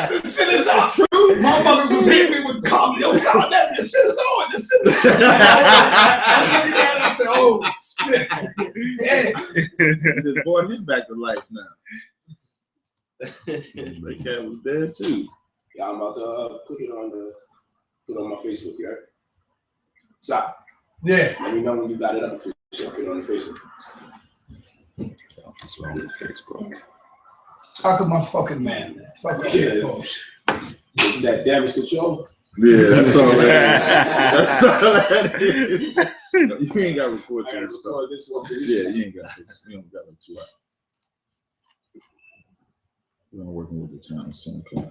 This shit is all true. Motherfuckers was hitting me with comedy. Yo, son, that this shit is on. This shit is on. I said, oh, shit. Yeah. Just brought him back to life now. That cat was there too. Yeah, I'm about to put it on my Facebook, right? Stop. Yeah. Let me know when you got it up. Put it on the Facebook. What's wrong with Facebook? Talk to my fucking man. Fuck It's that damage control. Yeah, that's all that is. That's all that is. No, you ain't got to record your stuff. This one. Yeah, you ain't got to. You don't got like 2 hours. We're working with the town some kind.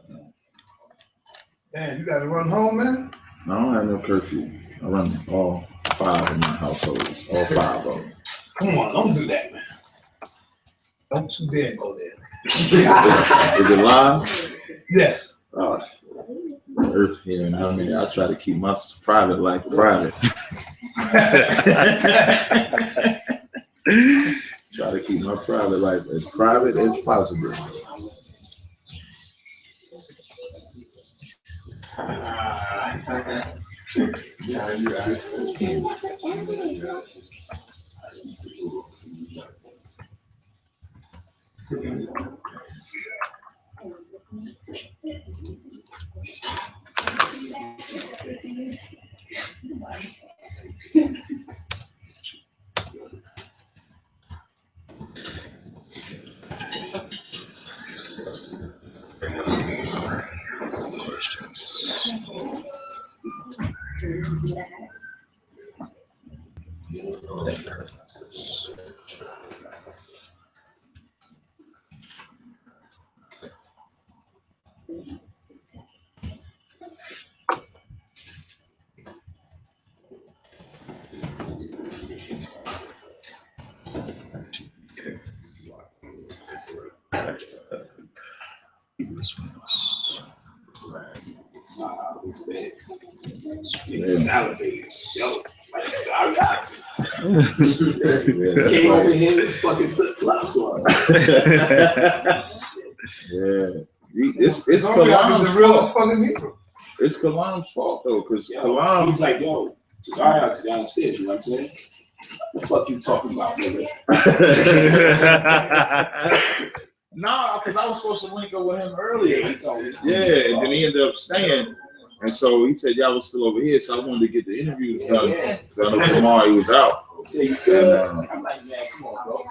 Man, you got to run home, man? No, I don't have no curfew. I run all 5 of my households. All 5 of them. Come on, don't do that, man. Don't you dare go there. Is it live? Yes. Earth here, and I mean, I try to keep my private life private. Try to keep my private life as private as possible. Came over here with fucking flip flops on. Yeah, it's Kalam's the realest fucking Hebrew. It's Kalam's fault though, because He's Kalam. like, yo, Tazaryach's downstairs. You know what I'm saying? What the fuck you talking about, nigga? Nah, because I was supposed to link up with him earlier. Yeah, and then he ended up staying. And so he said, y'all was still over here, so I wanted to get the interview done. Because I know tomorrow he was out. So you good? I'm like, man, come on, bro.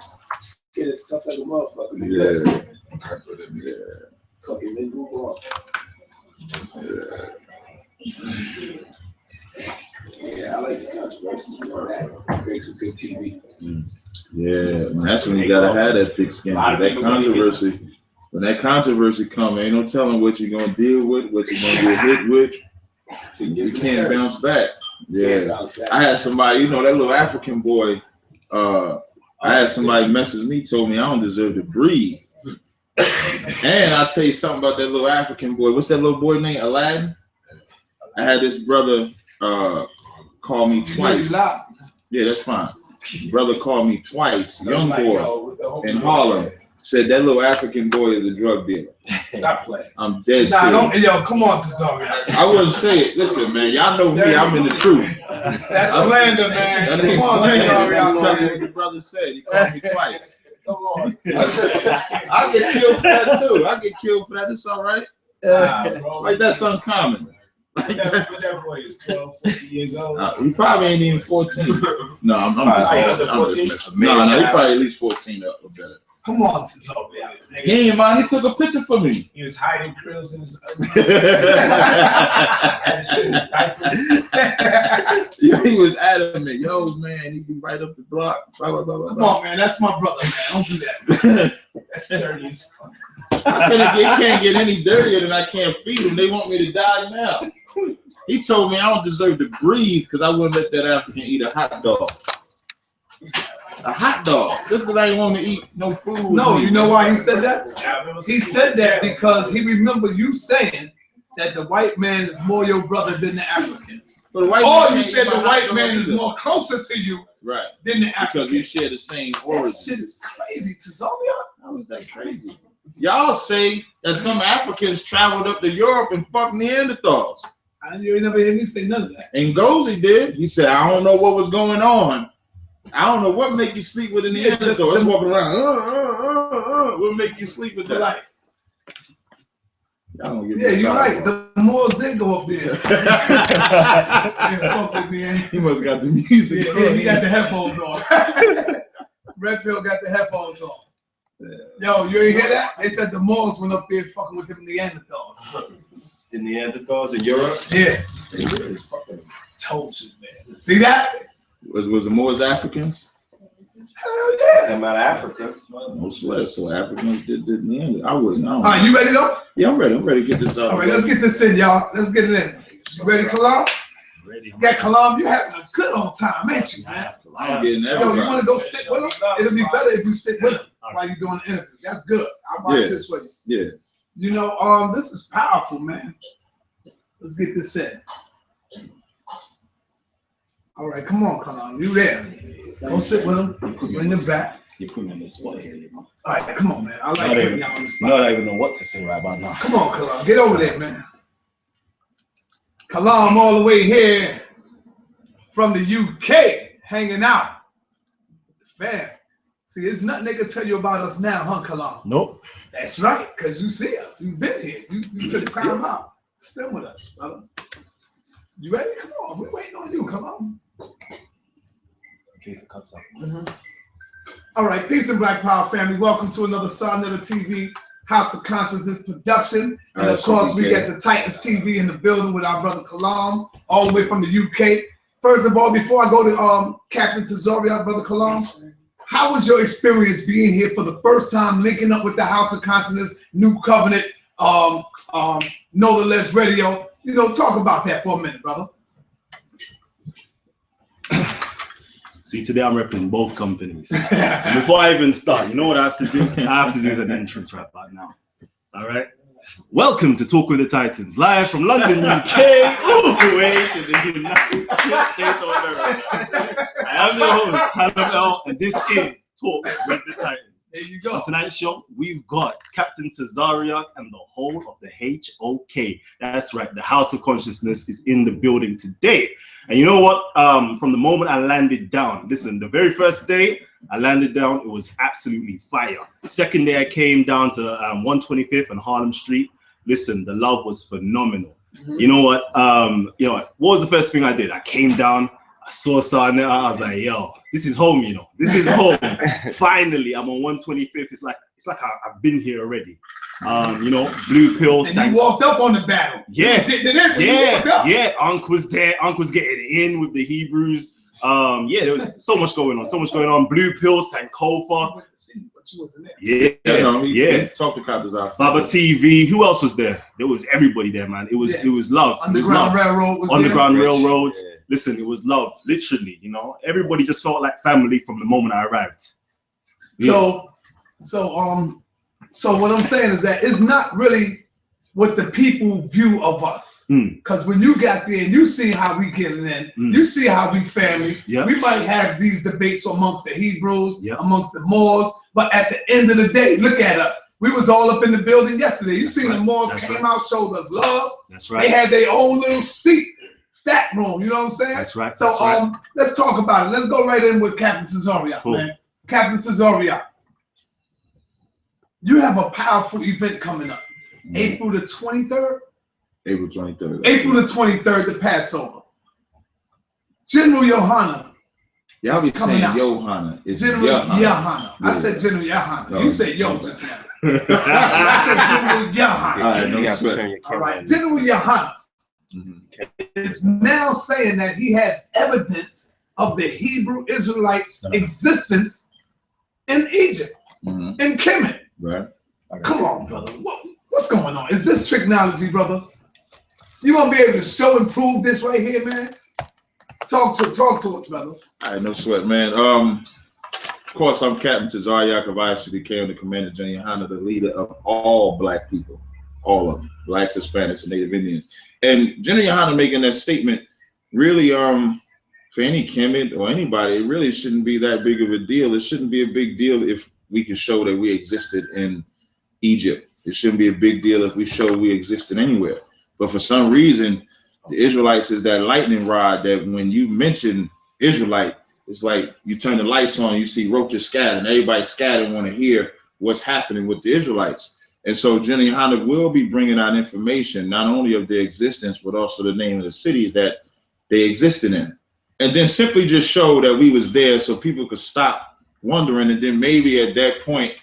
Get it tough like a motherfucker. Yeah. Fucking then move on. Yeah, I like the controversies. You know that makes a good TV. Yeah, man, that's when you gotta have that thick skin. That controversy. When that controversy comes, ain't no telling what you're gonna deal with, what you're gonna get hit with. So you can't bounce back. Yeah, I had somebody, you know, that little African boy. I had somebody message me, told me I don't deserve to breathe. And I'll tell you something about that little African boy. What's that little boy named Aladdin? I had this brother call me twice. Yeah, that's fine. Brother called me twice. Young boy in Harlem. Said that little African boy is a drug dealer. Stop playing. I'm dead serious. Don't, yo, come on, Tazaryach. I wouldn't say it. Listen, man, y'all know me. I'm in the truth. That's slander, man. That ain't slander. I'm telling you what the brother said. He called me twice. Come on. I get killed for that too. I get killed for that. It's all right. Like that's uncommon. Like that boy is 12, 14 years old. He probably ain't even 14. No, I'm just no, he probably at least 14 or better. Come on, Tazaryach. He ain't mind. He took a picture for me. He was hiding krills in his He was adamant. Yo, man, he be right up the block. Blah, blah, blah, blah. Come on, man. That's my brother, man. Don't do that. That's dirty as fuck. It can't get any dirtier than I can't feed him. They want me to die now. He told me I don't deserve to breathe because I wouldn't let that African eat a hot dog. A hot dog. Just because I didn't want to eat no food. No, you know why he said that? He said that because he remembered you saying that the white man is more your brother than the African. But the white or you said the white man is more closer to you than the African. Because we share the same origin. That shit is crazy, Tazaryach. How is that crazy? Y'all say that some Africans traveled up to Europe and fucked Neanderthals. You ain't never hear me say none of that. And Gozy did. He said, I don't know what was going on. I don't know what make you sleep with a Neanderthal. Let's walk around. What make you sleep with that? Like, Y'all don't get you're right. The Moors did go up there. He must got the music. Yeah, he got the headphones on. Red Pill got the headphones on. Yeah. Yo, you ain't hear that? They said the Moors went up there fucking with them Neanderthals. The Neanderthals in Europe? Yeah. Told you, man. See that? Was the Moors Africans? Hell yeah. Came out of Africa. No sweat. So Africans did Neanderthals. I wouldn't. All right, you ready though? Yeah, I'm ready. I'm ready to get this out. All right, let's get this in, y'all. Let's get it in. You ready, Kalam? Ready. Yeah, Kalam, you having a good old time, ain't you, man? I'm getting Yo, you want to go sit with him? It'll be better if you sit with him while you're doing the interview. That's good. I'll watch this with you. Yeah. You know, this is powerful, man. Let's get this in. All right, come on, Kalam. You there? Go sit with him. Bring him back. You put me on the spot here, you know. All right, come on, man. I like putting y'all on the spot. I don't even know what to say right about now. Come on, Kalam. Get over there, man. Kalam all the way here from the UK, hanging out. Fam. See, there's nothing they can tell you about us now, huh, Kalam? Nope. That's right, because you see us. You've been here. You took time out. Spend with us, brother. You ready? Come on. We're waiting on you. Come on. In case it cuts up. All right, peace and Black Power family. Welcome to another Sarnetta TV House of Consciousness production. And of course, we got the Titans TV in the building with our brother Kalam, all the way from the UK. First of all, before I go to Captain Tazaryach, brother Kalam, how was your experience being here for the first time, linking up with the House of Consciousness, New Covenant, Know the Ledge Radio? You know, talk about that for a minute, brother. See, today I'm repping both companies. And before I even start, you know what I have to do? I have to do the entrance rap right now. All right? Welcome to Talk with the Titans, live from London, UK, all the way to the United States of America. I am your host, Harlem, and this is Talk with the Titans. There you go. On tonight's show, we've got Captain Tazaryach and the whole of the HOK. That's right, the House of Consciousness is in the building today. And you know what? From the moment I landed down, listen, the very first day I landed down, it was absolutely fire. The second day I came down to 125th and Harlem Street. Listen, the love was phenomenal. You know what? What was the first thing I did? I came down. I saw Sarnetta, I was like, yo, this is home, you know. This is home. Finally, I'm on 125th. It's like I've been here already. Blue Pill. And you walked up on the battle. Yeah. Unc was there. Unc was getting in with the Hebrews. There was so much going on. Blue Pill, Sankofa. Yeah. Talk to Captain Tazaryach. Baba TV. Who else was there? There was everybody there, man. It was love. Underground Railroad was Underground there. Railroad. Yeah. Listen, it was love. Literally, you know, everybody just felt like family from the moment I arrived. Yeah. So what I'm saying is that it's not really what the people view of us. Because when you got there and you see how we getting in, you see how we family. Yep. We might have these debates amongst the Hebrews, amongst the Moors, but at the end of the day, look at us. We was all up in the building yesterday. You seen the Moors came out, showed us love. That's right. They had their own little seat, stack room. You know what I'm saying? That's right. So let's talk about it. Let's go right in with Captain Tazaryach, man. Captain Tazaryach, you have a powerful event coming up. April the 23rd? April 23rd. April the 23rd, the Passover. General Yohana. Y'all be saying Yohana. It's General Yohana. Yeah. I said General Yohana. No, you said Yo just now. I said General Yohana. All right. General Yohana is now saying that he has evidence of the Hebrew Israelites' existence in Egypt, in Kemet. Right. Come on, brother. What's going on? Is this technology, brother? You gonna be able to show and prove this right here, man? Talk to us, brother. All right, no sweat, man. Of course, I'm Captain Tazaryach of ISUBK, the Commander General Yohana, the leader of all Black people, all of them, Blacks, Hispanics, and Native Indians. And General Yohana making that statement, really, for any Kemet or anybody, it really shouldn't be that big of a deal. It shouldn't be a big deal if we can show that we existed in Egypt. It shouldn't be a big deal if we show we existed anywhere. But for some reason, the Israelites is that lightning rod that when you mention Israelite, it's like you turn the lights on, you see roaches scattering. Everybody scattered want to hear what's happening with the Israelites. And so Jenny Honda will be bringing out information, not only of their existence, but also the name of the cities that they existed in. And then simply just show that we was there so people could stop wondering. And then maybe at that point,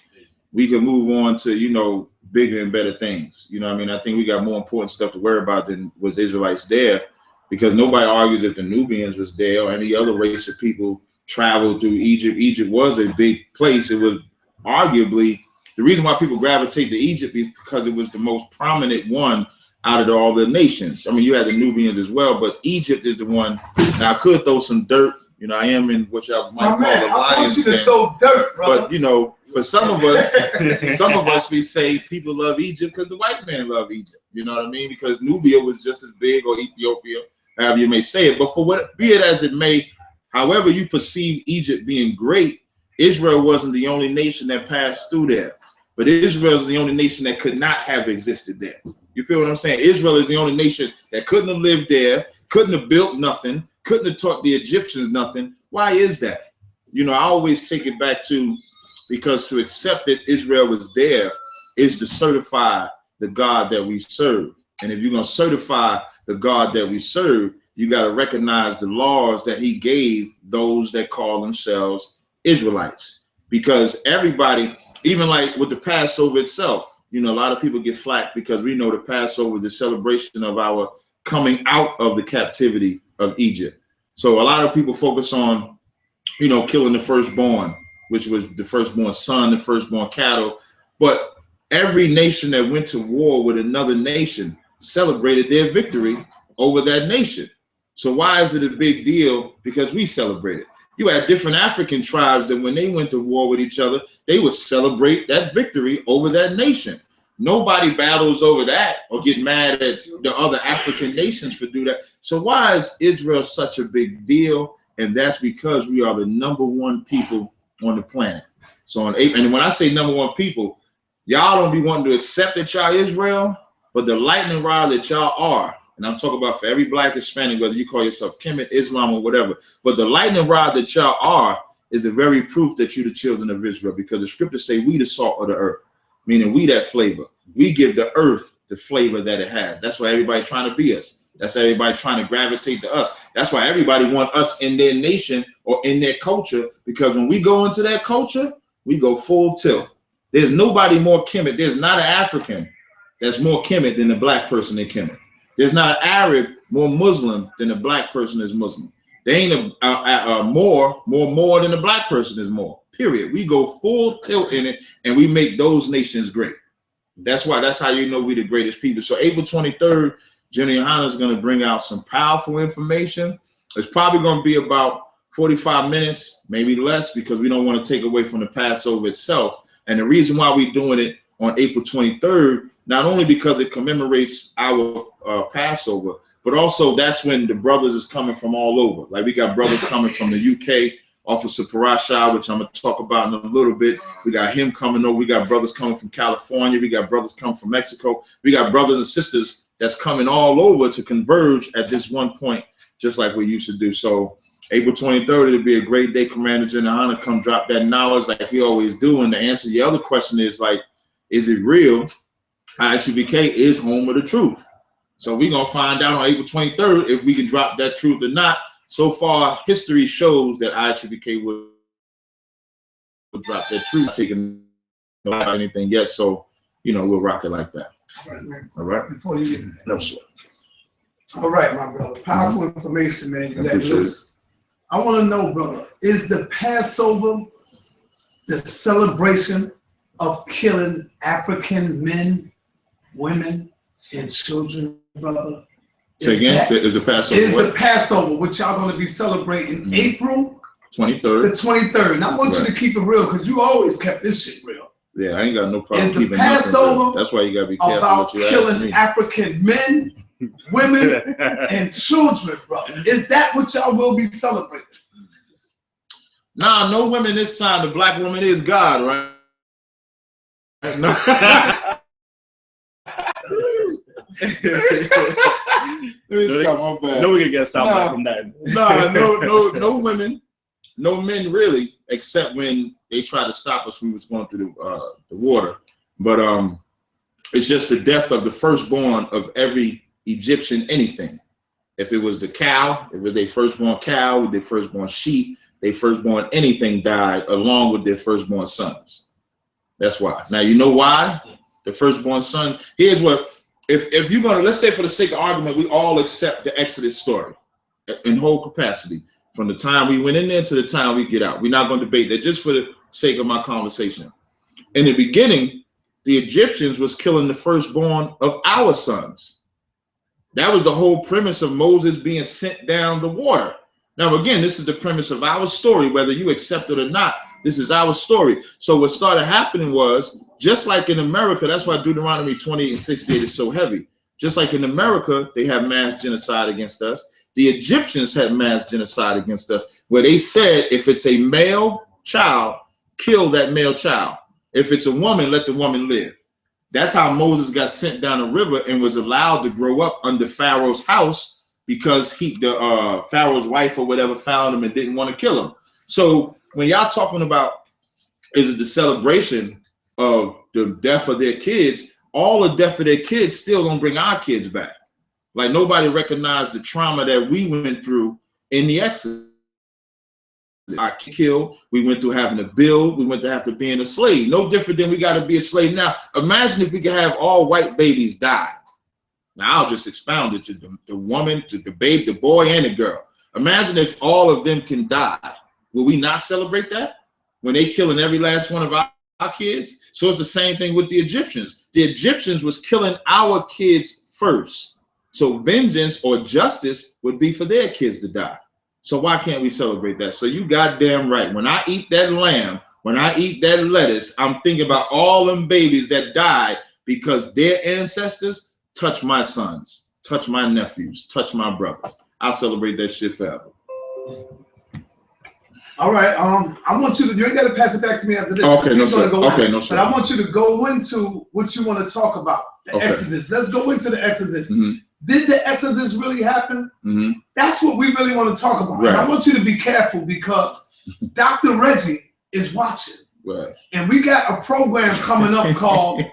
we can move on to, you know, bigger and better things. You know what I mean? I think we got more important stuff to worry about than was Israelites there, because nobody argues if the Nubians was there or any other race of people traveled through Egypt. Egypt was a big place. It was arguably the reason why people gravitate to Egypt is because it was the most prominent one out of all the nations. I mean, you had the Nubians as well, but Egypt is the one. Now I could throw some dirt. You know, I am in what y'all might call a lion's den. I want you to throw dirt, brother. But you know, for some of us, we say people love Egypt because the white man love Egypt. You know what I mean? Because Nubia was just as big, or Ethiopia, however you may say it. But for what, be it as it may, however you perceive Egypt being great, Israel wasn't the only nation that passed through there. But Israel is the only nation that could not have existed there. You feel what I'm saying? Israel is the only nation that couldn't have lived there, couldn't have built nothing, couldn't have taught the Egyptians nothing. Why is that? You know, I always take it back to, because to accept that Israel was there is to certify the God that we serve. And if you're going to certify the God that we serve, you got to recognize the laws that he gave those that call themselves Israelites. Because everybody, even like with the Passover itself, you know, a lot of people get flack because we know the Passover is the celebration of our coming out of the captivity of Egypt. So a lot of people focus on, you know, killing the firstborn, which was the firstborn son, the firstborn cattle. But every nation that went to war with another nation celebrated their victory over that nation. So why is it a big deal? Because we celebrate it. You had different African tribes that when they went to war with each other, they would celebrate that victory over that nation. Nobody battles over that or get mad at the other African nations for do that. So why is Israel such a big deal? And that's because we are the #1 people on the planet. So on April, and when I say #1 people, y'all don't be wanting to accept that y'all Israel, but the lightning rod that y'all are, and I'm talking about for every black Hispanic, whether you call yourself Kemet, Islam, or whatever, but the lightning rod that y'all are is the very proof that you're the children of Israel, because the scriptures say we the salt of the earth, meaning we that flavor. We give the earth the flavor that it has. That's why everybody trying to be us. That's everybody trying to gravitate to us. That's why everybody want us in their nation or in their culture, because when we go into that culture, we go full tilt. There's nobody more Kemet. There's not an African that's more Kemet than the black person in Kemet. There's not an Arab more Muslim than the black person is Muslim. There ain't a more than the black person is more. Period. We go full tilt in it, and we make those nations great. That's why. That's how you know we the greatest people. So April 23rd, Jenny Hanna is going to bring out some powerful information. It's probably going to be about 45 minutes, maybe less, because we don't want to take away from the Passover itself. And the reason why we're doing it on April 23rd, not only because it commemorates our Passover, but also that's when the brothers is coming from all over. Like we got brothers coming from the UK, Officer Parasha, which I'm going to talk about in a little bit. We got him coming over. We got brothers coming from California. We got brothers coming from Mexico. We got brothers and sisters that's coming all over to converge at this one point, just like we used to do. So April 23rd, it'll be a great day. Commander General Hanna come drop that knowledge like he always do. And to answer your other question is like, is it real? ISUBK is home of the truth. So we're going to find out on April 23rd if we can drop that truth or not. So far, history shows that ISUBK will drop that truth. Taking about anything yet, so you know we'll rock it like that. All right, man. All right. Before you get No sweat. All right, my brother. Powerful information, man. You let loose. I want to know, brother, is the Passover the celebration of killing African men, women, and children, brother? Say again, is the Passover? Is the Passover, which y'all going to be celebrating April 23rd? The 23rd. And I want you to keep it real, because you always kept this shit real. Yeah, I ain't got no problem keeping Passover. That's why you got to be careful about what you killing African men, women, and children, brother. Is that what y'all will be celebrating? Nah, no women this time. The black woman is God, right? No. No, we can get sound back from that. No women, no men really, except when they try to stop us when we was going through the water. But it's just the death of the firstborn of every Egyptian anything. If it was the cow, if it was their firstborn cow, their firstborn sheep, their firstborn anything died along with their firstborn sons. That's why. Now you know why? The firstborn son. Here's what. If you're gonna, let's say for the sake of argument, we all accept the Exodus story in whole capacity from the time we went in there to the time we get out. We're not going to debate that, just for the sake of my conversation. In the beginning, the Egyptians was killing the firstborn of our sons. That was the whole premise of Moses being sent down the water. Now, again, this is the premise of our story, whether you accept it or not. This is our story. So what started happening was, just like in America, that's why Deuteronomy 28 and 68 is so heavy. Just like in America, they have mass genocide against us. The Egyptians had mass genocide against us, where they said, if it's a male child, kill that male child. If it's a woman, let the woman live. That's how Moses got sent down the river and was allowed to grow up under Pharaoh's house, because Pharaoh's wife or whatever found him and didn't want to kill him. So when y'all talking about, is it the celebration of the death of their kids, all the death of their kids still gonna bring our kids back. Like, nobody recognized the trauma that we went through in the Exodus. Our kid killed, we went through having to build, we went to have to being a slave. No different than we got to be a slave now. Imagine if we could have all white babies die. Now I'll just expound it to the woman, to the babe, the boy, and the girl. Imagine if all of them can die. Will we not celebrate that when they killing every last one of our kids? So it's the same thing with the Egyptians. The Egyptians was killing our kids first. So vengeance or justice would be for their kids to die. So why can't we celebrate that? So you goddamn right. When I eat that lamb, when I eat that lettuce, I'm thinking about all them babies that died because their ancestors touch my sons, touch my nephews, touch my brothers. I'll celebrate that shit forever. All right. I want you to, you ain't got to pass it back to me after this. Okay, no sir. Okay, no sir. But I want you to go into what you want to talk about, the Exodus. Let's go into the Exodus. Mm-hmm. Did the Exodus really happen? Mm-hmm. That's what we really want to talk about. Right. And I want you to be careful, because Dr. Reggie is watching. Right. And we got a program coming up called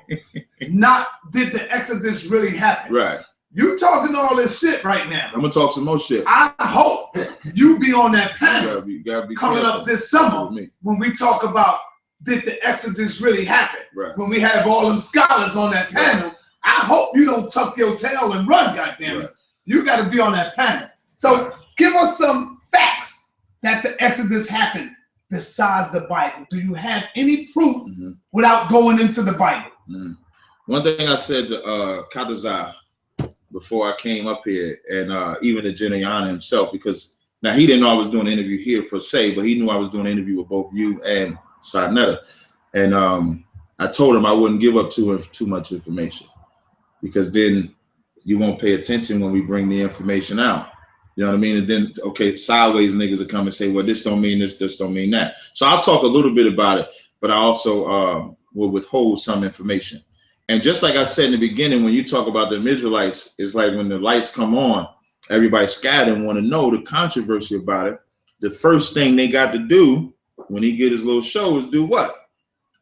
Not Did the Exodus Really Happen? Right. You talking all this shit right now. I'm gonna talk some more shit. I hope you be on that panel gotta be coming up this summer when we talk about did the Exodus really happen? Right. When we have all them scholars on that panel, I hope you don't tuck your tail and run, goddammit. Right. You got to be on that panel. So give us some facts that the Exodus happened besides the Bible. Do you have any proof without going into the Bible? One thing I said to Tazaryach before I came up here, and even to Jenayana himself, because now he didn't know I was doing an interview here per se, but he knew I was doing an interview with both you and Sarnetta. And I told him I wouldn't give up too much information, because then you won't pay attention when we bring the information out. You know what I mean? And then, okay, sideways niggas will come and say, well, this don't mean this don't mean that. So I'll talk a little bit about it, but I also will withhold some information. And just like I said in the beginning, when you talk about the Israelites, it's like when the lights come on, everybody scattered and want to know the controversy about it. The first thing they got to do when he get his little show is do what?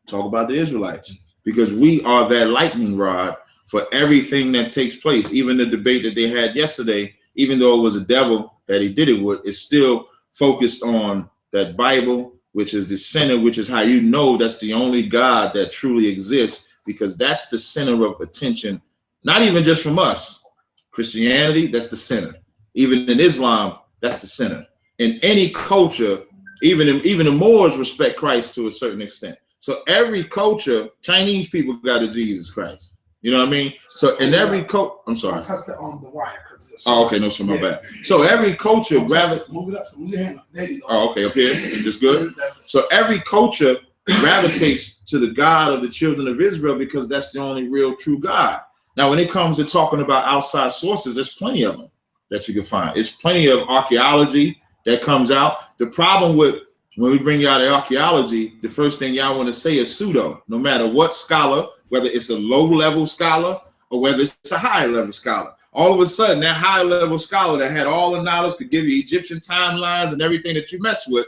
Talk about the Israelites, because we are that lightning rod for everything that takes place. Even the debate that they had yesterday, even though it was a devil that he did it with, it's still focused on that Bible, which is the center, which is how you know that's the only God that truly exists, because that's the center of attention, not even just from us. Christianity, that's the center. Even in Islam, that's the center. In any culture, even the Moors respect Christ to a certain extent. So every culture, Chinese people got a Jesus Christ. You know what I mean? So in every culture, I'm sorry. I touched it on the wire. Oh, okay, no, so my bad. So every culture, move it up, so move your hand up. There you go. Oh, okay, up here, just good. So every culture gravitates to the God of the children of Israel, because that's the only real true God. Now, when it comes to talking about outside sources, there's plenty of them that you can find. It's plenty of archaeology that comes out. The problem with when we bring y'all to archaeology, the first thing y'all want to say is pseudo, no matter what scholar, whether it's a low-level scholar or whether it's a high-level scholar. All of a sudden, that high-level scholar that had all the knowledge to give you Egyptian timelines and everything that you mess with,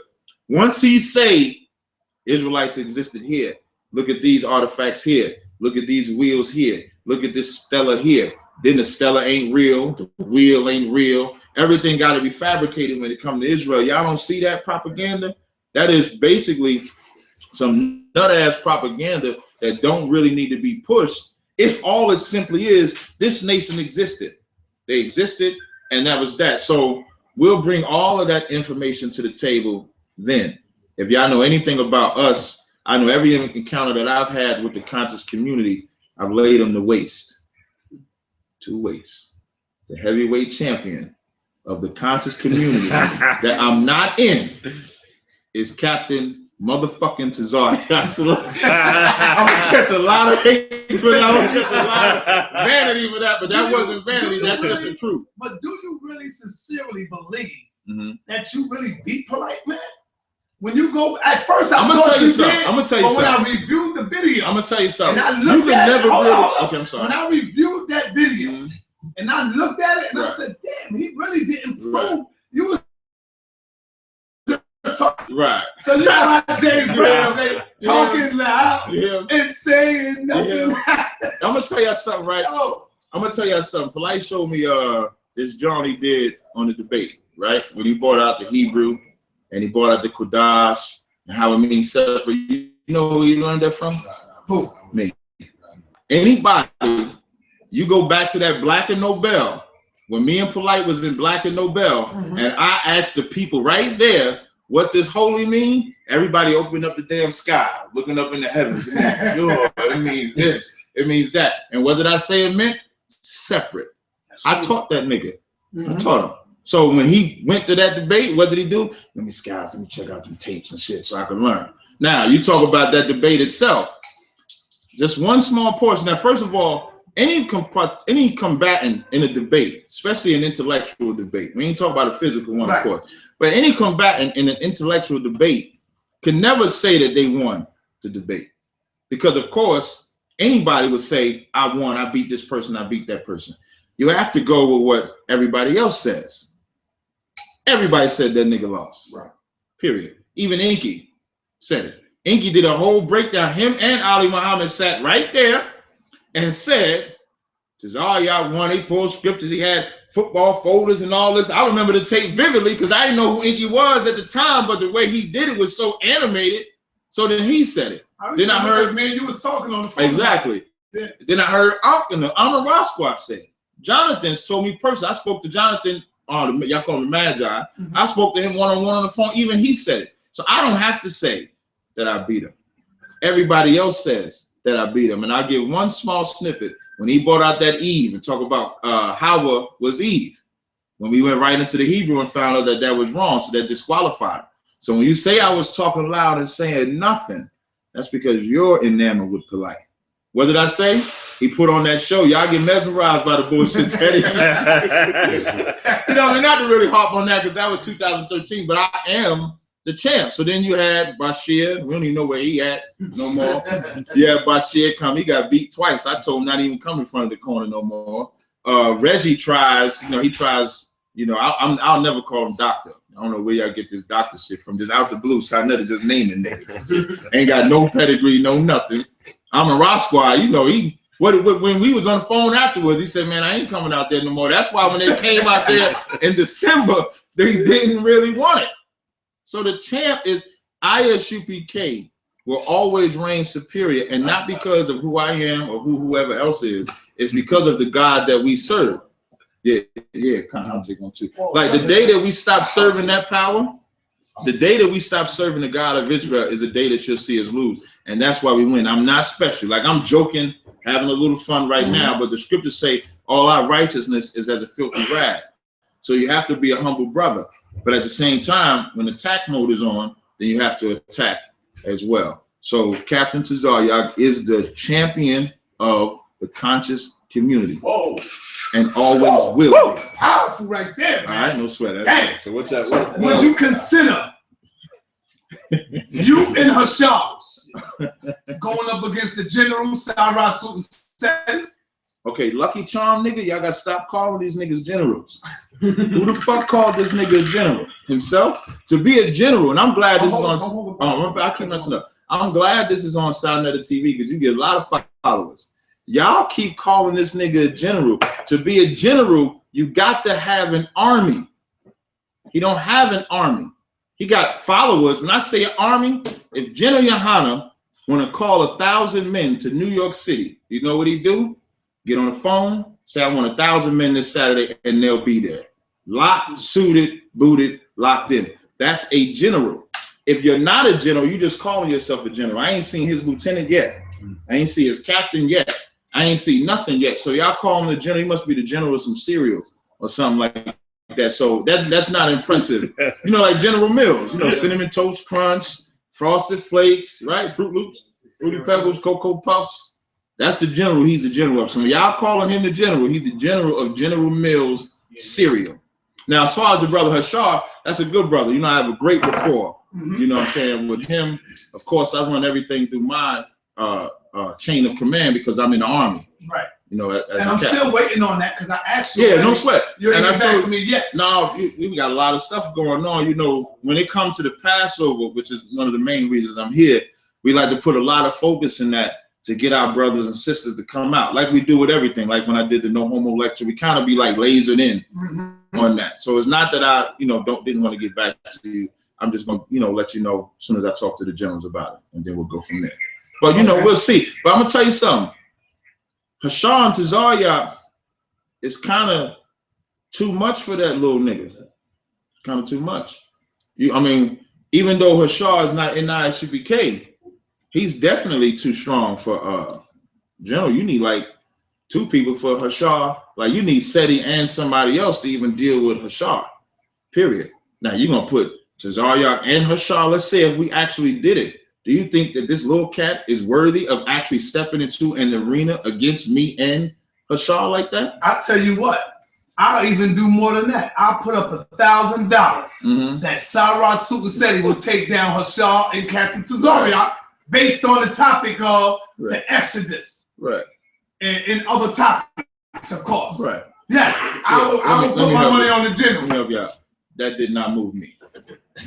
once he say Israelites existed here, look at these artifacts here, look at these wheels here, look at this stela here, then the stela ain't real, the wheel ain't real, everything got to be fabricated when it comes to Israel. Y'all don't see that propaganda? That is basically some nut-ass propaganda that don't really need to be pushed if all it simply is this nation existed. They existed, and that was that. So we'll bring all of that information to the table then. If y'all know anything about us, I know every encounter that I've had with the conscious community, I've laid them to waste. To waste. The heavyweight champion of the conscious community that I'm not in is Captain motherfucking Tazaryach. I'm gonna catch a lot of hate for that. I'm gonna catch a lot of vanity for that, but that wasn't vanity. That's just the truth. But do you really sincerely believe that you really beat Polight, man? When you go at first, I'm gonna tell you something. I'm gonna tell you something. When I reviewed the video, I'm gonna tell you something. And I looked you can never really. Okay, I'm sorry. When I reviewed that video, and I looked at it, and I said, "Damn, he really didn't prove you was." Right. So you know how James Brown say, talking loud and saying nothing. I'm gonna tell you something, right? I'm gonna tell you something. Polight showed me this drawing he did on the debate, right? When he brought out the Hebrew and he brought out the Kodash and how it means separate. You know who he learned that from? Who? Me. Anybody, you go back to that Black and Nobel, when me and Polight was in Black and Nobel, and I asked the people right there, what does holy mean? Everybody opened up the damn sky, looking up in the heavens. It means this, it means that. And what did I say it meant? Separate. I taught that nigga. I taught him. So when he went to that debate, what did he do? Let me check out the tapes and shit so I can learn. Now, you talk about that debate itself. Just one small portion. Now, first of all, any combatant in a debate, especially an intellectual debate, we ain't talking about a physical one, of course, but any combatant in an intellectual debate can never say that they won the debate. Because, of course, anybody would say, I won, I beat this person, I beat that person. You have to go with what everybody else says. Everybody said that nigga lost. Right. Period. Even Inky said it. Inky did a whole breakdown. Him and Ali Muhammad sat right there and said, Tazaryach won. He pulled scriptures. He had football folders and all this. I remember the tape vividly because I didn't know who Inky was at the time, but the way he did it was so animated. So then he said it. Then I heard, man, you was talking on the phone. Exactly. Yeah. Then I heard the Amar Roscoe said. Jonathan's told me personally. I spoke to Jonathan. Y'all call him Magi. I spoke to him one-on-one on the phone. Even he said it. So I don't have to say that I beat him. Everybody else says that I beat him. And I'll give one small snippet. When he brought out that Eve and talk about Hawa was Eve. When we went right into the Hebrew and found out that that was wrong, so that disqualified. So when you say I was talking loud and saying nothing, that's because you're enamored with Polight. What did I say? He put on that show. Y'all get mesmerized by the bullshit that he You know, I mean, not to really hop on that because that was 2013, but I am the champ. So then you had Bashir. We don't even know where he at no more. Yeah, Bashir come. He got beat twice. I told him not even come in front of the corner no more. Reggie tries, he tries, I'll never call him doctor. I don't know where y'all get this doctor shit from. Just out the blue. So I never just naming niggas. Ain't got no pedigree, no nothing. I'm a rock squad. When we was on the phone afterwards, he said, man, I ain't coming out there no more. That's why when they came out there in December, they didn't really want it. So the champ is ISUPK will always reign superior, and not because of who I am or whoever else is. It's because of the God that we serve. Yeah, I'll take one too. Like the day that we stop serving that power, the day that we stop serving the God of Israel is the day that you'll see us lose. And that's why we win. I'm not special. Like I'm joking, having a little fun right now, but the scriptures say all our righteousness is as a filthy rag. So you have to be a humble brother. But at the same time, when attack mode is on, then you have to attack as well. So Captain Tazaryach is the champion of the conscious community. Whoa. And always will be. Powerful right there, man. All right, no sweat. That's so what's that? Would you consider You and Hashams going up against the general, Tazaryach. Okay, Lucky Charm nigga, y'all gotta stop calling these niggas generals. Who the fuck called this nigga a general? Himself? To be a general, and I'm glad this is on. I keep messing up. I'm glad this is on Soundnetter TV because you get a lot of followers. Y'all keep calling this nigga a general. To be a general, you got to have an army. He don't have an army. He got followers. When I say an army, if General Yohana want to call 1,000 men to New York City, you know what he do? Get on the phone, say I want 1,000 men this Saturday, and they'll be there. Locked, suited, booted, locked in. That's a general. If you're not a general, you just calling yourself a general. I ain't seen his lieutenant yet. I ain't see his captain yet. I ain't see nothing yet. So y'all call him the general. He must be the general of some cereal or something like that. So that's not impressive. You know, like General Mills, you know, Cinnamon Toast Crunch, Frosted Flakes, right? Fruit Loops, Fruity Pebbles, Cocoa Puffs. That's the general. He's the general of some. Y'all calling him the general. He's the general of General Mills cereal. Now, as far as the brother Hashar, that's a good brother. You know, I have a great rapport. You know what I'm saying? With him, of course, I run everything through my chain of command because I'm in the army. Right. You know, and I'm still waiting on that because I asked you. Yeah, no sweat. You ain't get back to me yet. No, we got a lot of stuff going on. You know, when it comes to the Passover, which is one of the main reasons I'm here, we like to put a lot of focus in that to get our brothers and sisters to come out, like we do with everything. Like when I did the No Homo lecture, we kind of be like lasered in on that. So it's not that I, you know, didn't want to get back to you. I'm just gonna, you know, let you know as soon as I talk to the generals about it, and then we'll go from there. But you know, we'll see. But I'm gonna tell you something. Hashar and Tazaryach is kind of too much for that little nigga. Kind of too much. I mean, even though Hashar is not in ISUPK, he's definitely too strong for general. You need like 2 people for Hashar. Like you need Seti and somebody else to even deal with Hashar. Period. Now you're gonna put Tazaryach and Hashar. Let's say if we actually did it, do you think that this little cat is worthy of actually stepping into an arena against me and Hashar like that? I'll tell you what. I'll even do more than that. I'll put up $1,000 that Tazaryach Seti will take down Hashar and Captain Tazaryach based on the topic of the Exodus. Right. And other topics, of course. Right. Yes, I will put my money on the general. Let me help you out. That did not move me.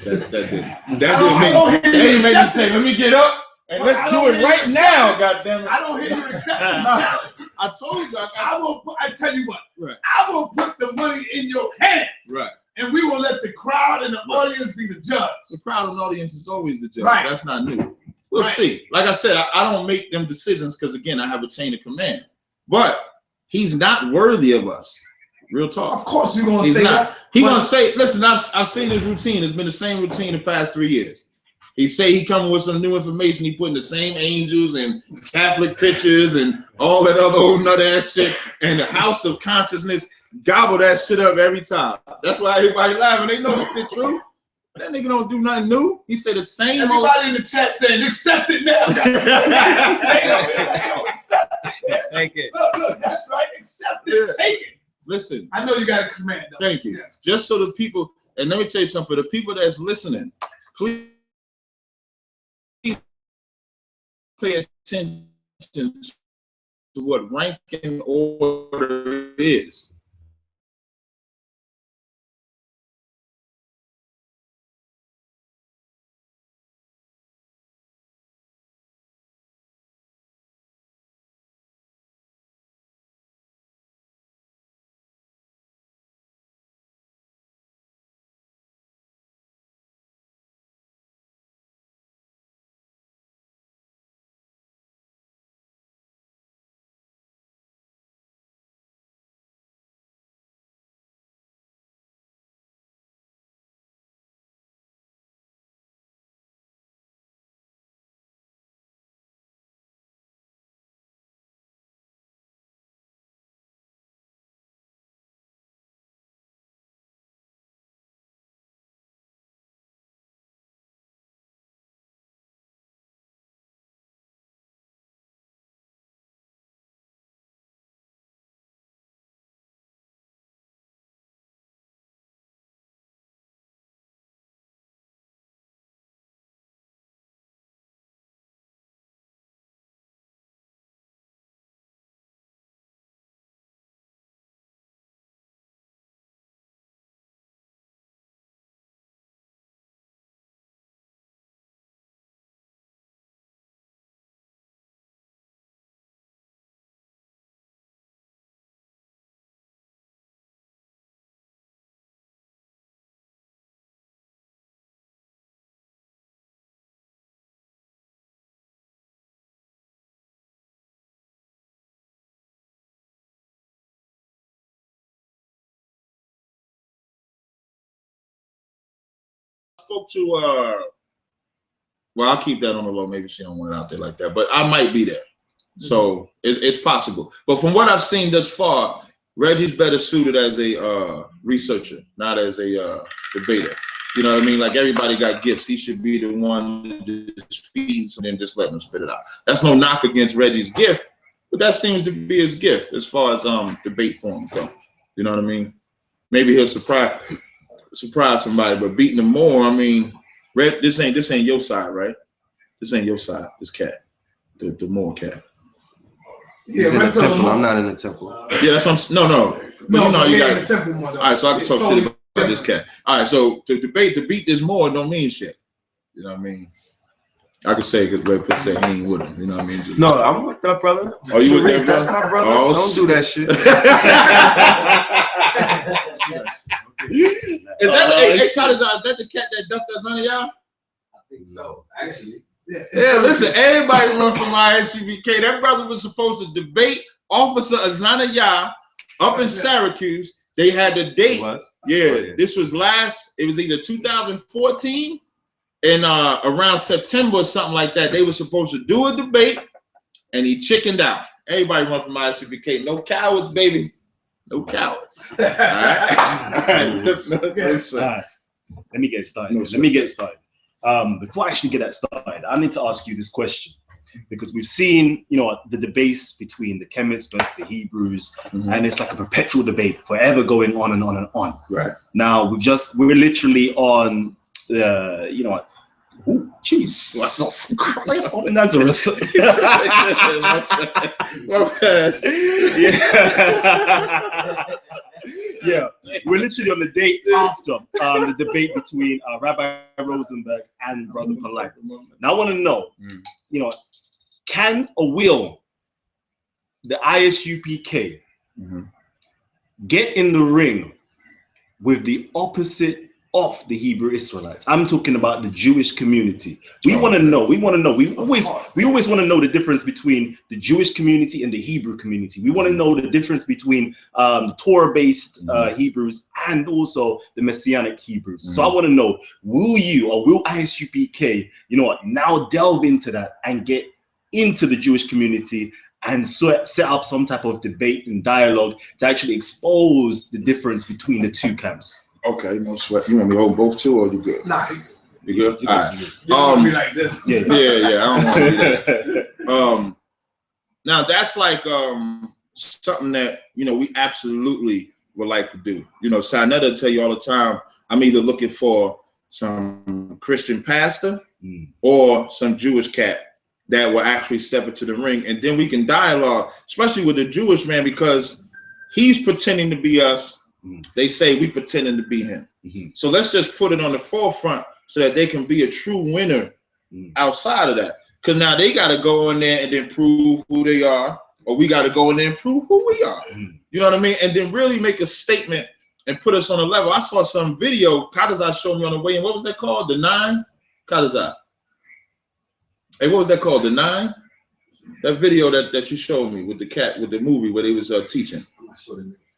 That didn't. That didn't make me say, let me get up and let's do it right now, goddammit. I don't hear you accepting the challenge. I told you I tell you what, right. I will put the money in your hands. Right. And we will let the crowd and the audience be the judge. The crowd and audience is always the judge. Right. That's not new. We'll see. Like I said, I don't make them decisions because, again, I have a chain of command. But he's not worthy of us. Real talk. Of course you're going to say that. He's going to say, listen, I've seen his routine. It's been the same routine the past 3 years. He say he coming with some new information. He putting the same angels and Catholic pictures and all that other old nut ass shit. And the House of Consciousness gobble that shit up every time. That's why everybody laughing. They know this shit true. That nigga don't do nothing new. He said the same. Everybody in the chat saying, accept it now. Accept it. Take it. Look, that's right. Accept it. Take it. Listen. I know you got a command, though. Thank you. Yes. Just so the people, and let me tell you something, for the people that's listening, please pay attention to what rank and order is. spoke to well, I'll keep that on the low. Maybe she don't want it out there like that, but I might be there. So it's possible. But from what I've seen thus far, Reggie's better suited as a researcher, not as a debater. You know what I mean? Like everybody got gifts. He should be the one that just feeds and then just let him spit it out. That's no knock against Reggie's gift, but that seems to be his gift as far as debate forms go. You know what I mean? Maybe he'll surprise somebody, but beating them more, I mean, this ain't your side, right? This ain't your side. This cat, the Moore cat. He's in the temple. I'm not in the temple. Yeah, that's what I'm. No. No, you know, you got the temple one. All right, so I can talk shit about this cat. All right, so to beat this Moore don't mean shit. You know what I mean? I could say because Red Pitt said he ain't with him. You know what I mean? No, I'm with that brother. Oh, you with that, That's my brother. Oh, don't do that shit. Is that the cat that ducked us under y'all? I think so, actually. Yeah, listen, everybody run from ISUBK. That brother was supposed to debate Officer Azana Yah up in Syracuse. They had the date. Yeah, this was it was either 2014 and around September or something like that. They were supposed to do a debate and he chickened out. Everybody run from ISUBK. No cowards, baby. No cowards. All right. All right. Let me get started. Before I actually get that started, I need to ask you this question because we've seen, the debates between the Kemites versus the Hebrews, and it's like a perpetual debate, forever going on and on and on. Right. Now we're literally on the, oh, Jesus Christ of Nazareth. Yeah, we're literally on the day after the debate between Rabbi Rozenberg and Brother Polight. Now I want to know, can or will the ISUPK get in the ring with the opposite of the Hebrew Israelites? I'm talking about the Jewish community. We want to know. We always want to know the difference between the Jewish community and the Hebrew community. We want to know the difference between the Torah-based Hebrews and also the Messianic Hebrews. So I want to know, will ISUPK, now delve into that and get into the Jewish community and set up some type of debate and dialogue to actually expose the difference between the two camps? Okay, no sweat. You want me to hold both two, or you good? Nah, you good? All right. You want to be like this? Yeah. I don't want to do that. Now that's like something that we absolutely would like to do. Sanetta will tell you all the time. I'm either looking for some Christian pastor or some Jewish cat that will actually step into the ring, and then we can dialogue, especially with the Jewish man, because he's pretending to be us. They say we pretending to be him. So let's just put it on the forefront so that they can be a true winner outside of that. Because now they got to go in there and then prove who they are, or we got to go in there and prove who we are. You know what I mean? And then really make a statement and put us on a level. I saw some video Tazaryach showed me on the way in. What was that called? The 9? Tazaryach. Hey, what was that called? The 9? That video that you showed me with the cat, with the movie where they was teaching.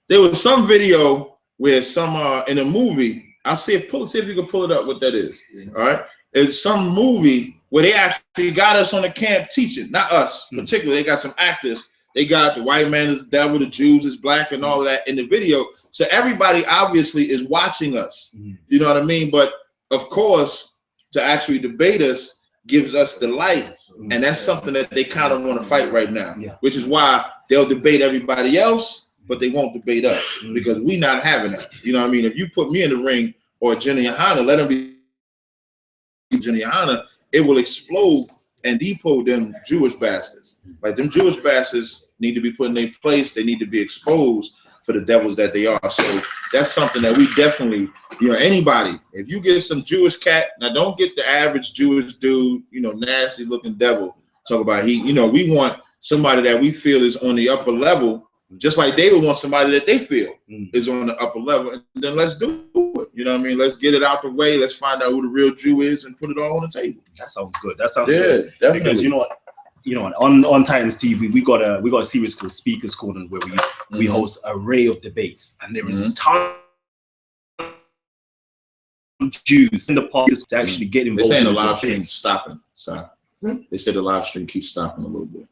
There was some video where some in a movie. I'll see if you can pull it up. What that is? All right, it's some movie where they actually got us on the camp teaching, not us particularly. They got some actors. They got the white man is the devil, the Jews is black, and all of that in the video. So everybody obviously is watching us. You know what I mean? But of course, to actually debate us gives us the light, and that's something that they kind of want to fight right now. Which is why they'll debate everybody else, but they won't debate us because we not having that. You know what I mean? If you put me in the ring or Jenny Hanna, let them be Jenny Hanna, it will explode and depot them Jewish bastards. Like them Jewish bastards need to be put in their place. They need to be exposed for the devils that they are. So that's something that we definitely, anybody, if you get some Jewish cat, now don't get the average Jewish dude, nasty looking devil. Talk about we want somebody that we feel is on the upper level, just like they would want somebody that they feel is on the upper level, and then let's do it. You know what I mean? Let's get it out the way. Let's find out who the real Jew is and put it all on the table. That sounds good. That sounds good. Definitely. Because on Titans TV, we got a series called Speakers Corner where we host an array of debates, and there is a ton Jews in the past to actually get involved. They're saying in the live stream stopping. So they said the live stream keeps stopping a little bit.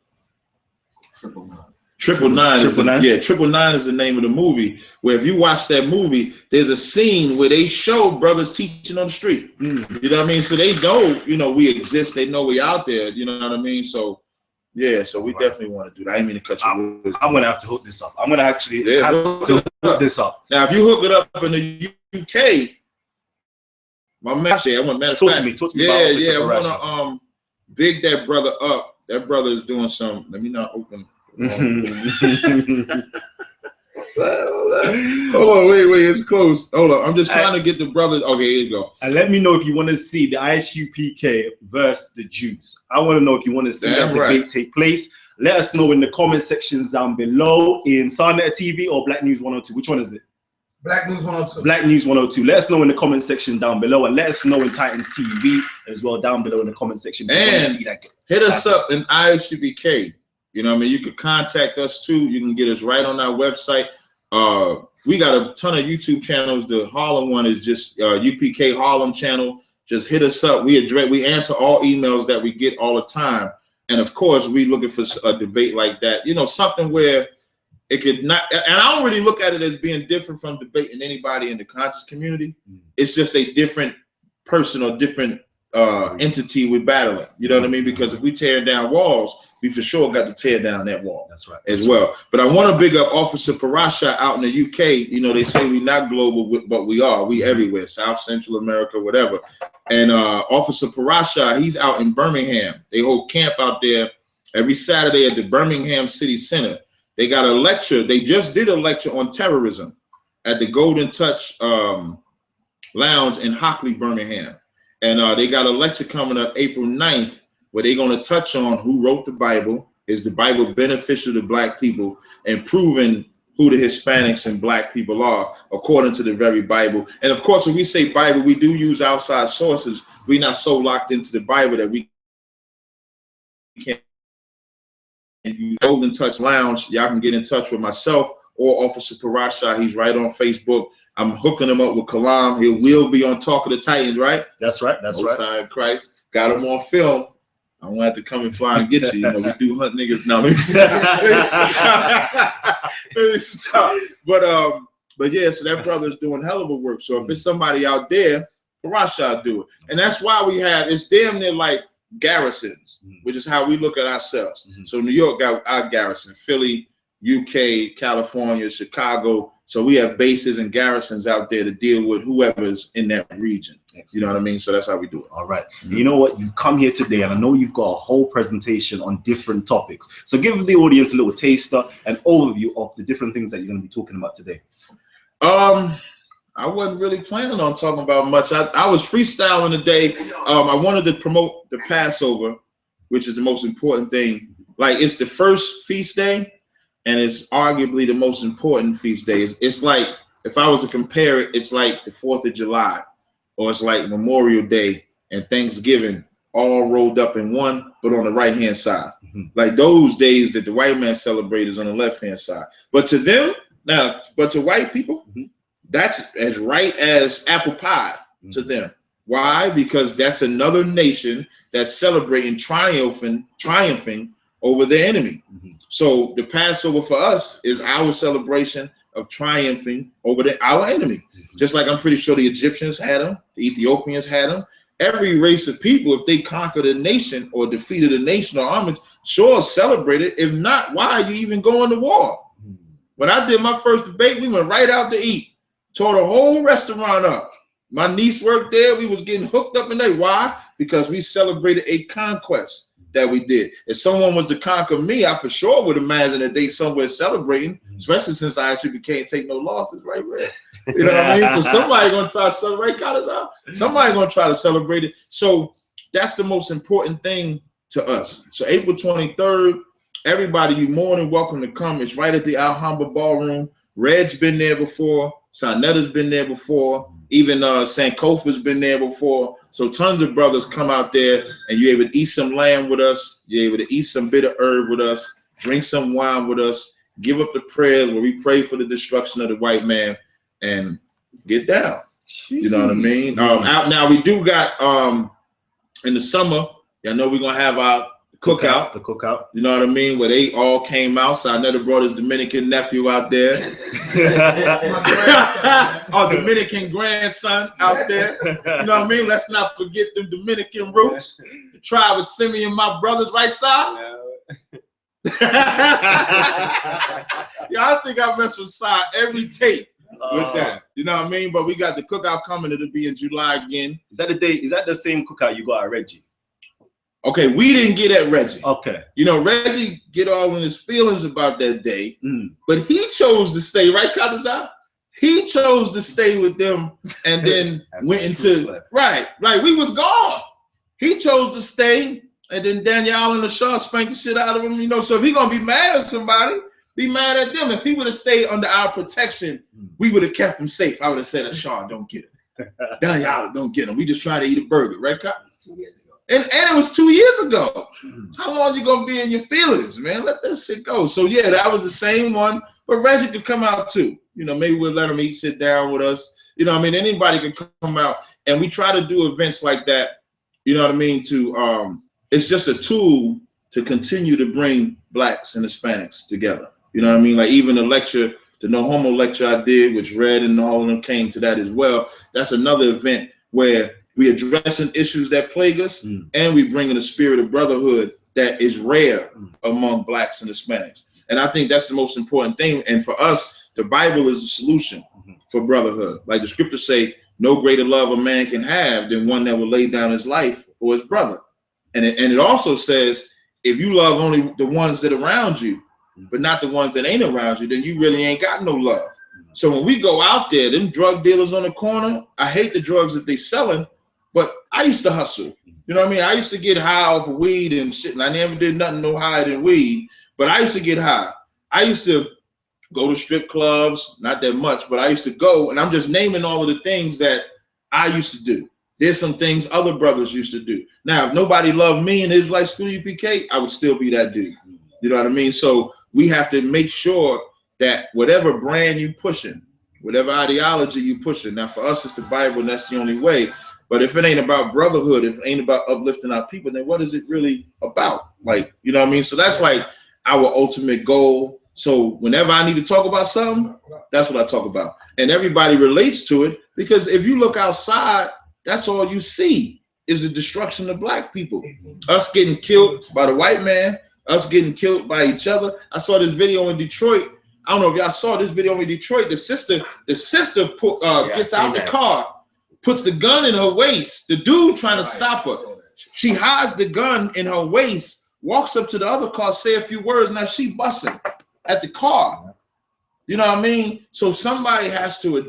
999. Yeah, 999 is the name of the movie. Where if you watch that movie, there's a scene where they show brothers teaching on the street. You know what I mean? So they know, we exist. They know we out there. You know what I mean? So yeah, so we definitely want to do that. I didn't mean to cut you. I'm gonna have to hook this up. I'm gonna actually have to hook this up. Now, if you hook it up in the UK, my man, I want matter of fact, talk to me about I want to big that brother up. That brother is doing some. Let me not open. Hold on, wait, it's close. Hold on, I'm just trying to get the brothers. Okay, here you go. And let me know if you want to see the ISUPK versus the Jews. I want to know if you want to see that debate take place. Let us know in the comment sections down below in Sarnetta TV or Black News 102. Which one is it? Black News 102. Black News 102. Let us know in the comment section down below, and let us know in Titans TV as well down below in the comment section. And see that hit us up in ISUPK. You know what I mean? You can contact us too. You can get us right on our website. We got a ton of YouTube channels. The Harlem one is just UPK Harlem channel. Just hit us up. We answer all emails that we get all the time. And of course, we looking for a debate like that. Something where it could not. And I don't really look at it as being different from debating anybody in the conscious community. It's just a different person or different entity we're battling. You know what I mean? Because if we tear down walls, we for sure got to tear down that wall. That's right. As well. But I want to big up Officer Parasha out in the UK. They say we're not global, but we are. We everywhere, South Central America, whatever. And Officer Parasha, he's out in Birmingham. They hold camp out there every Saturday at the Birmingham City Center. They got a lecture. They just did a lecture on terrorism at the Golden Touch Lounge in Hockley, Birmingham. And they got a lecture coming up April 9th where they're going to touch on who wrote the Bible, is the Bible beneficial to Black people, and proving who the Hispanics and Black people are according to the very Bible. And of course, when we say Bible, we do use outside sources. We're not so locked into the Bible that we can't use Golden Touch Lounge. Y'all can get in touch with myself or Officer Parasha. He's right on Facebook. I'm hooking him up with Kalam. He will be on Talk of the Titans, right? That's right. That's right. Time Christ. Got him on film. I won't have to come and fly and get you. We do hunt niggas. No, let me stop. But yeah, so that brother's doing hell of a work. So if it's somebody out there, Parasha do it. And that's why it's damn near like garrisons, which is how we look at ourselves. So New York got our garrison, Philly, UK, California, Chicago. So we have bases and garrisons out there to deal with whoever's in that region. You know what I mean? So that's how we do it. All right. You know what? You've come here today, and I know you've got a whole presentation on different topics. So give the audience a little taster and overview of the different things that you're going to be talking about today. I wasn't really planning on talking about much. I was freestyling today. I wanted to promote the Passover, which is the most important thing. Like, it's the first feast day, and it's arguably the most important feast day. It's like, if I was to compare it, it's like the 4th of July, or it's like Memorial Day and Thanksgiving all rolled up in one, but on the right-hand side. Like those days that the white man celebrates on the left-hand side. But to them, but to white people, that's as right as apple pie to them. Why? Because that's another nation that's celebrating, triumphing over their enemy. So the Passover for us is our celebration of triumphing over our enemy. Just like I'm pretty sure the Egyptians had them, the Ethiopians had them. Every race of people, if they conquered a nation or defeated a nation or army, sure celebrated. If not, why are you even going to war? When I did my first debate, we went right out to eat. Tore the whole restaurant up. My niece worked there. We was getting hooked up in there. Why? Because we celebrated a conquest that we did. If someone was to conquer me, I for sure would imagine that they somewhere celebrating, especially since I actually can't take no losses, right? You know what I mean? So somebody gonna try to celebrate out. Somebody gonna try to celebrate it. So that's the most important thing to us. So April 23rd, everybody, you're more than welcome to come. It's right at the Alhambra Ballroom. Red's been there before. Sanetta's been there before. Even Sankofa's been there before. So tons of brothers come out there, and you're able to eat some lamb with us. You're able to eat some bitter herb with us. Drink some wine with us. Give up the prayers where we pray for the destruction of the white man, and get down. You know what I mean? Out now, we do got in the summer. I know we're gonna have our cookout. The cookout. You know what I mean? Where they all came out. So I never brought his Dominican nephew out there. Our Dominican grandson out there. You know what I mean? Let's not forget them Dominican roots. The tribe of Simeon, my brothers, right side? Yeah, I think I mess with side every tape with that. You know what I mean? But we got the cookout coming. It'll be in July again. Is that the day? Is that the same cookout you got at Reggie? Okay, we didn't get at Reggie. Okay. You know, Reggie get all in his feelings about that day, but he chose to stay, right, Tazaryach? He chose to stay with them and then went into, right, we was gone. He chose to stay, and then Danielle and the Shaw spanked the shit out of him, you know, so if he gonna be mad at somebody, be mad at them. If he would have stayed under our protection, we would have kept him safe. I would have said, Shaw, don't get him. Danielle, don't get him. We just trying to eat a burger, right, Kyle? 2 years ago. And it was 2 years ago. How long you gonna be in your feelings, man? Let that shit go. So yeah, that was the same one. But Reggie could come out too. You know, maybe we'll let him sit down with us. You know what I mean? Anybody could come out. And we try to do events like that, you know what I mean, to it's just a tool to continue to bring blacks and Hispanics together. You know what I mean? Like even the lecture, the No Homo lecture I did, which Red and all of them came to that as well. That's another event where we addressing issues that plague us, and we bringing a spirit of brotherhood that is rare among blacks and Hispanics. And I think that's the most important thing. And for us, the Bible is the solution for brotherhood. Like the scriptures say, no greater love a man can have than one that will lay down his life for his brother. And it also says, if you love only the ones that are around you, but not the ones that ain't around you, then you really ain't got no love. So when we go out there, them drug dealers on the corner, I hate the drugs that they selling, but I used to hustle. You know what I mean? I used to get high off of weed and shit, and I never did nothing no higher than weed, but I used to get high. I used to go to strip clubs, not that much, but I used to go, and I'm just naming all of the things that I used to do. There's some things other brothers used to do. Now, if nobody loved me in the Israelite School UPK, I would still be that dude. You know what I mean? So we have to make sure that whatever brand you pushing, whatever ideology you pushing, now for us it's the Bible and that's the only way. But if it ain't about brotherhood, if it ain't about uplifting our people, then what is it really about? Like, you know what I mean? So that's like our ultimate goal. So whenever I need to talk about something, that's what I talk about. And everybody relates to it because if you look outside, that's all you see is the destruction of black people. Us getting killed by the white man, us getting killed by each other. I saw this video in Detroit. I don't know if y'all saw this video in Detroit. The sister gets out the car, puts the gun in her waist. The dude trying to stop her. She hides the gun in her waist, walks up to the other car, say a few words. Now she busting at the car. You know what I mean? So somebody has to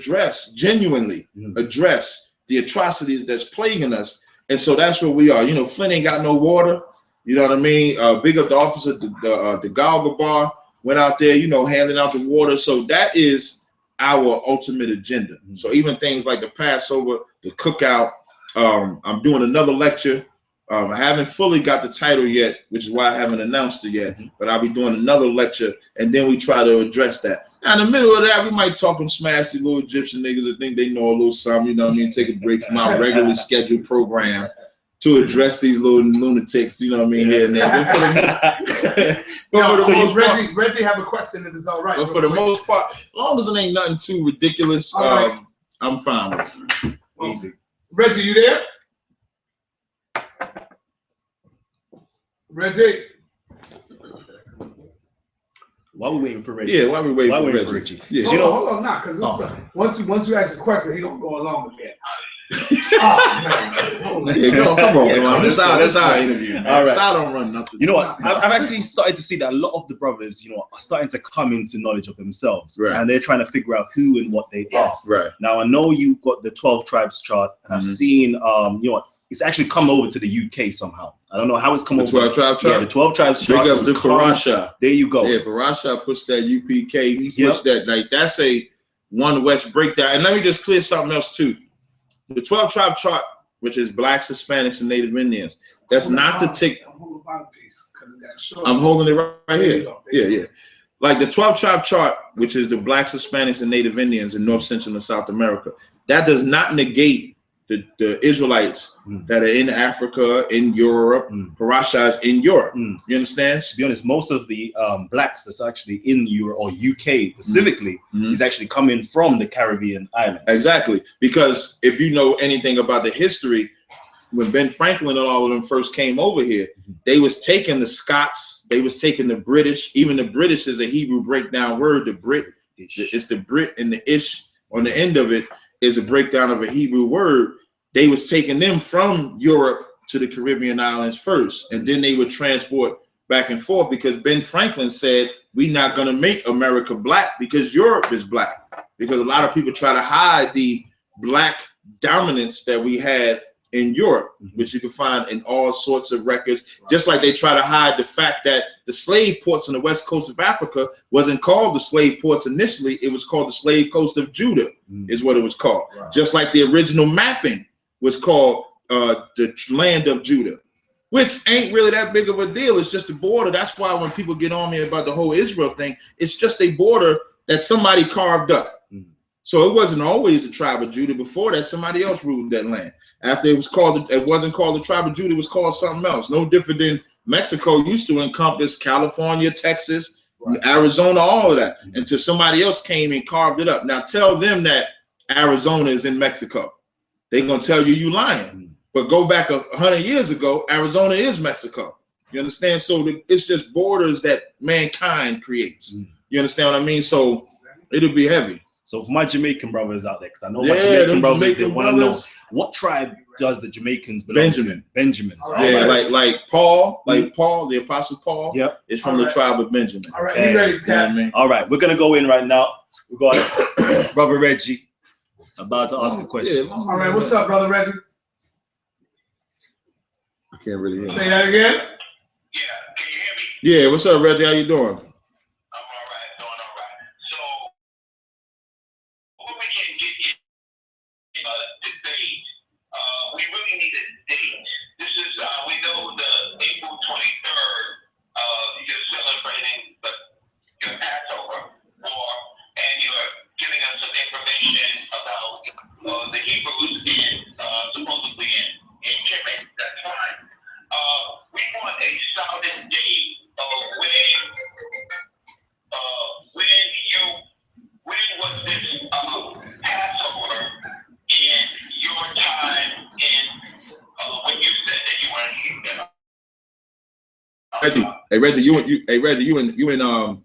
genuinely address the atrocities that's plaguing us. And so that's where we are. You know, Flint ain't got no water. You know what I mean? Big up the officer, the Galga bar went out there, you know, handing out the water. So that is our ultimate agenda. So even things like the Passover, the cookout, I'm doing another lecture. I haven't fully got the title yet, which is why I haven't announced it yet, but I'll be doing another lecture and then we try to address that. Now in the middle of that, we might talk and smash the little Egyptian niggas that think they know a little something, you know what I mean? Take a break from our regularly scheduled program to address these little lunatics, you know what I mean, here and there. Reggie have a question that is all right. But for the most part, as long as it ain't nothing too ridiculous, I'm fine with it. Easy. Reggie, you there? Reggie. While we waiting for Reggie. Yeah, while we waiting for Reggie. Yeah. Hold on, now, because once you ask a question, he don't go along with that. Oh, man. Come on. This is our interview. All right. I don't run nothing. You know what? I've actually started to see that a lot of the brothers, you know, are starting to come into knowledge of themselves. Right. And they're trying to figure out who and what they are. Right. Now, I know you've got the 12 tribes chart, and I've seen, you know, it's actually come over to the UK somehow. I don't know how it's come over. 12 tribe chart? Yeah, the 12 tribes chart. Big up to Parasha. There you go. Yeah, Parasha pushed that UPK. He pushed that. Like, that's a One West breakdown. And let me just clear something else, too. The 12 tribe chart, which is blacks, Hispanics, and Native Indians. That's not to take. I'm holding it right here. Yeah. like the 12 tribe chart, which is the blacks, Hispanics, and Native Indians in North, Central, and South America, that does not negate the Israelites that are in Africa, in Europe, Parashas in Europe. You understand? To be honest, most of the blacks that's actually in Europe or UK specifically is actually coming from the Caribbean islands. Exactly, because if you know anything about the history, when Ben Franklin and all of them first came over here, they was taking the Scots, they was taking the British. Even the British is a Hebrew breakdown word. The Brit, it's the Brit, and the ish on the end of it is a breakdown of a Hebrew word. They was taking them from Europe to the Caribbean islands first, and then they would transport back and forth, because Ben Franklin said, we're not going to make America black because Europe is black, because a lot of people try to hide the black dominance that we had in Europe, which you can find in all sorts of records, just like they try to hide the fact that the slave ports on the west coast of Africa wasn't called the slave ports initially. It was called the slave coast of Judah, is what it was called. Right. Just like the original mapping was called the land of Judah, which ain't really that big of a deal. It's just a border. That's why when people get on me about the whole Israel thing, it's just a border that somebody carved up. So it wasn't always the tribe of Judah. Before that, somebody else ruled that land. After it was called, it wasn't called the tribe of Judah, it was called something else. No different than Mexico used to encompass California, Texas, Arizona, all of that, until somebody else came and carved it up. Now tell them that Arizona is in Mexico. They're going to tell you lying. But go back 100 years ago, Arizona is Mexico. You understand? So it's just borders that mankind creates. You understand what I mean? So it'll be heavy. So for my Jamaican brothers out there, because I know my Jamaican brothers, they want to know, what tribe does the Jamaicans belong to? Benjamins. Yeah, like Paul, the Apostle Paul is from the tribe of Benjamin. All right, you ready, Tab? All right, we're going to go in right now. We got Brother Reggie about to ask a question. All right, what's up, Brother Reggie? I can't really hear you. Say that again? Yeah, can you hear me? Yeah, what's up, Reggie? How you doing? Debate. We really need a date. This is, we know the April 23rd, you're celebrating your Passover, and you're giving us some information about the Hebrews in supposedly in Kemet. That's fine. We want a solid date of when was this Passover in your time when you said that you wanted to keep that? Reggie, you in I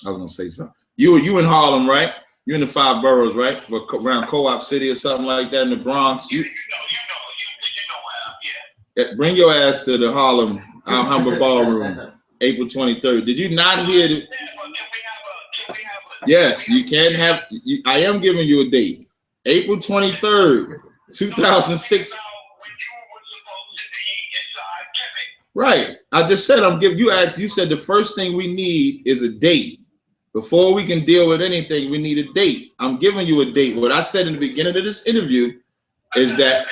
was gonna say something. You in Harlem, right? You in the 5 boroughs, right? Around Co-op City or something like that in the Bronx. You know where I'm, yeah. Bring your ass to the Harlem Alhambra Ballroom, April 23rd. Did you not hear the? Yes, you can have. I am giving you a date, April 23rd, 2006. Right. I just said I'm giving you. You said the first thing we need is a date. Before we can deal with anything, we need a date. I'm giving you a date. What I said in the beginning of this interview is that.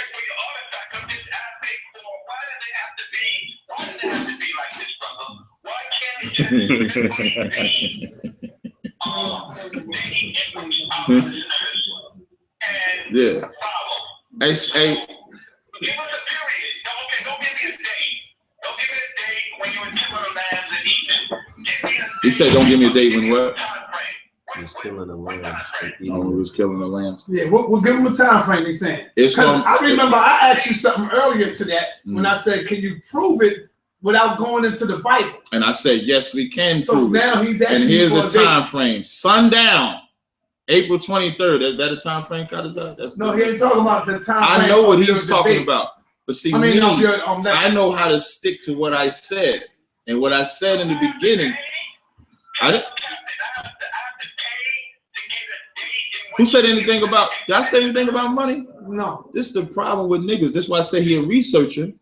Yeah. Hey. Give us a period. Okay, don't give me a date. Don't give me a date when you were killing the lambs and eating. He said, "Don't give me a date when what?" He was killing the lambs. He was killing the lambs. Yeah, we'll give him a time frame. He's saying. Because I remember I asked you something earlier to that when I said, "Can you prove it without going into the Bible?" And I said, "Yes, we can." So now he's asking. And here's the time frame: sundown, April 23rd. Is that a time frame? No, he ain't talking about the time frame. I know what he's talking about. But see, I know how to stick to what I said. And what I said in the beginning, who said anything about, did I say anything about money? No. This is the problem with niggas. This is why I say he a researcher.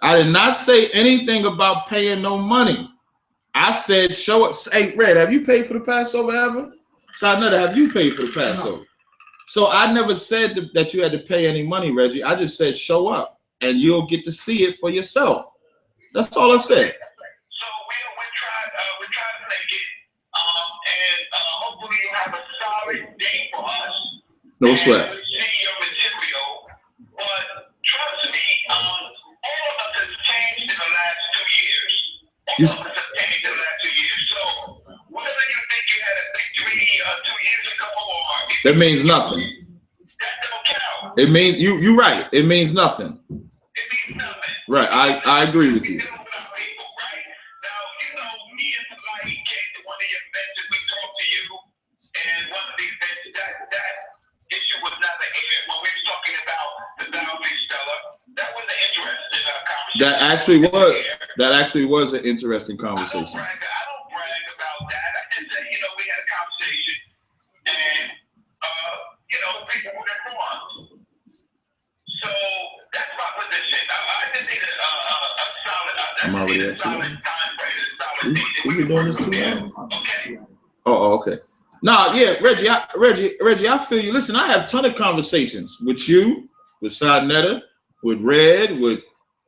I did not say anything about paying no money. I said, show it. Hey, Red, have you paid for the Passover ever? Sarnetta, have you paid for the Passover? No. So I never said that you had to pay any money, Reggie. I just said, show up and you'll get to see it for yourself. That's all I said. So we're trying to make it, for us. No sweat. See your material, but trust me, all of us has changed in the last 2 years. All of us have changed in the last 2 years. So whether you think you had a victory 2 years ago or that means nothing. that don't count. It means you're right. It means nothing. It means nothing. Right. I agree with you. That actually was an interesting conversation. I don't brag about that. I just say, we had a conversation, and people were informed. So that's my position. I just need a solid. I'm already at solid time frame. We've been doing this too long. Okay. Oh, okay. No, yeah, Reggie, I feel you. Listen, I have a ton of conversations with you, with Sadnetta, with Red, with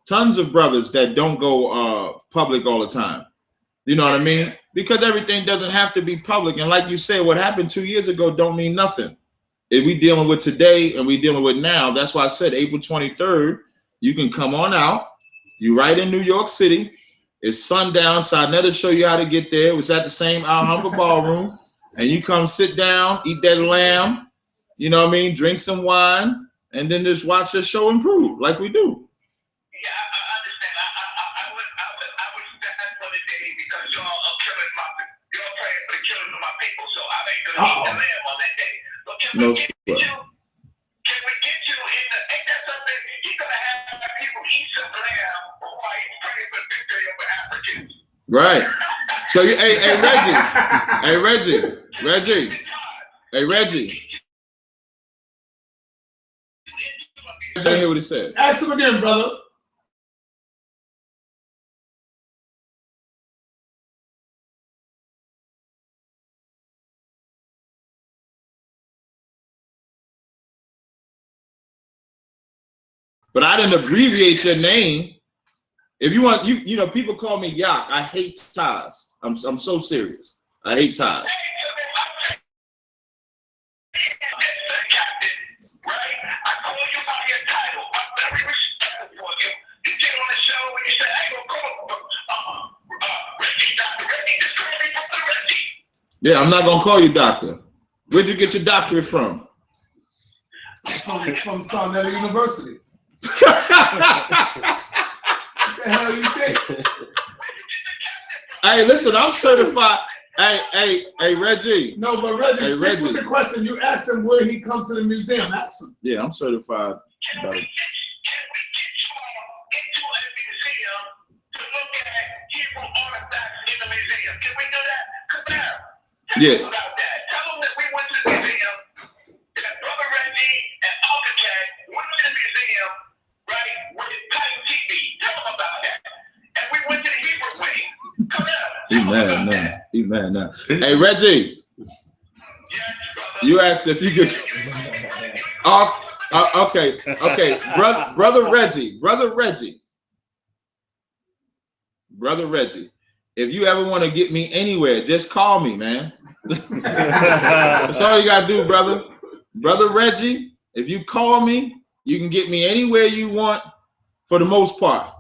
tons of brothers that don't go public all the time. You know what I mean? Because everything doesn't have to be public. And like you said, what happened 2 years ago don't mean nothing. If we dealing with today and we dealing with now, that's why I said April 23rd, you can come on out. You right in New York City. It's sundown. Sadnetta show you how to get there. It was at the same Alhambra ballroom. And you come sit down, eat that lamb, you know what I mean? Drink some wine, and then just watch the show improve like we do. Yeah, I understand. I would stand for the day because y'all are killing y'all praying for the killing of my people, so I ain't gonna eat the lamb on that day. So can we get you in ain't that something? He's gonna have people eat some lamb while he's praying for the victory over Africans. Right. So you hey Reggie. Hey Reggie. I didn't hear what he said. Ask him again, brother. But I didn't abbreviate your name. If you want, you know, people call me Yak. I hate Taz. I'm so serious. I hate Taz. Yeah, I'm not gonna call you doctor. Where'd you get your doctorate from? From Sarnetta University. What the hell you think? Hey, listen, I'm certified. Hey, Reggie. No, but Reggie, hey, stick with the question. You asked him where he come to the museum. Ask him. Yeah, I'm certified. About it. Yeah. Tell them that we went to the museum, that Brother Reggie and Alcatraz went to the museum, right, with Titan TV. Tell them about that. And we went to the Hebrew wedding. Come on. He's mad now. Hey, Reggie. Yes, brother. You asked if you could. Okay. Brother Reggie. If you ever want to get me anywhere, just call me, man. That's all you gotta do, brother. Brother Reggie, if you call me, you can get me anywhere you want for the most part.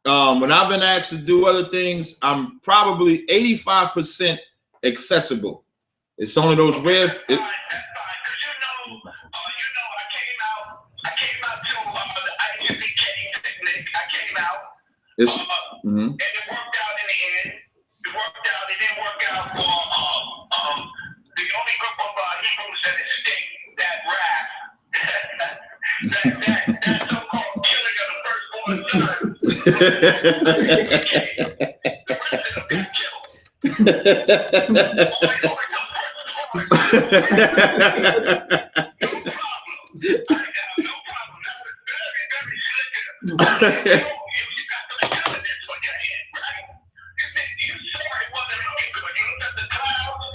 When I've been asked to do other things, I'm probably 85% accessible. It's only those rare. That's fine. Cause I came out to the IGBK picnic. I came out. It's and it worked out in the end. It didn't work out for the only group of Hebrews that escaped that wrath. that so-called killing of the firstborn son. The rest of them got killed. No problem. That was very, very slick. You got some intelligence on your hand, right? You saw it wasn't looking good. You looked at the clouds,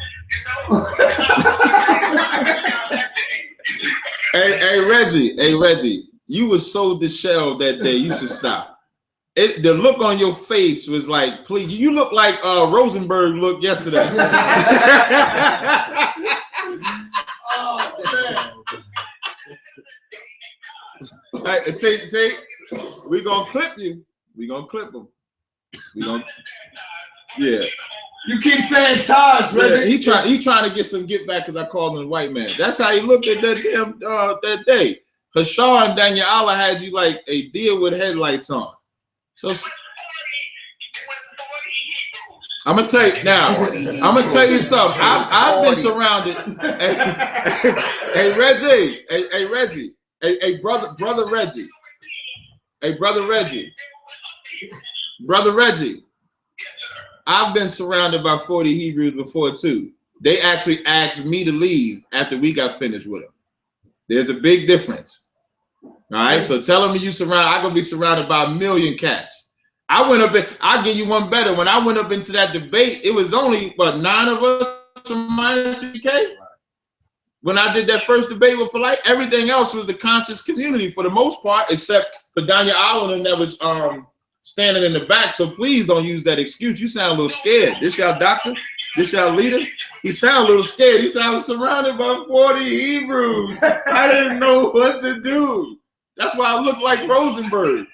Hey, Reggie, you were so disheveled that day. You should stop. The look on your face was like, please. You look like Rozenberg looked yesterday. Oh Hey, see, we gonna clip you. We gonna clip him. We gonna, yeah. You keep saying Taj, Reggie. Yeah, he trying to get some get back because I called him a white man. That's how he looked at that damn that day. Hashar and Daniela had you like a deer with headlights on. So I'm gonna tell you now. I'm gonna tell you something. I've been surrounded. Hey Reggie. Hey Reggie. Hey brother Reggie. Hey brother Reggie. Brother Reggie. I've been surrounded by 40 Hebrews before too. They actually asked me to leave after we got finished with them. There's a big difference. All right. So telling me I'm gonna be surrounded by a million cats. I went up in, I'll give you one better. When I went up into that debate, it was only, 9 of us from minus CK. When I did that first debate with Polight, everything else was the conscious community for the most part, except for Danya Allen that was standing in the back. So please don't use that excuse. You sound a little scared. This y'all doctor? This y'all leader? He sound a little scared. He sound surrounded by 40 Hebrews. I didn't know what to do. That's why I look like Rozenberg.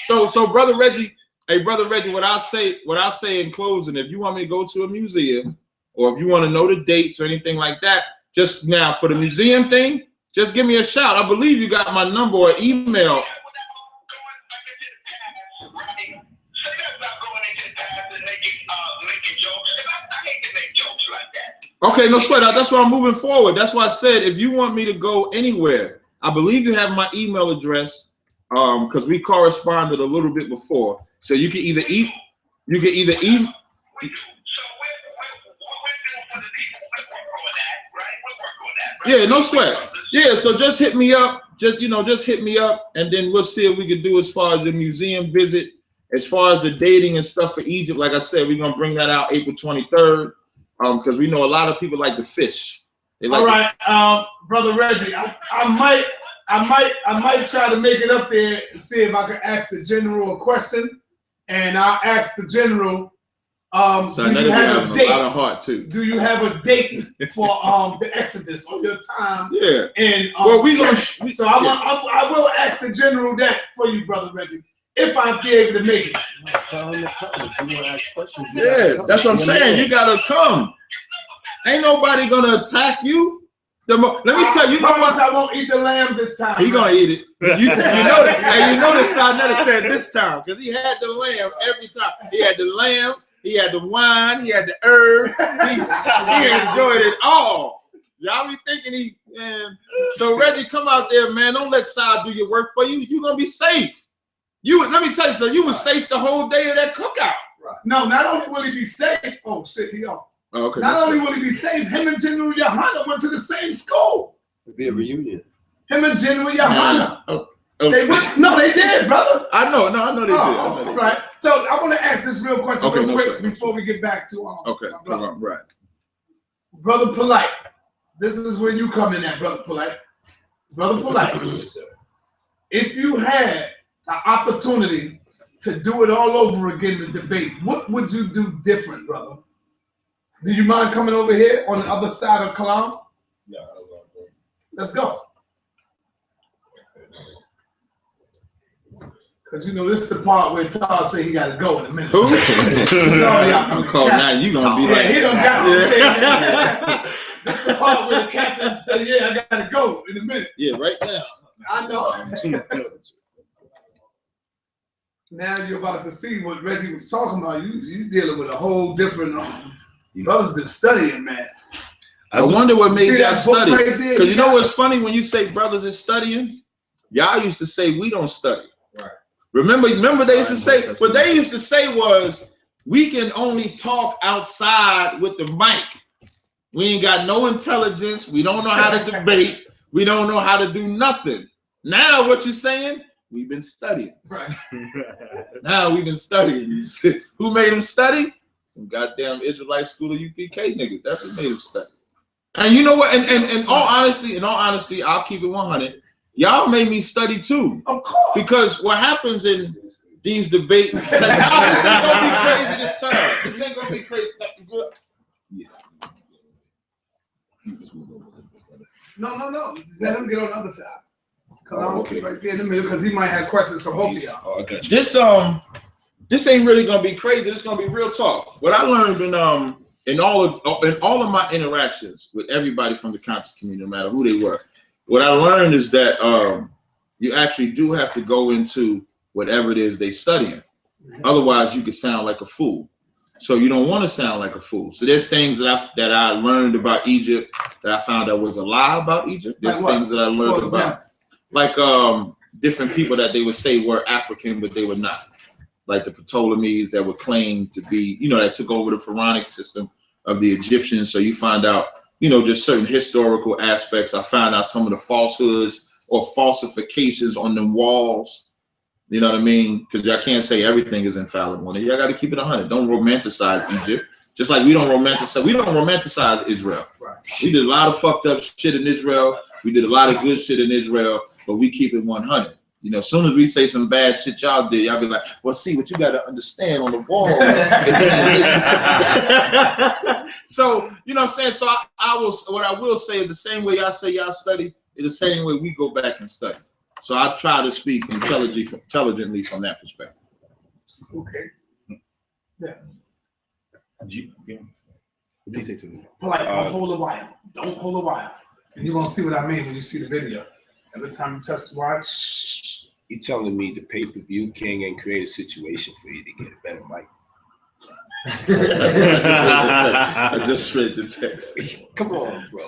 So brother Reggie, what I'll say in closing, if you want me to go to a museum or if you want to know the dates or anything like that, just now for the museum thing, just give me a shout. I believe you got my number or email. Okay, no sweat. That's why I'm moving forward. That's why I said if you want me to go anywhere, I believe you have my email address. Because we corresponded a little bit before, so you can either email. Yeah, no sweat. Yeah, so just hit me up. Just hit me up, and then we'll see what we can do as far as the museum visit, as far as the dating and stuff for Egypt. Like I said, we're gonna bring that out April 23rd. Because we know a lot of people like to fish. All right, brother Reggie, I might try to make it up there and see if I can ask the general a question, and I'll ask the general. So do you have a date? A lot of heart too. Do you have a date for the Exodus or your time? Yeah. And well, I will ask the general that for you, brother Reggie, if I'll be able to make it. Tell him to come. If you want to ask questions, yeah, that's what I'm saying. You gotta come. Ain't nobody gonna attack you. Let me tell you, I promise I won't eat the lamb this time. He gonna eat it. You know that. And you know the Sarnetta said this time because he had the lamb every time. He had the lamb. He had the wine. He had the herb. He enjoyed it all. Y'all be thinking man. So Reggie, come out there, man. Don't let Side do your work for you. You're gonna be safe. Let me tell you something. You was safe the whole day of that cookout. Right. No, not only will he be safe. Oh shit, he off. Oh, okay, not only will he be safe, him and General Yohana went to the same school. It'd be a reunion. Him and General Yohana. They did, brother. I know they did. Right. So I want to ask this real question real quick before we get back to right. Brother Polight. This is where you come in at, Brother Polight. Brother Polight. Yes, sir. If you had an opportunity to do it all over again, the debate, what would you do different, brother? Do you mind coming over here on the other side of Kalam? Yeah. Let's go. Because this is the part where Todd said he got to go in a minute. Who? I'm called now. You gonna be like? He done got me. This is the part where the captain said, "Yeah, I got to go in a minute." Yeah, right now. I know. Now you're about to see what Reggie was talking about. You dealing with a whole different. Brothers been studying, man. I wonder what made y'all study. Because you know what's funny when you say brothers is studying? Y'all used to say we don't study. Right. Remember they used to say, what they used to say was, we can only talk outside with the mic. We ain't got no intelligence. We don't know how to debate. We don't know how to do nothing. Now what you saying? We've been studying. Right. Now we've been studying. Who made them study? Some goddamn Israelite school of UPK niggas. That's what made them study. And you know what? And in all honesty, I'll keep it 100. Y'all made me study too. Of course. Because what happens in these debates, like, now this ain't gonna be crazy this time. This ain't gonna be crazy. No. Let him get on the other side. Kalam, sit right there in the middle because he might have questions for both of y'all. Oh, okay. This ain't really gonna be crazy. This is gonna be real talk. What I learned in all of my interactions with everybody from the conscious community, no matter who they were, what I learned is that you actually do have to go into whatever it is they studying. Otherwise, you could sound like a fool. So you don't want to sound like a fool. So there's things that I learned about Egypt that I found out was a lie about Egypt. There's things that I learned about, like different people that they would say were African, but they were not. Like the Ptolemies that were claimed to be, that took over the pharaonic system of the Egyptians. So you find out, just certain historical aspects. I found out some of the falsehoods or falsifications on the walls. You know what I mean? Because y'all can't say everything is infallible. Y'all got to keep it 100. Don't romanticize Egypt. Just like we don't romanticize Israel. Right. We did a lot of fucked up shit in Israel. We did a lot of good shit in Israel, but we keep it 100. As soon as we say some bad shit y'all did, y'all be like, well, see, what you got to understand on the wall. So, you know what I'm saying? So what I will say is the same way y'all say y'all study is the same way we go back and study. So I try to speak intelligently from that perspective. Okay. Yeah. Please say to me. Polite, don't hold a wire. Don't hold a wire. And you're going to see what I mean when you see the video. Every time you touch the wire, You're telling me the pay-per-view king and create a situation for you to get a better mic. I just straight the text. Come on, bro.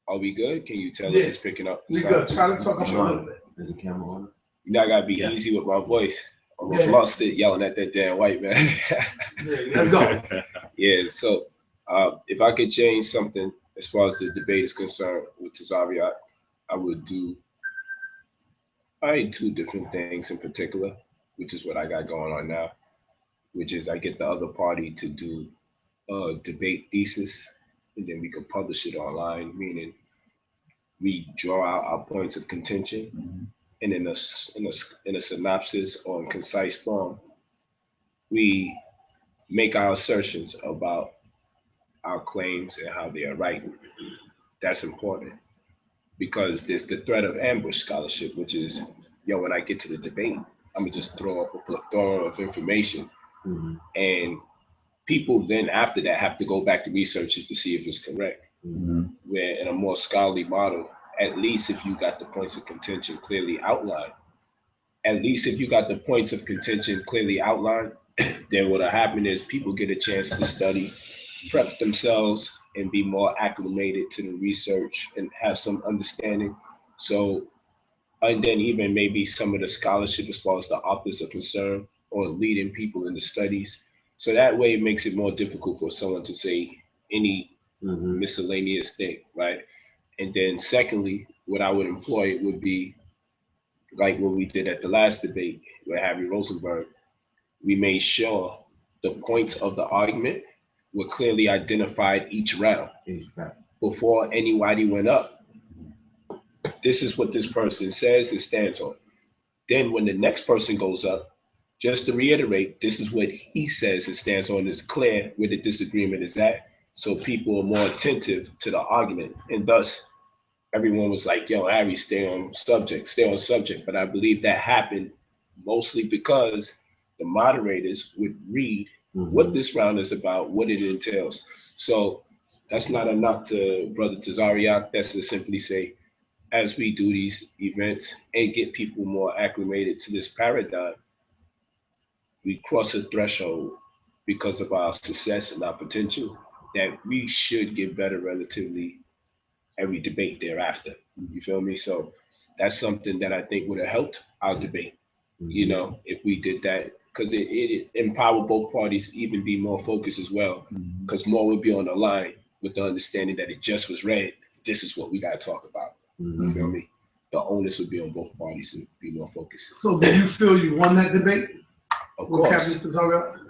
Are we good? Can you tell if it's picking up? We good. Try to talk up a little bit. There's a camera on. You know, I gotta be easy with my voice. Almost lost it yelling at that damn white man. Let's go. Yeah, so if I could change something as far as the debate is concerned with Tazaryach, I would do two different things in particular, which is what I got going on now, which is I get the other party to do a debate thesis, and then we could publish it online, meaning we draw out our points of contention, and in a synopsis or in concise form, we make our assertions about our claims and how they are right. That's important because there's the threat of ambush scholarship, which is, when I get to the debate, I'm gonna just throw up a plethora of information, and people then after that have to go back to research it to see if it's correct. Where in a more scholarly model, at least if you got the points of contention clearly outlined, then what'll happen is people get a chance to study, prep themselves, and be more acclimated to the research and have some understanding. So, and then even maybe some of the scholarship as far as the authors are concerned, or leading people in the studies. So that way it makes it more difficult for someone to say any miscellaneous thing, right? And then secondly, what I would employ would be like what we did at the last debate with Harry Rozenberg. We made sure the points of the argument were clearly identified each round before anybody went up. This is what this person says and stands on. Then when the next person goes up, just to reiterate, this is what he says and stands on. Is clear where the disagreement is at. So people are more attentive to the argument. And thus, everyone was like, yo, Harry, stay on subject. But I believe that happened mostly because the moderators would read what this round is about, what it entails. So that's not a knock to Brother Tazaryach. That's to simply say, as we do these events and get people more acclimated to this paradigm, we cross a threshold because of our success and our potential that we should get better relatively every debate thereafter. You feel me? So that's something that I think would have helped our debate, if we did that, because it empowered both parties even be more focused as well, because more would be on the line with the understanding that it just was read. This is what we got to talk about. You feel me? The onus would be on both parties to be more focused. So do you feel you won that debate? Of course.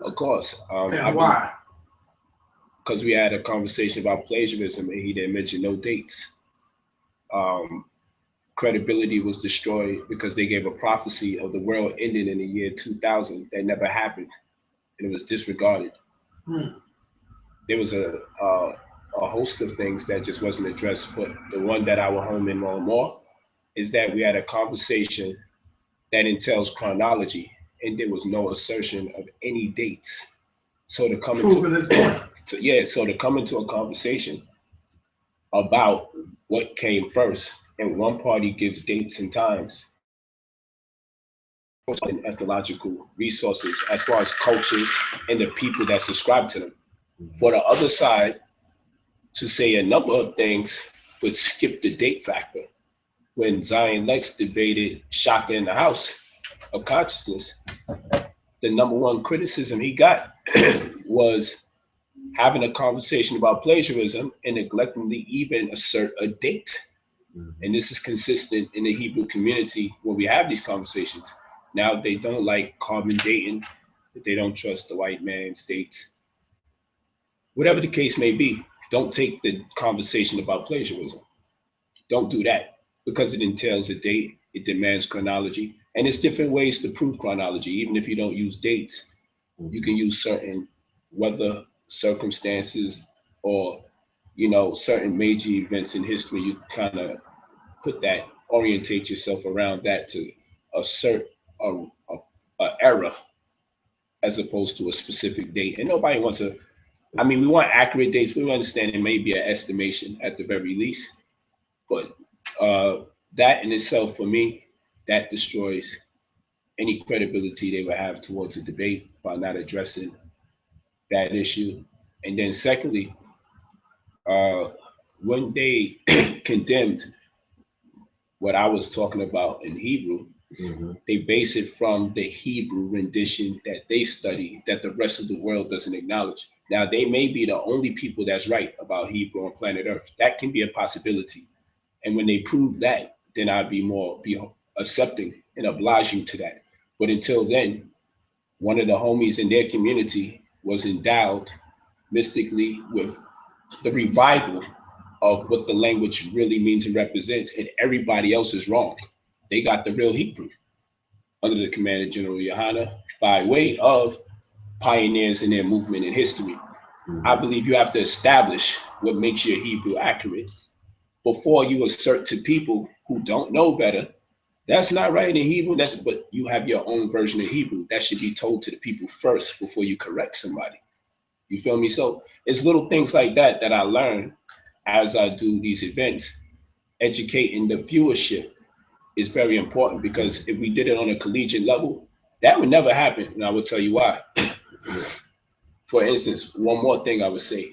Of course. And why? Because we had a conversation about plagiarism and he didn't mention no dates. Credibility was destroyed because they gave a prophecy of the world ending in the year 2000 that never happened, and it was disregarded. There was a host of things that just wasn't addressed, but the one that I will home in on more is that we had a conversation that entails chronology, and there was no assertion of any dates. So to come into a conversation about what came first, and one party gives dates and times and ethnological resources as far as cultures and the people that subscribe to them. For the other side to say a number of things but skip the date factor. When Zion Lex debated Shaka in the House of Consciousness, the number one criticism he got was having a conversation about plagiarism and neglecting to even assert a date. And this is consistent in the Hebrew community when we have these conversations. Now they don't like carbon dating, they don't trust the white man's dates. Whatever the case may be, don't take the conversation about plagiarism. Don't do that, because it entails a date, it demands chronology, and it's different ways to prove chronology. Even if you don't use dates, you can use certain weather circumstances or, you know, certain major events in history. You kind of put that, orientate yourself around that to assert a era as opposed to a specific date. And nobody wants to, I mean, we want accurate dates, but we understand it may be an estimation at the very least. But that in itself, for me, that destroys any credibility they would have towards a debate by not addressing that issue. And then secondly, when they condemned what I was talking about in Hebrew, they base it from the Hebrew rendition that they study that the rest of the world doesn't acknowledge. Now, they may be the only people that's right about Hebrew on planet Earth. That can be a possibility. And when they prove that, then I'd be accepting and obliging to that. But until then, one of the homies in their community was endowed mystically with the revival of what the language really means and represents, and everybody else is wrong. They got the real Hebrew under the command of General Yohana by way of pioneers in their movement in history. I believe you have to establish what makes your Hebrew accurate before you assert to people who don't know better, that's not right in Hebrew, but you have your own version of Hebrew. That should be told to the people first before you correct somebody. You feel me? So it's little things like that that I learn as I do these events. Educating the viewership is very important, because if we did it on a collegiate level, that would never happen. And I will tell you why. For instance, one more thing I would say,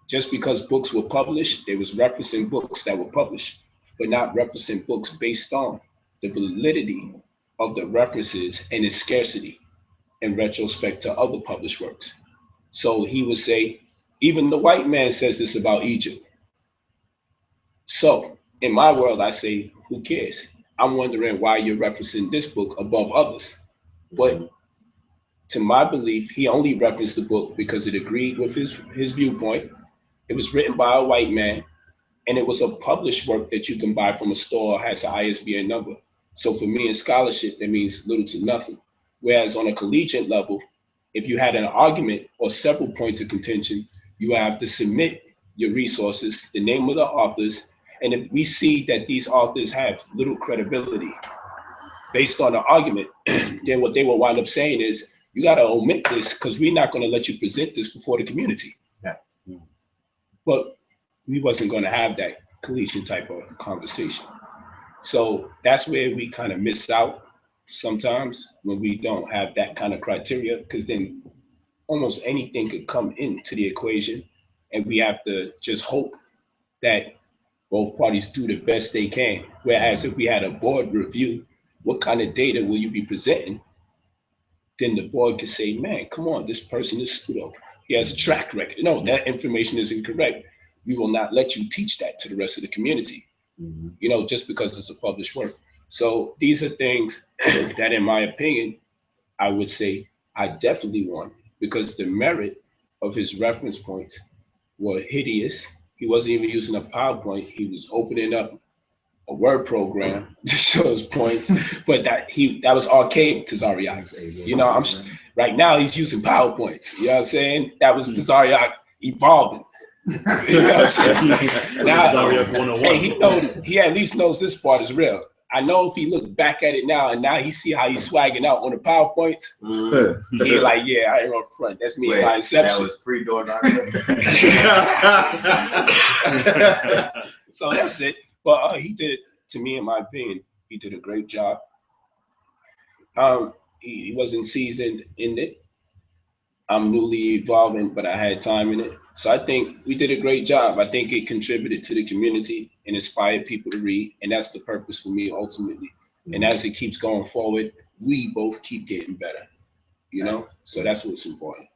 just because books were published, they was referencing books that were published, but not referencing books based on the validity of the references and its scarcity in retrospect to other published works. So he would say, even the white man says this about Egypt. So in my world, I say, who cares? I'm wondering why you're referencing this book above others. But to my belief, he only referenced the book because it agreed with his viewpoint. It was written by a white man, and it was a published work that you can buy from a store, has an ISBN number. So for me in scholarship, that means little to nothing. Whereas on a collegiate level, if you had an argument or several points of contention, you have to submit your resources, the name of the authors. And if we see that these authors have little credibility based on the argument, then what they will wind up saying is, you got to omit this because we're not going to let you present this before the community. Yeah. But we wasn't going to have that collegiate type of conversation. So that's where we kind of miss out sometimes when we don't have that kind of criteria, because then almost anything could come into the equation, and we have to just hope that both parties do the best they can. Whereas if we had a board review, what kind of data will you be presenting? Then the board could say, man, come on, this person is pseudo. He has a track record. No, that information is incorrect. We will not let you teach that to the rest of the community, you know, just because it's a published work. So these are things that, in my opinion, I would say I definitely want, because the merit of his reference points were hideous. He wasn't even using a PowerPoint. He was opening up a word program to show his points, but that was archaic Tazaryach. You know, right now he's using PowerPoints. You know what I'm saying? That was Tazaryach evolving. You know what I'm saying? Now, hey, he at least knows this part is real. I know if he look back at it now and now he see how he's swagging out on the PowerPoints, he like, yeah, I ain't on front. That's me by inception. That was pre-door. So that's it. But he did, to me, in my opinion, he did a great job. He wasn't seasoned in it. I'm newly evolving, but I had time in it. So I think we did a great job. I think it contributed to the community and inspired people to read. And that's the purpose for me ultimately. And as it keeps going forward, we both keep getting better, you know? So that's what's important.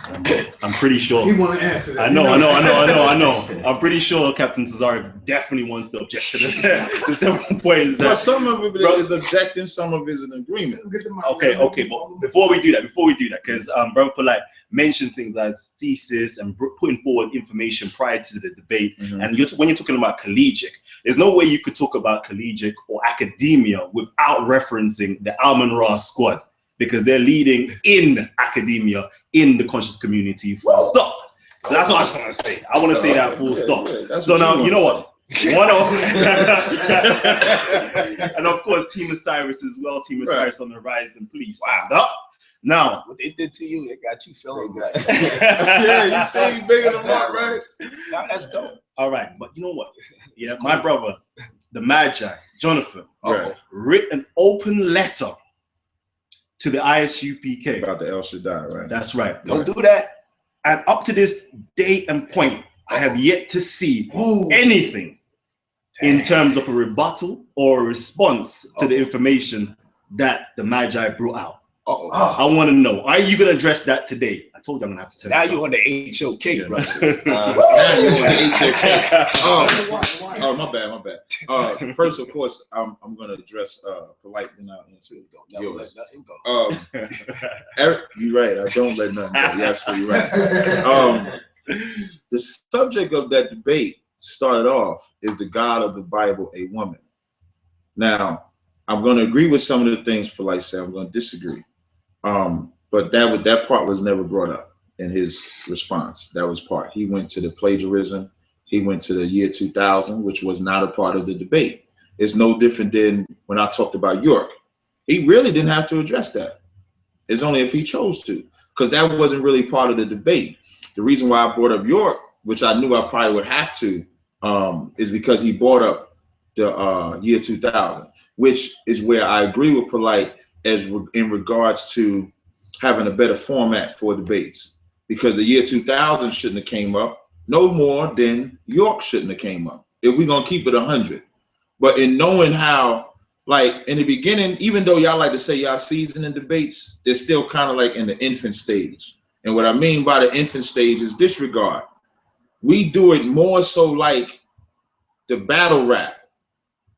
I'm pretty sure. He want to answer that. I know. I'm pretty sure Captain Tazaryach definitely wants to object to the several points that. Well, some of it is objecting, some of it is an agreement. Okay. But before we do that, because Brother Polight mentioned things as thesis and putting forward information prior to the debate, and when you're talking about collegiate, there's no way you could talk about collegiate or academia without referencing the Al-Manra squad, because they're leading in academia in the conscious community. Full stop. So that's what I just want to say. I want to say that full stop. So now, you know what? One of and of course, Team Osiris as well. Team Osiris on the rise, and please stand up. Now, what they did to you, it got you feeling good. Yeah, you say you bigger than what, right? Now that's dope. All right, but you know what? Yeah, my brother, the Magi, Jonathan, wrote an open letter to the ISUPK about the El Shaddai, right? That's right. Don't do that. And up to this date and point, I have yet to see anything in terms of a rebuttal or a response to the information that the Magi brought out. I want to know, are you going to address that today? I told you I'm going to have to tell you. Now you're on the HOK, bro. Now you're on the HOK. Oh, my bad. First, of course, I'm going to address Polight, and I'll answer yours. Eric, you're right. I don't let nothing go. You're absolutely right. The subject of that debate started off, is the God of the Bible a woman? Now, I'm going to agree with some of the things Polight said. I'm going to disagree. But that part was never brought up in his response. That was part. He went to the plagiarism. He went to the year 2000, which was not a part of the debate. It's no different than when I talked about York. He really didn't have to address that. It's only if he chose to, because that wasn't really part of the debate. The reason why I brought up York, which I knew I probably would have to, is because he brought up the year 2000, which is where I agree with Polight in regards to having a better format for debates, because the year 2000 shouldn't have came up no more than York shouldn't have came up, if we're going to keep it 100. But in knowing how, like in the beginning, even though y'all like to say y'all seasoned in debates, they're still kind of like in the infant stage. And what I mean by the infant stage is disregard. We do it more so like the battle rap,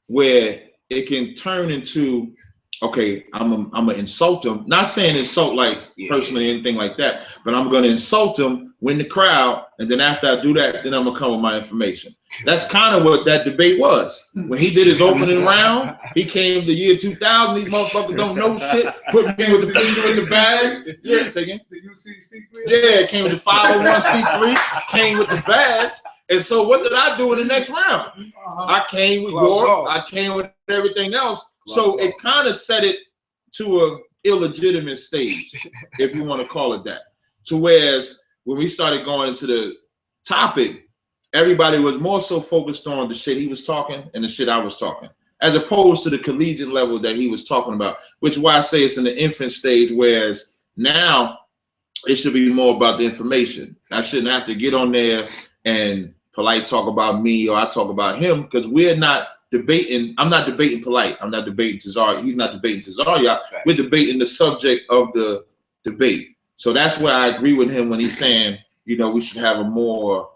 where it can turn into, okay, I'm gonna insult him. Not saying insult like personally anything like that, but I'm gonna insult him, win the crowd, and then after I do that, then I'm gonna come with my information. That's kind of what that debate was. When he did his opening round, he came the year 2000. These motherfuckers don't know shit. Put me with the finger in the badge. Yeah, say again. The UCC? Yeah, it came with the 501c3. Came with the badge. And so what did I do in the next round? I came with York. I came with everything else. So it kind of set it to a illegitimate stage, if you want to call it that. To whereas when we started going into the topic, everybody was more so focused on the shit he was talking and the shit I was talking, as opposed to the collegiate level that he was talking about, which is why I say it's in the infant stage, whereas now it should be more about the information. I shouldn't have to get on there and Polight talk about me or I talk about him, because we're not debating. I'm not debating Polight. I'm not debating Tazaryach. He's not debating Tazaryach. We're debating the subject of the debate. So that's where I agree with him when he's saying, you know, we should have a more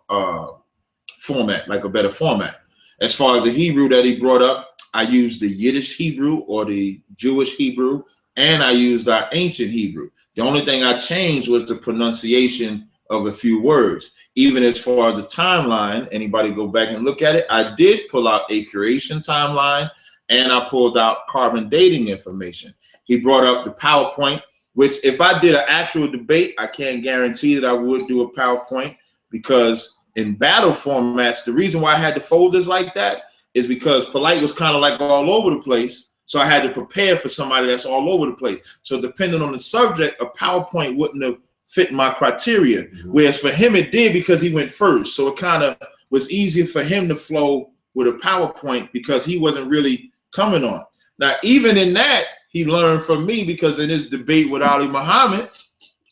format, like a better format. As far as the Hebrew that he brought up, I used the Yiddish Hebrew or the Jewish Hebrew, and I used our ancient Hebrew. The only thing I changed was the pronunciation of a few words. Even as far as the timeline, anybody go back and look at it, I did pull out a curation timeline, and I pulled out carbon dating information. He brought up the PowerPoint, which if I did an actual debate, I can't guarantee that I would do a PowerPoint. because in battle formats, the reason why I had the folders like that is because Polight was kind of like all over the place. So I had to prepare for somebody that's all over the place. So depending on the subject, a PowerPoint wouldn't have fit my criteria. Whereas for him, it did because he went first. So it kind of was easier for him to flow with a PowerPoint because he wasn't really coming on. Now, even in that, he learned from me because in his debate with Ali Muhammad,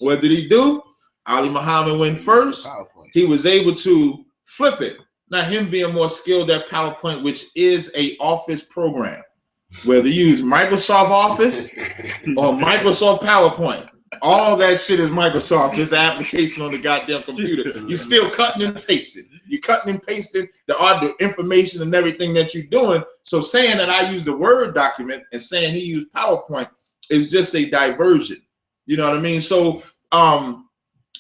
what did he do? Ali Muhammad went first. He was able to flip it. Now, him being more skilled at PowerPoint, which is a office program, whether you use Microsoft Office or Microsoft PowerPoint, all that shit is Microsoft. It's an application on the goddamn computer. You're still cutting and pasting. You're cutting and pasting the information and everything that you're doing. So saying that I use the Word document and saying he used PowerPoint is just a diversion. You know what I mean? So, and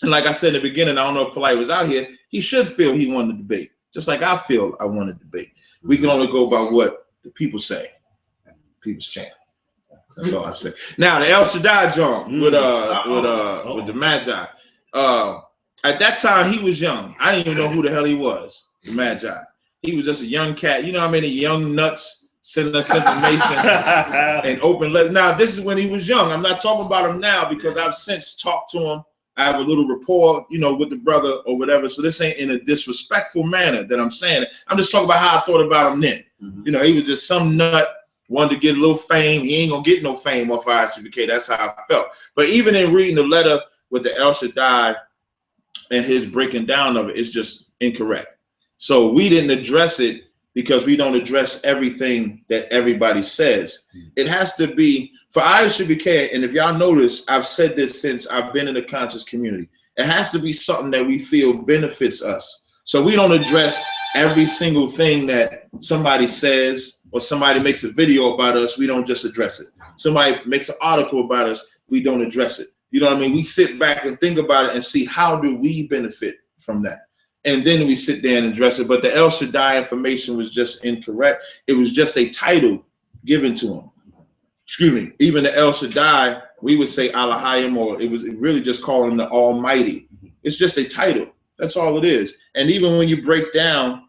like I said in the beginning, I don't know if Polight was out here, he should feel he won the debate, just like I feel I won the debate. We can only go by what the people say. People's chant. That's all I say. Now the El Shaddai John with the Magi. At that time he was young. I didn't even know who the hell he was. The Magi. He was just a young cat. You know how many young nuts sending us information and open letters. Now this is when he was young. I'm not talking about him now because I've since talked to him. I have a little rapport, you know, with the brother or whatever. So this ain't in a disrespectful manner that I'm saying it. I'm just talking about how I thought about him then. You know, he was just some nut, wanted to get a little fame. He ain't gonna get no fame off ICBK. That's how I felt. But even in reading the letter with the El Shaddai and his breaking down of it, it's just incorrect. So we didn't address it because we don't address everything that everybody says. It has to be for ICBK, and if y'all notice, I've said this since I've been in the conscious community. It has to be something that we feel benefits us. So we don't address every single thing that somebody says or somebody makes a video about us. We don't just address it. Somebody makes an article about us. We don't address it. You know what I mean? We sit back and think about it and see how do we benefit from that. And then we sit there and address it. But the El Shaddai information was just incorrect. It was just a title given to him. Excuse me. Even the El Shaddai, we would say Elohim, or it was really just calling him the Almighty. It's just a title. That's all it is. And even when you break down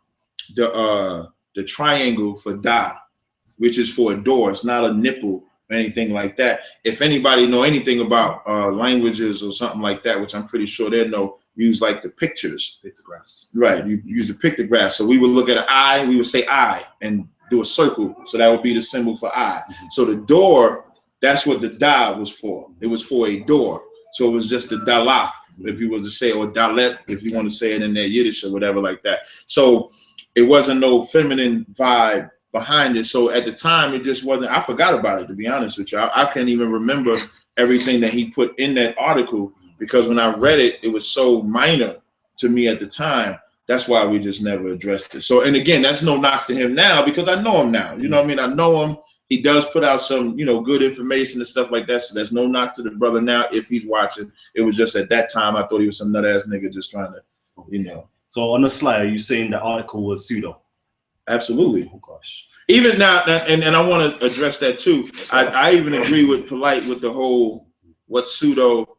the triangle for Da, which is for a door, it's not a nipple or anything like that. If anybody know anything about languages or something like that, which I'm pretty sure they know, use like the pictures. Pictographs. Right, you use the pictographs. So we would look at an eye, we would say I, and do a circle. So that would be the symbol for I. So the door, that's what the Da was for. It was for a door. So it was just the Dalaf, if you were to say, or Dalet, if you want to say it in their Yiddish or whatever like that. So it wasn't no feminine vibe behind it. So at the time, it just wasn't, I forgot about it, to be honest with you. I can't even remember everything that he put in that article because when I read it, it was so minor to me at the time. That's why we just never addressed it. So, and again, that's no knock to him now because I know him now. You know what I mean? I know him. He does put out some, you know, good information and stuff like that. So there's no knock to the brother now if he's watching. It was just at that time, I thought he was some nut ass nigga just trying to, you know. So on the slide, are you saying the article was pseudo? Absolutely. Oh gosh. Even now, and I want to address that too. I even agree with Polight with the whole what's pseudo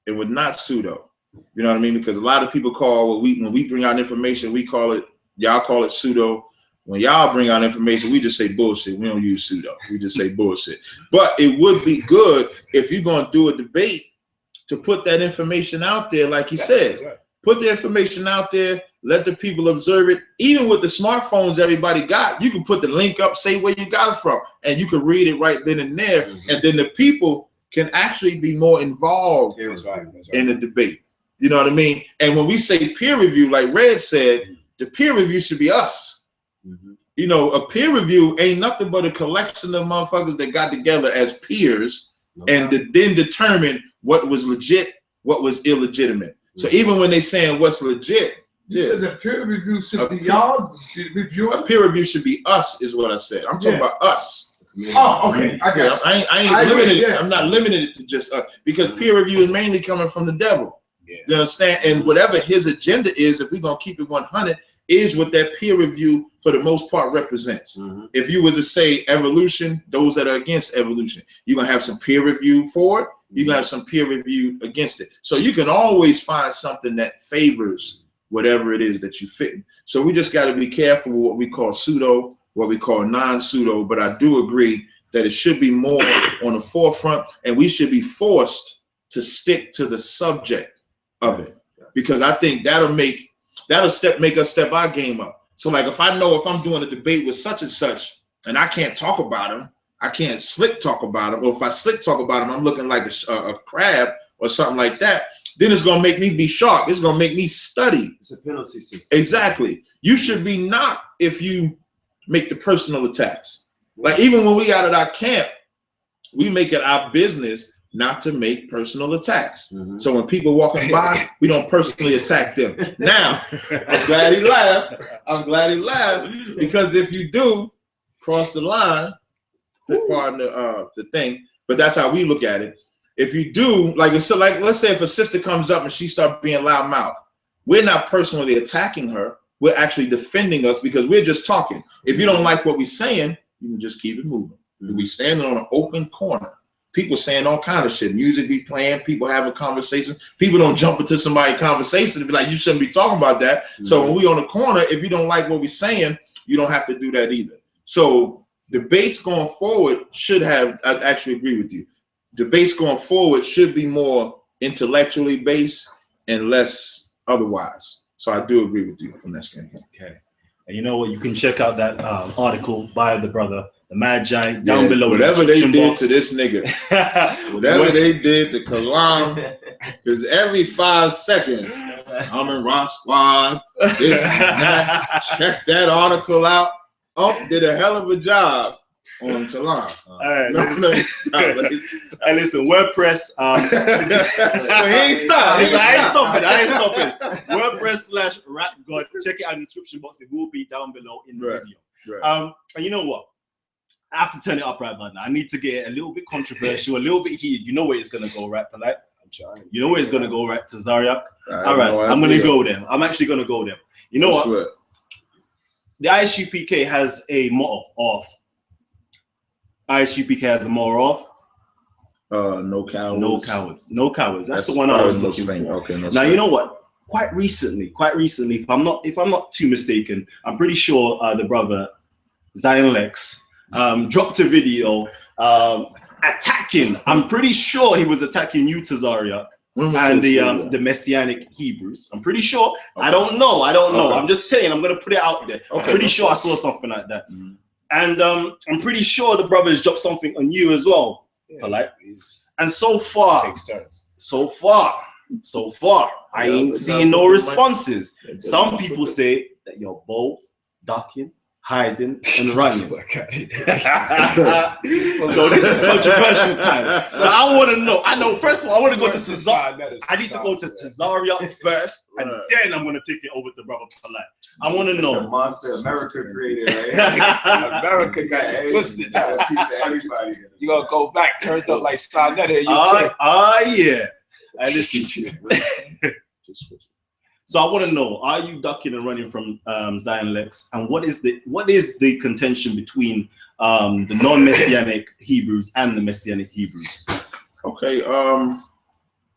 and what not pseudo. You know what I mean? Because a lot of people call when we bring out information, we call it, y'all call it pseudo. When y'all bring out information, we just say bullshit. We don't use pseudo. We just say bullshit. But it would be good if you're going to do a debate to put that information out there, like he said. Put the information out there. Let the people observe it. Even with the smartphones everybody got, you can put the link up, say where you got it from, and you can read it right then and there. And then the people can actually be more involved in the debate. You know what I mean? And when we say peer review, like Red said, the peer review should be us. You know, a peer review ain't nothing but a collection of motherfuckers that got together as peers and then determine what was legit, what was illegitimate. So even when they saying what's legit, you said the peer review should be y'all reviewing. A peer review should be us, is what I said. I'm talking about us. Oh, okay. I ain't limited. Yeah. I'm not limited it to just us because peer review is mainly coming from the devil. You understand? And whatever his agenda is, if we're gonna keep it 100, is what that peer review for the most part represents. If you were to say evolution, those that are against evolution, you're gonna have some peer review for it. You're gonna have some peer review against it. So you can always find something that favors whatever it is that you fit. So we just got to be careful with what we call pseudo, what we call non-pseudo. But I do agree that it should be more on the forefront, and we should be forced to stick to the subject of it, because I think that'll make us step our game up. So like if I know if I'm doing a debate with such and such and I can't talk about him, I can't slick talk about him, or if I slick talk about him, I'm looking like a crab or something like that, then it's gonna make me be sharp. It's gonna make me study. It's a penalty system. Exactly. You should be not if you make the personal attacks. Like even when we out at our camp, we make it our business not to make personal attacks. So when people walking by, we don't personally attack them. Now, I'm glad he laughed. I'm glad he laughed, because if you do cross the line, pardon the thing, but that's how we look at it. If you do, like let's say if a sister comes up and she starts being loudmouth, we're not personally attacking her. We're actually defending us because we're just talking. If you don't like what we're saying, you can just keep it moving. We standing on an open corner. People saying all kind of shit. Music be playing. People having conversations. People don't jump into somebody's conversation and be like, you shouldn't be talking about that. So when we on the corner, if you don't like what we're saying, you don't have to do that either. So debates going forward should have, I actually agree with you. Debates going forward should be more intellectually based and less otherwise. So I do agree with you from that standpoint. Okay. And you know what? You can check out that article by the brother, the Magi, down below. Whatever they did to this nigga, whatever they did to Kalam, because every 5 seconds, I'm in Ross Squad, this and that. Check that article out. Did a hell of a job on Kalam. All right, Hey, listen, WordPress. He ain't stopping. I ain't stopping. WordPress/RapGod. Check it out in the description box. It will be down below in the video. And you know what? I have to turn it up right now. I need to get a little bit controversial, a little bit heated. You know where it's gonna go, right? Polight? I'm trying. You know where it's gonna go, right? Tazaryach. All right, I'm gonna go there. I'm actually gonna go there. You know what? The ISUPK has a motto of. ISUPK has a motto of. No cowards. No cowards. No cowards. That's the one I was looking for. Okay. Now you know what? Quite recently, if I'm not too mistaken, I'm pretty sure the brother Zion Lex dropped a video attacking. I'm pretty sure he was attacking you, Tazaryach, and the Messianic Hebrews. I'm pretty sure. Okay. I don't know. Okay. I'm just saying. I'm gonna put it out there. Okay. I'm pretty sure I saw something like that. And I'm pretty sure the brothers dropped something on you as well. Polight. And so far, takes turns. So far, I ain't seeing no responses. Some people say that you're both ducking, hiding, and running. So this is controversial time. So I want to know. First of all, I want to go to Tazaryach. I need to go to Tazaryach first, and then I'm going to take it over to Brother Polight. I want to know. The monster America created, right? America got you twisted. A piece of everybody. You gonna go back, turned up like Starnetta in yeah. And listen. So I want to know: are you ducking and running from Zion Lex? And what is the contention between the non-Messianic Hebrews and the Messianic Hebrews? Okay.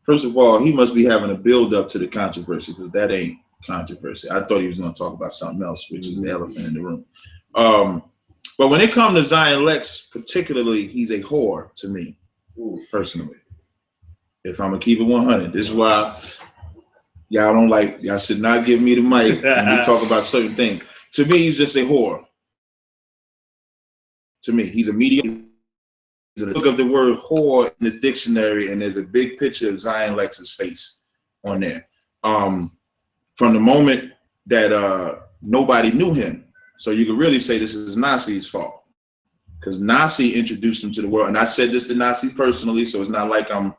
First of all, he must be having a build-up to the controversy, because that ain't controversy. I thought he was going to talk about something else, which is the elephant in the room. But when it comes to Zion Lex, particularly, he's a whore to me, personally. If I'm gonna keep it 100, this is why y'all should not give me the mic when we talk about certain things. To me, he's just a whore. To me, he's a medium. Look up the word whore in the dictionary, and there's a big picture of Zion Lex's face on there. From the moment that nobody knew him. So you could really say this is Nasi's fault, because Nasi introduced him to the world. And I said this to Nasi personally, so it's not like I'm,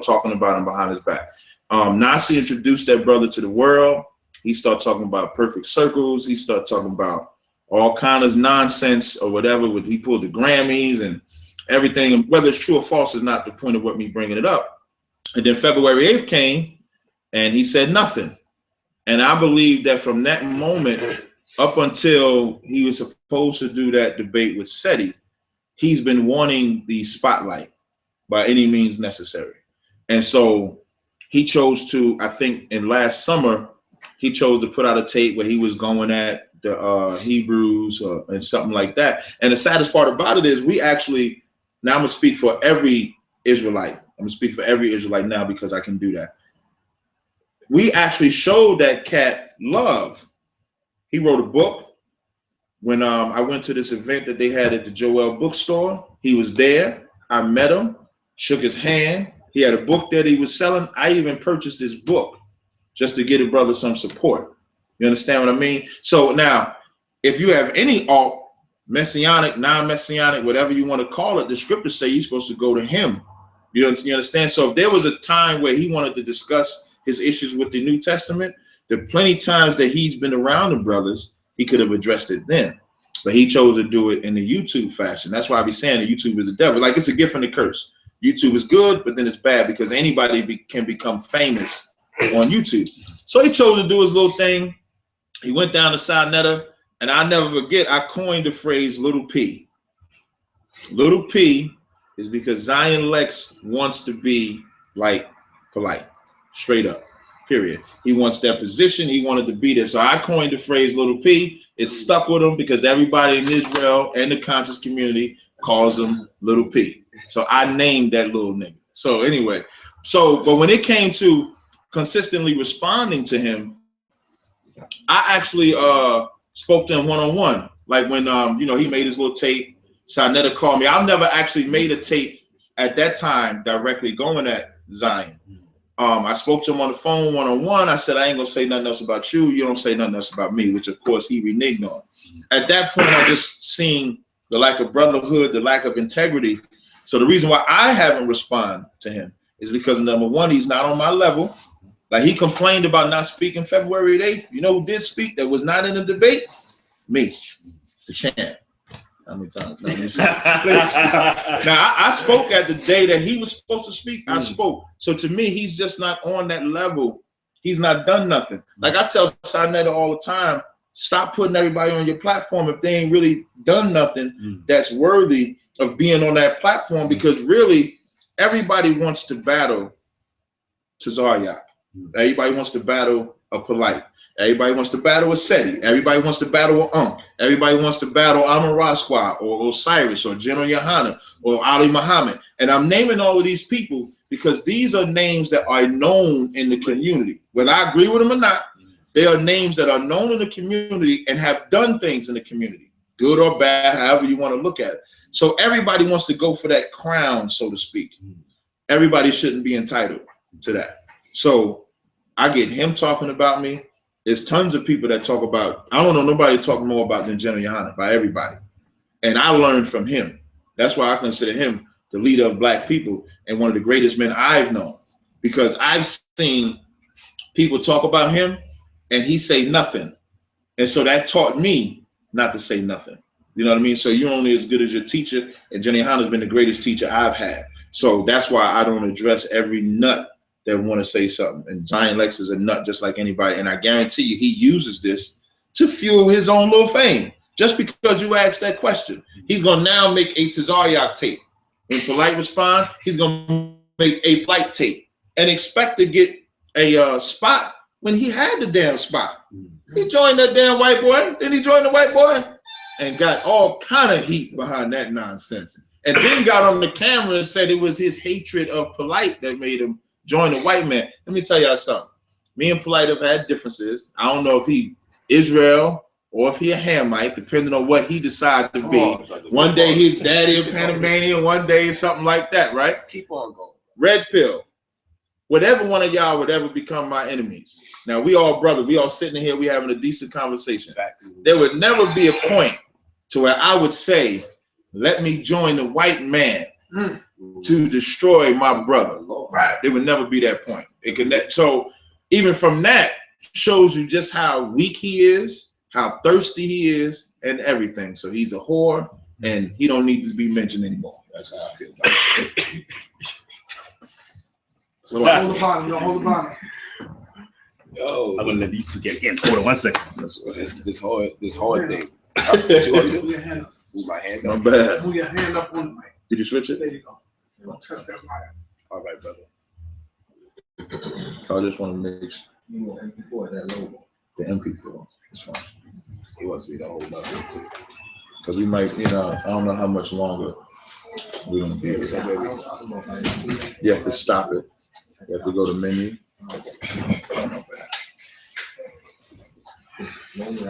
talking about him behind his back. Nasi introduced that brother to the world. He started talking about perfect circles. He started talking about all kinds of nonsense or whatever. He pulled the Grammys and everything. And whether it's true or false is not the point of what me bringing it up. And then February 8th came, and he said nothing. And I believe that from that moment up until he was supposed to do that debate with Seti, he's been wanting the spotlight by any means necessary. And so he chose to, I think in last summer, he chose to put out a tape where he was going at the Hebrews and something like that. And the saddest part about it is we actually, now I'm gonna speak for every Israelite. I'm gonna speak for every Israelite now because I can do that. We actually showed that cat love. He wrote a book. When I went to this event that they had at the Joel bookstore, he was there. I met him, shook his hand. He had a book that he was selling. I even purchased his book just to get a brother some support. You understand what I mean? So now, if you have any alt, messianic, non-messianic, whatever you want to call it, the scriptures say you're supposed to go to him. You understand? So if there was a time where he wanted to discuss his issues with the New Testament, there are plenty times that he's been around the brothers, he could have addressed it then. But he chose to do it in the YouTube fashion. That's why I be saying that YouTube is the devil. Like, it's a gift and a curse. YouTube is good, but then it's bad because anybody can become famous on YouTube. So he chose to do his little thing. He went down to Sinetta, and I'll never forget, I coined the phrase little P. Little P is because Zion Lex wants to be like Polight, straight up, period. He wants that position. He wanted to be there. So I coined the phrase little P. It stuck with him because everybody in Israel and the conscious community calls him little P. So I named that little nigga. So anyway, but when it came to consistently responding to him, I actually spoke to him one-on-one. Like when he made his little tape, Sinetta called me. I've never actually made a tape at that time directly going at Zion. I spoke to him on the phone one-on-one. I said, I ain't gonna say nothing else about you. You don't say nothing else about me, which of course he reneged on. At that point, I just seen the lack of brotherhood, the lack of integrity. So the reason why I haven't responded to him is because, number one, he's not on my level. Like, he complained about not speaking February 8th. You know who did speak that was not in the debate? Me, the champ. How many times? No, now, I spoke at the day that he was supposed to speak. I spoke. So to me, he's just not on that level. He's not done nothing. Like I tell Sinetta all the time, stop putting everybody on your platform if they ain't really done nothing that's worthy of being on that platform, because really everybody wants to battle Tazaryach. Everybody wants to battle a Polight. Everybody wants to battle a Seti. Everybody wants to battle a Everybody wants to battle Amon Rasqua or Osiris or General Yohana or Ali Muhammad. And I'm naming all of these people because these are names that are known in the community. Whether I agree with them or not, they are names that are known in the community and have done things in the community, good or bad, however you want to look at it. So everybody wants to go for that crown, so to speak. Everybody shouldn't be entitled to that. So I get him talking about me. There's tons of people that talk about, I don't know nobody talking more about than General Yohana, by everybody. And I learned from him. That's why I consider him the leader of black people and one of the greatest men I've known, because I've seen people talk about him and he say nothing. And so that taught me not to say nothing. You know what I mean? So you're only as good as your teacher, and General Yohana has been the greatest teacher I've had. So that's why I don't address every nut that want to say something. And Zion Lex is a nut just like anybody. And I guarantee you, he uses this to fuel his own little fame. Just because you asked that question, he's going to now make a Tazaryach tape. When Polight respond, he's going to make a Polight tape and expect to get a spot when he had the damn spot. He joined that damn white boy. Then he joined the white boy and got all kind of heat behind that nonsense. And then got on the camera and said it was his hatred of Polight that made him join the white man. Let me tell y'all something. Me and Polight have had differences. I don't know if he Israel or if he a Hamite, depending on what he decides to be. One day he's daddy of Panamanian, one day something like that, right? Keep on going. Red pill. Whatever one of y'all would ever become my enemies. Now, we all brothers. We all sitting here. We having a decent conversation. Facts. There would never be a point to where I would say, let me join the white man to destroy my brother. Right. There would never be that point. It could. So even from that shows you just how weak he is, how thirsty he is, and everything. So he's a whore, and he don't need to be mentioned anymore. That's how I feel about it. So hold the bottom. No, hold the bottom. Yo, I'm gonna let these two get in. Hold on 1 second. This hard thing. Move your hand up. Move my hand My up. bad. Move your hand up on the mic. Did you switch it? There you go. Don't touch that wire. All right, brother. I just want to make sure. You know, MP4 that logo. The MP4. It's fine. He wants me to hold up. Because we might, you know, I don't know how much longer we're gonna be here. You have to stop it. You have to go to menu.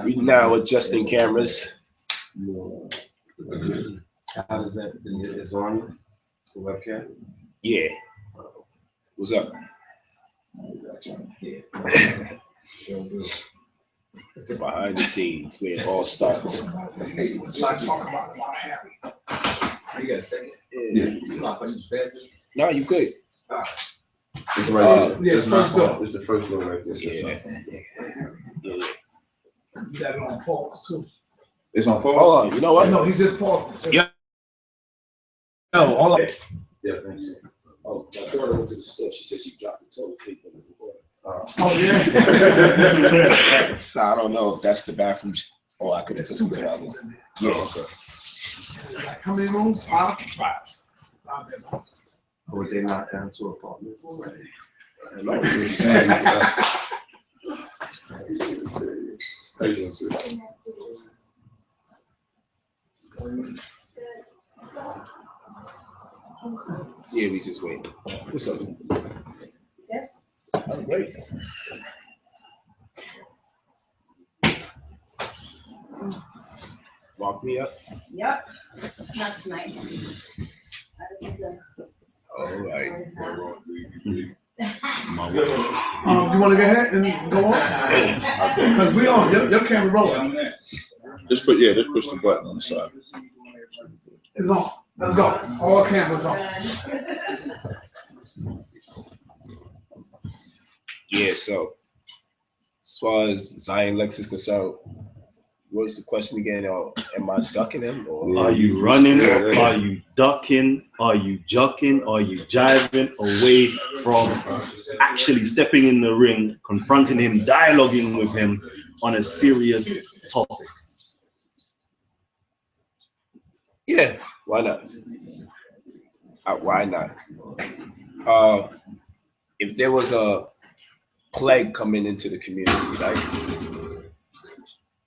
We now adjusting cameras. How does that? Is it on the webcam? Yeah. What's up? Yeah. Sure good. The behind the scenes where it all starts. Let's not talk about Harry. You got a second? Yeah. No, you good. It's right here. Yeah, It's first not go. on. It's the first one right there. Yeah. Yeah. You got it on pause too. It's on pause? Hold on, you know what? No, he just paused. Yeah. No, hold on. Yeah, thanks. Oh, my daughter went to the store. She said she dropped the toilet paper in the water. Oh yeah. So I don't know if that's the bathroom. Oh, I could have took them to the others. Yeah. Okay. Like, how many rooms? 5? 5. Or would they knock down 2 apartments? I don't know what you're saying. Yeah, we just wait. What's up? Oh, great. Walk me up. Yep, not tonight. All right. You want to go ahead and go on? Because we on your camera rolling. Just push the button on the side. It's on. Let's go. All cameras on. Yeah, so as far as Zion Lex is concerned, what's the question again? Am I ducking him? Or Are you running? Are you ducking? Are you jucking? Are you jiving away from actually stepping in the ring, confronting him, dialoguing with him on a serious topic? yeah, why not? Why not? If there was a plague coming into the community, right?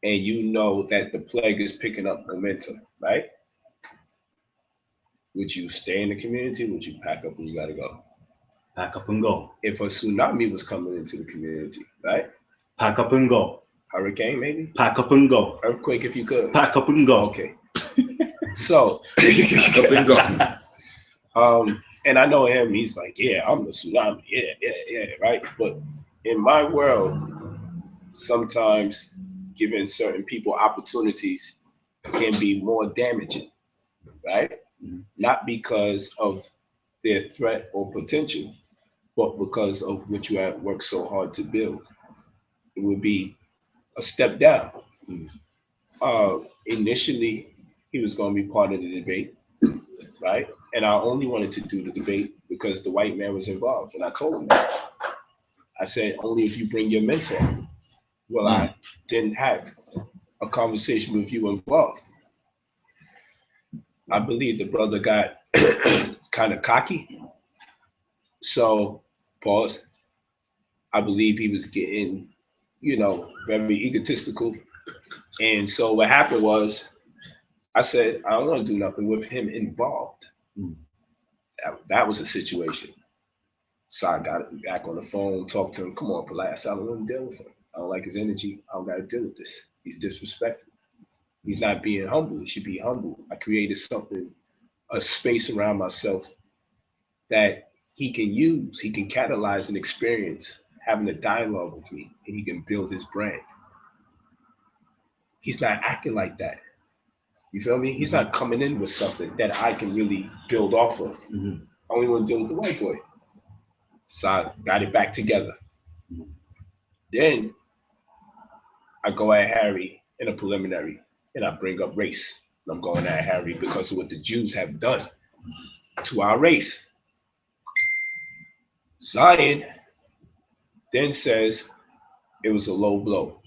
And you know that the plague is picking up momentum, right? Would you stay in the community? Would you pack up and you gotta go? Pack up and go. If a tsunami was coming into the community, right? Pack up and go. Hurricane, maybe? Pack up and go. Earthquake, if you could. Pack up and go. Okay. So, Up and go. and I know him, he's like, yeah, I'm the tsunami. Yeah, right? But in my world, sometimes giving certain people opportunities can be more damaging, right? Not because of their threat or potential, but because of what you have worked so hard to build. It would be a step down. Initially, he was going to be part of the debate, right? And I only wanted to do the debate because the white man was involved. And I told him that. I said, only if you bring your mentor. Well, I didn't have a conversation with you involved. I believe the brother got kind of cocky. So, pause. I believe he was getting, very egotistical. And so what happened was, I said, I don't want to do nothing with him involved. That was a situation. So I got back on the phone, talked to him. Come on, Polight. I said, I don't want to deal with him. I don't like his energy. I don't got to deal with this. He's disrespectful. He's not being humble. He should be humble. I created something, a space around myself that he can use. He can catalyze an experience, having a dialogue with me, and he can build his brand. He's not acting like that. You feel me? He's not coming in with something that I can really build off of. I only want to deal with the white boy. So I got it back together. Then I go at Harry in a preliminary and I bring up race. And I'm going at Harry because of what the Jews have done to our race. Zion then says it was a low blow.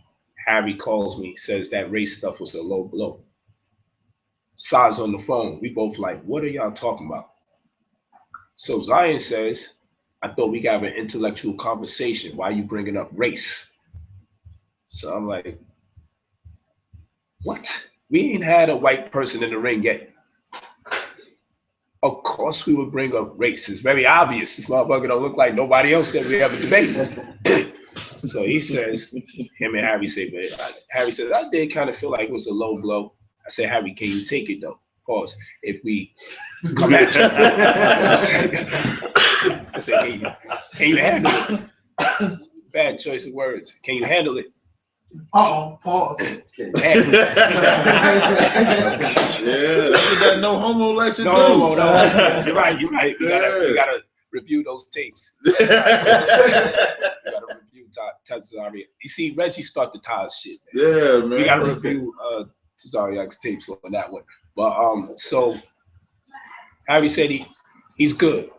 Harry calls me, says that race stuff was a low blow. Sai's on the phone. We both like, what are y'all talking about? So Zion says, I thought we could have an intellectual conversation. Why are you bringing up race? So I'm like, what? We ain't had a white person in the ring yet. Of course we would bring up race. It's very obvious. This motherfucker don't look like nobody else that we ever debate. So he says, him and Harry say, but Harry says, I did kind of feel like it was a low blow. I said, Harry, can you take it though? Pause. If we come at you. I said, can you handle it? Bad choice of words. Can you handle it? Pause. Yeah, that's what that no homo lecture No, you're right. We gotta review those tapes. We gotta review Tazaryach. You see, Reggie start the Taz shit. Man. Yeah, man. We gotta review Tazaryach's tapes on that one. But so Harry said he's good,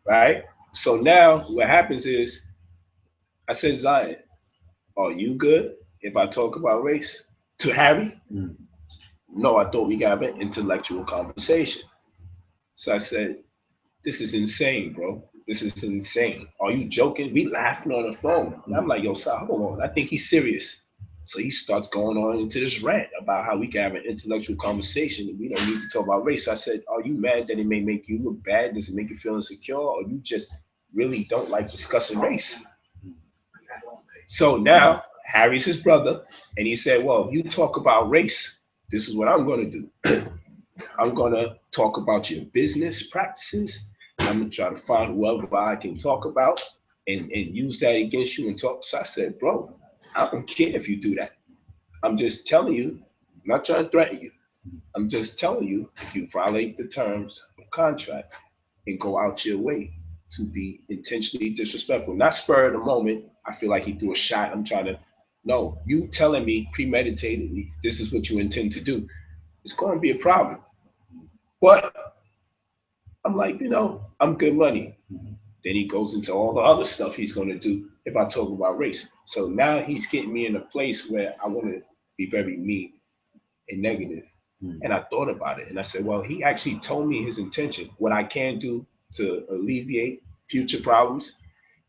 right? So now what happens is, I said, Zion, are you good if I talk about race to Harry? No, I thought we could have an intellectual conversation. So I said, this is insane, bro. This is insane. Are you joking? We laughing on the phone. And I'm like, yo, Sal, hold on. I think he's serious. So he starts going on into this rant about how we can have an intellectual conversation and we don't need to talk about race. So I said, are you mad that it may make you look bad? Does it make you feel insecure? Or you just really don't like discussing race? So now Harry's his brother. And he said, well, if you talk about race, this is what I'm going to do. I'm going to talk about your business practices. I'm going to try to find whoever I can talk about and use that against you and talk. So I said, bro, I don't care if you do that. I'm just telling you, I'm not trying to threaten you. I'm just telling you, if you violate the terms of contract and go out your way to be intentionally disrespectful, not spur of the moment, I feel like he threw a shot. I'm trying to, no, you telling me premeditatedly, this is what you intend to do. It's going to be a problem. But I'm like, I'm good money. Then he goes into all the other stuff he's going to do if I talk about race. So now he's getting me in a place where I want to be very mean and negative. And I thought about it and I said, well, he actually told me his intention. What I can do to alleviate future problems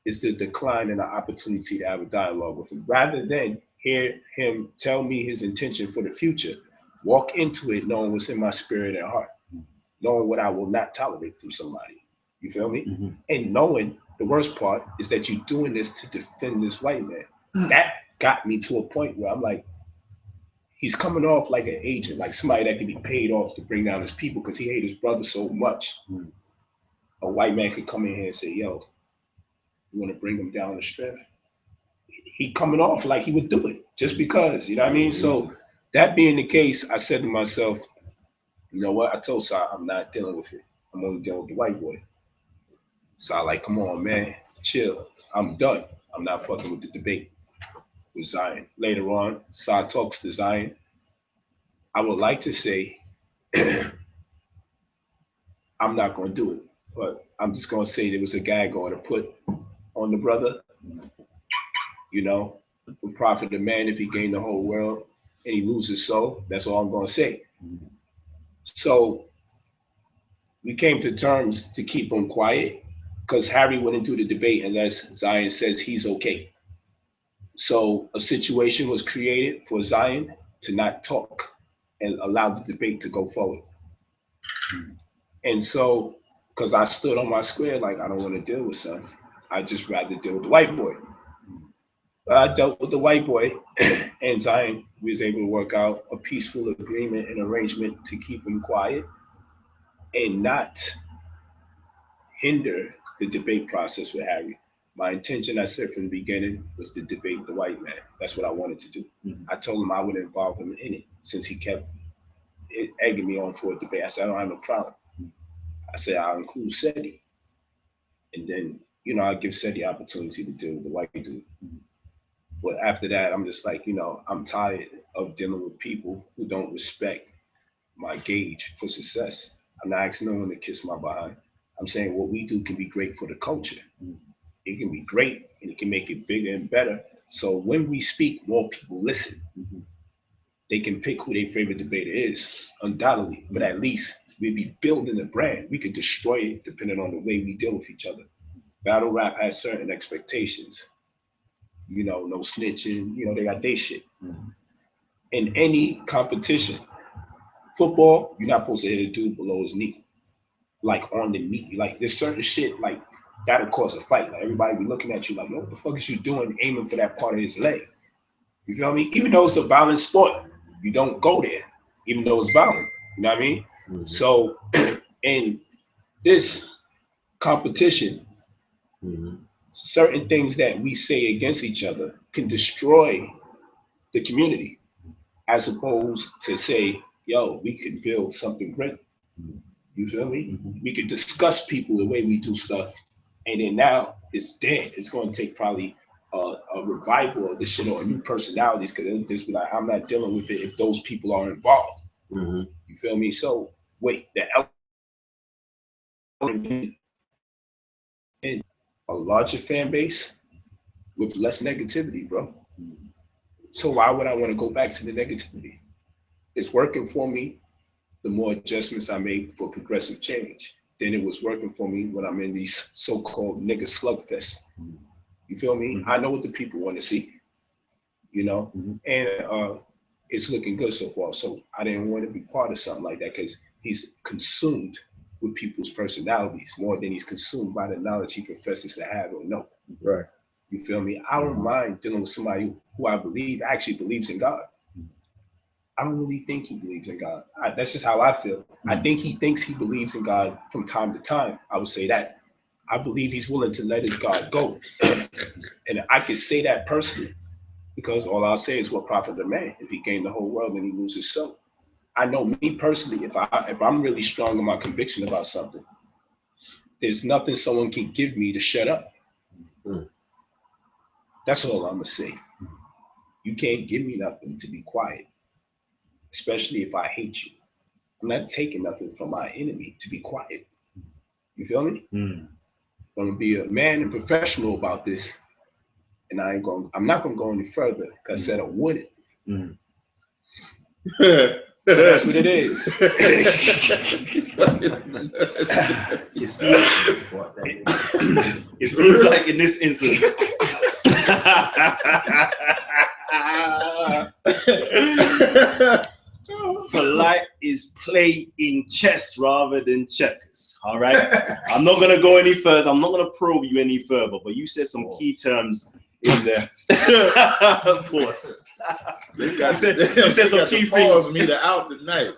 is to decline an opportunity to have a dialogue with him. Rather than hear him tell me his intention for the future, walk into it knowing what's in my spirit and heart, knowing what I will not tolerate from somebody. You feel me? And knowing the worst part is that you're doing this to defend this white man. That got me to a point where I'm like, he's coming off like an agent, like somebody that can be paid off to bring down his people because he hates his brother so much. A white man could come in here and say, yo, you want to bring him down the strength? He coming off like he would do it just because, you know what I mean? So that being the case, I said to myself, you know what? I told Sal, I'm not dealing with it. I'm only dealing with the white boy. So I like, come on, man, chill. I'm done. I'm not fucking with the debate with Zion. Later on, Sal talks to Zion. I would like to say, I'm not going to do it, but I'm just going to say there was a gag order put on the brother. The profit of man if he gained the whole world and he loses his soul. That's all I'm going to say. So we came to terms to keep him quiet because Harry wouldn't do the debate unless Zion says he's okay. So a situation was created for Zion to not talk and allow the debate to go forward. And so, because I stood on my square, like, I don't want to deal with son. I just rather deal with the white boy. But I dealt with the white boy and Zion was able to work out a peaceful agreement and arrangement to keep him quiet and not hinder the debate process with Harry. My intention, I said from the beginning, was to debate the white man. That's what I wanted to do. I told him I would involve him in it since he kept egging me on for a debate. I said, I don't have no problem. I said, I'll include Seti. And then, I'll give Seti opportunity to deal with the white dude. But after that, I'm just like, I'm tired of dealing with people who don't respect my gauge for success. I'm not asking no one to kiss my behind. I'm saying what we do can be great for the culture. It can be great and it can make it bigger and better. So when we speak, more people listen. They can pick who their favorite debater is, undoubtedly, but at least we'd be building a brand. We could destroy it depending on the way we deal with each other. battle rap has certain expectations. You know, no snitching, you know, they got their shit. In any competition, football, you're not supposed to hit a dude below his knee. Like on the knee. Like there's certain shit like that'll cause a fight. Like everybody be looking at you like, yo, what the fuck is you doing aiming for that part of his leg? You feel me? Even though it's a violent sport, you don't go there, even though it's violent. You know what I mean? So in this competition, certain things that we say against each other can destroy the community, as opposed to say, yo, we could build something great. You feel me? We could discuss people the way we do stuff, and then now it's dead. It's going to take probably a revival of this shit or new personalities, because it'll just be like, I'm not dealing with it if those people are involved. You feel me? So wait, and a larger fan base with less negativity, bro. So why would I want to go back to the negativity? It's working for me. The more adjustments I make for progressive change, then it was working for me when I'm in these so-called nigga slugfests. You feel me? I know what the people want to see, you know, and it's looking good so far. So I didn't want to be part of something like that, because he's consumed with people's personalities more than he's consumed by the knowledge he professes to have or know. Right. You feel me? I don't mind dealing with somebody who I believe actually believes in God. I don't really think he believes in God. That's just how I feel. I think he thinks he believes in God from time to time. I would say that. I believe he's willing to let his God go. And I can say that personally, because all I'll say is what profit a man if he gained the whole world and he loses his soul. I know me personally, if I'm really strong in my conviction about something, there's nothing someone can give me to shut up. That's all I'm gonna say. You can't give me nothing to be quiet, especially if I hate you. I'm not taking nothing from my enemy to be quiet. You feel me? I'm gonna be a man and professional about this, and I'm not gonna go any further, because I said I wouldn't. So that's what it is. It seems like in this instance, Polight is playing chess rather than checkers. All right. I'm not gonna go any further. I'm not gonna probe you any further. But you said some key terms in there. Of course. You said some key things. Me to out tonight.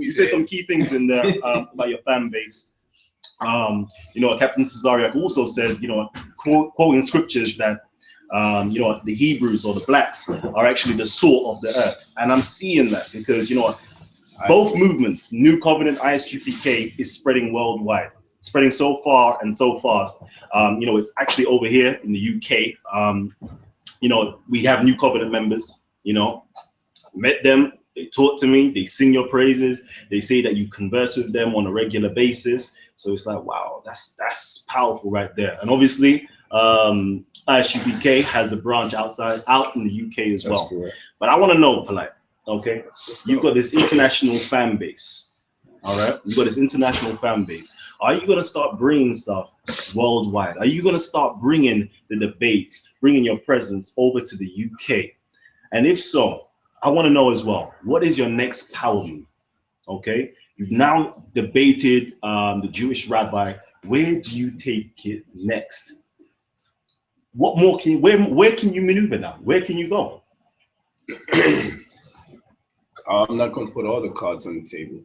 You said some key things in there about your fan base. You know, Captain Tazaryach also said, you know, quoting scriptures that you know, the Hebrews or the blacks are actually the salt of the earth. And I'm seeing that because, you know, both movements, New Covenant, ISUPK, is spreading worldwide, spreading so far and so fast. You know, it's actually over here in the UK. You know, we have New Covenant members, you know, met them, they talk to me, they sing your praises, they say that you converse with them on a regular basis. So it's like, wow, that's powerful right there. And obviously, ISUPK has a branch out in the UK as well. But I want to know, Polight, okay? You've got this international fan base. All right, you've got this international fan base. Are you going to start bringing stuff worldwide? Are you going to start bringing the debates, bringing your presence over to the UK? And if so, I want to know as well, what is your next power move? Okay, you've now debated the Jewish rabbi. Where do you take it next? What more can you, where can you maneuver now? Where can you go? I'm not going to put all the cards on the table,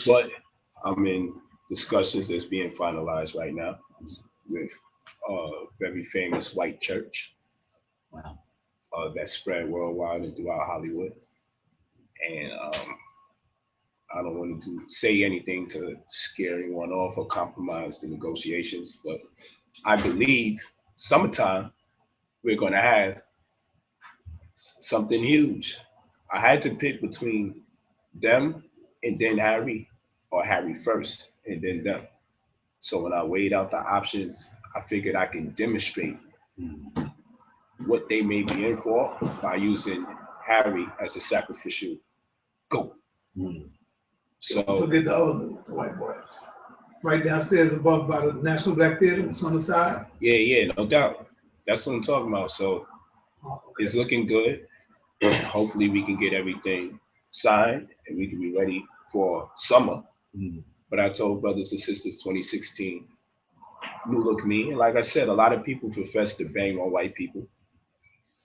but I'm in discussions that's being finalized right now with a very famous white church. Wow. That spread worldwide and throughout Hollywood. And I don't want to say anything to scare anyone off or compromise the negotiations, but I believe summertime we're going to have something huge. I had to pick between them and then Harry, or Harry first and then them. So when I weighed out the options, I figured I can demonstrate what they may be in for by using Harry as a sacrificial goat. So forget the other dude, the white boy. Right downstairs above by the National Black Theater. It's on the side. Yeah, no doubt. That's what I'm talking about. So it's looking good. Hopefully we can get everything signed and we can be ready for summer. But I told brothers and sisters 2016, new look me. And like I said, a lot of people profess to bang on white people.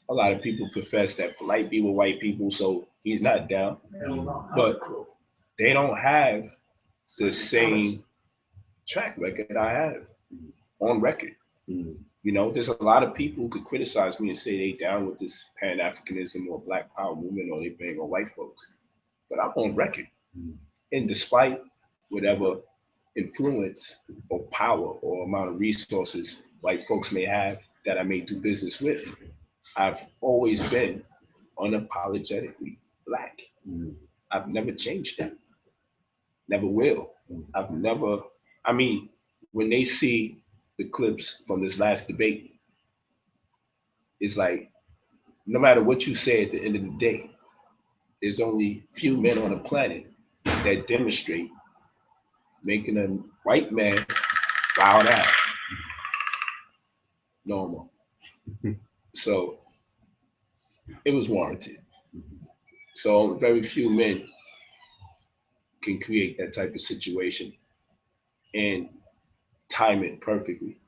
A lot of people profess that Polight be with white people, so he's not down. But they don't have the same track record I have on record. You know, there's a lot of people who could criticize me and say they down with this Pan-Africanism or Black Power movement or they bang on white folks. But I'm on record. And despite whatever influence or power or amount of resources white folks may have that I may do business with, I've always been unapologetically Black. I've never changed that. Never will. I mean, when they see the clips from this last debate, it's like, no matter what you say at the end of the day, there's only few men on the planet that demonstrate making a white man bow down. Normal. So it was warranted. So very few men can create that type of situation and time it perfectly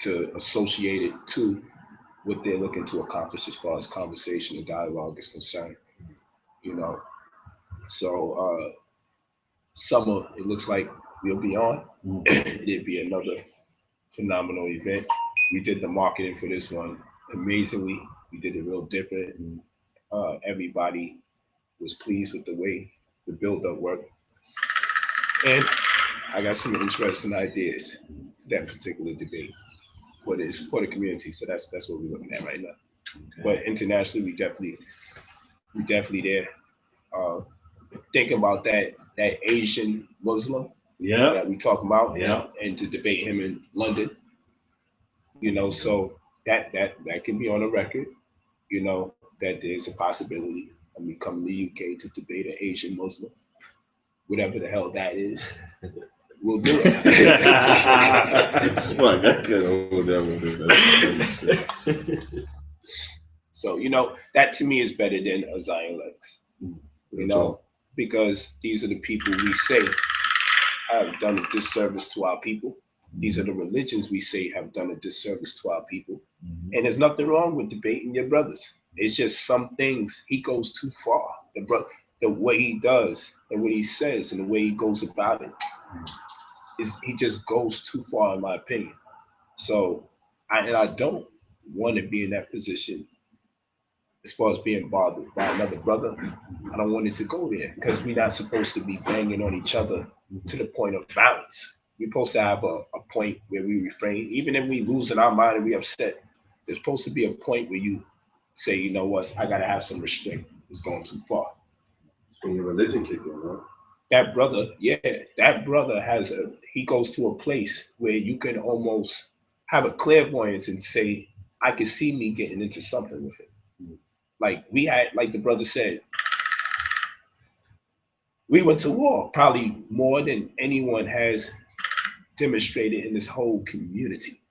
to associate it to what they're looking to accomplish as far as conversation and dialogue is concerned, you know. So summer, it looks like we'll be on. It'll be another phenomenal event. We did the marketing for this one amazingly. We did it real different. Everybody was pleased with the way the build-up worked. And I got some interesting ideas for that particular debate, but it's for the community. So that's what we're looking at right now. Okay. But internationally, we definitely there. Thinking about that Asian Muslim that we talk about, and to debate him in London. You know, so that can be on a record. You know, that there's a possibility of me coming to the UK to debate an Asian Muslim, whatever the hell that is. We'll do it. It's like I couldn't hold that one. So, you know, that to me is better than a Zion Lex. You know, because these are the people we say have done a disservice to our people. These are the religions we say have done a disservice to our people. And there's nothing wrong with debating your brothers. It's just some things he goes too far. The way he does and what he says and the way he goes about it, he just goes too far in my opinion. So I don't want to be in that position as far as being bothered by another brother. I don't want it to go there because we're not supposed to be banging on each other to the point of violence. We're supposed to have a point where we refrain. Even if we lose in our mind and we upset, there's supposed to be a point where you say, you know what, I gotta have some restraint. It's going too far. When your religion kick in, right? That brother he goes to a place where you can almost have a clairvoyance and say, I can see me getting into something with it. Like we had, like the brother said, we went to war probably more than anyone has demonstrated in this whole community.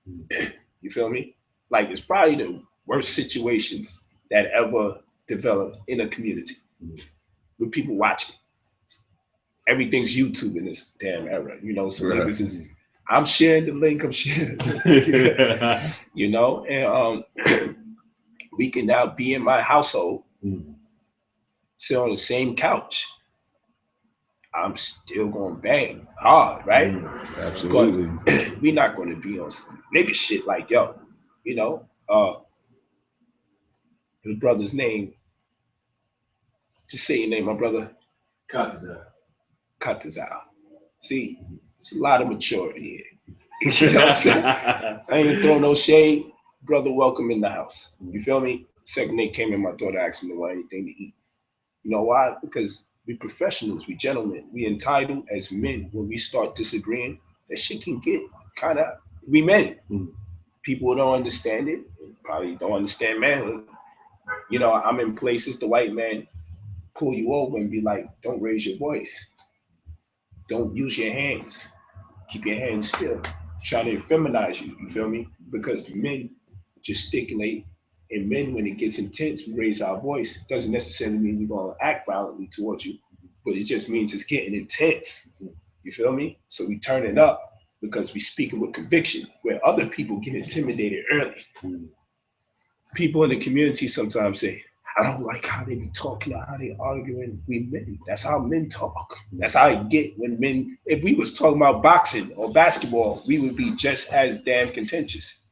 You feel me? Like it's probably the worst situations that ever developed in a community with people watching. Everything's YouTube in this damn era, you know. So niggas is, I'm sharing the link, you know, and we can now be in my household, sit on the same couch. I'm still gonna bang hard, right? Absolutely. But we're not gonna be on some nigga shit like, yo, you know, the brother's name. Just say your name, my brother. Tazaryach. See, it's a lot of maturity here. You know what I'm saying? I ain't throw no shade. Brother, welcome in the house. You feel me? Second day came in, my daughter asked me to want anything to eat. You know why? Because we professionals, we gentlemen, we entitled as men. When we start disagreeing, that shit can get kind of, we men. People who don't understand it, probably don't understand manhood. You know, I'm in places, the white man pull you over and be like, don't raise your voice. Don't use your hands. keep your hands still, trying to feminize you. You feel me? Because men gesticulate, and men, when it gets intense, we raise our voice. Doesn't necessarily mean we're gonna act violently towards you, but it just means it's getting intense. You feel me? So we turn it up because we speaking with conviction, where other people get intimidated early. People in the community sometimes say, I don't like how they be talking or how they arguing. We men, that's how men talk. That's how it get when men, if we was talking about boxing or basketball, we would be just as damn contentious.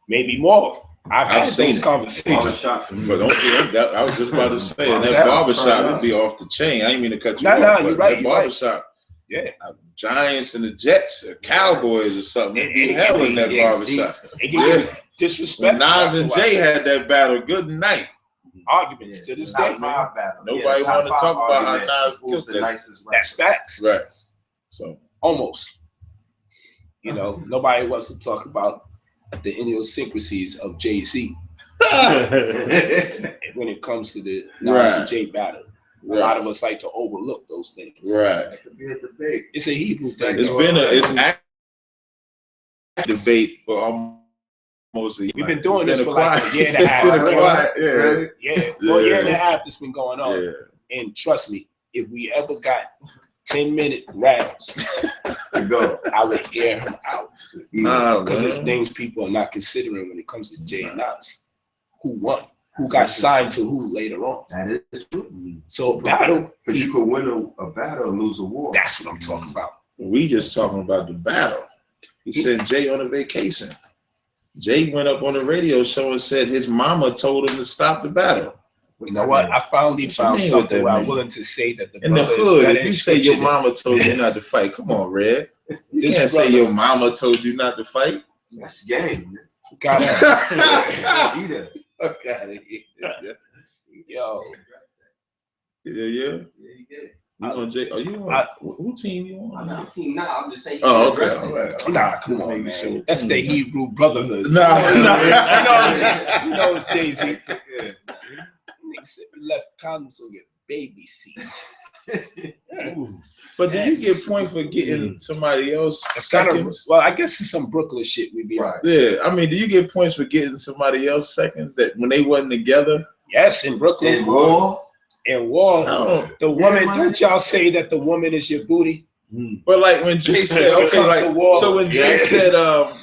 Maybe more. I've had those conversations. But don't forget that. I was just about to say, that barbershop would be off the chain. I didn't mean to cut you off. You're right. That barbershop, Giants and the Jets, or Cowboys or something. It'd be hell in that barbershop. Disrespect. When Nas and Jay had that battle, good night. Arguments to this day. Nobody want to talk about how Nas killed that. That's facts. Right. So almost. You know, nobody wants to talk about the idiosyncrasies of Jay-Z when it comes to the Nas and Jay battle. A lot of us like to overlook those things. Right. It's a Hebrew thing. It's an debate for almost a year. We've been doing this for like a year and a half. For a year and a half it's been going on. Yeah. And trust me, if we ever got 10-minute raps, I would air him out. Because there's things people are not considering when it comes to Jay and Nas. Who won? Who got signed to who later on? That is true. So a battle. Because you could win a battle and lose a war. That's what I'm talking about. We just talking about the battle. He sent Jay on a vacation. Jay went up on the radio show and said his mama told him to stop the battle. You know what? I finally found something where I'm willing to say that the in the hood, if you say your mama told you not to fight, come on, Red. You can't say your mama told you not to fight. That's gang. Got it. Okay. Yo. Yeah. You on Jay? Are you on? Who team you on? I'm team now. I'm just saying. Oh, okay. All right. Nah, come on, man. That's the Hebrew brotherhood. Nah. You know it's Jay-Z. Niggas left condoms on your baby seat. But do you get points for getting somebody else seconds? Well, I guess it's some Brooklyn shit we be right. Yeah, I mean, do you get points for getting somebody else seconds that when they wasn't together? Yes, in Brooklyn. In war. The woman. Don't y'all say that the woman is your booty? But like when Jay said, okay, like so when Jay said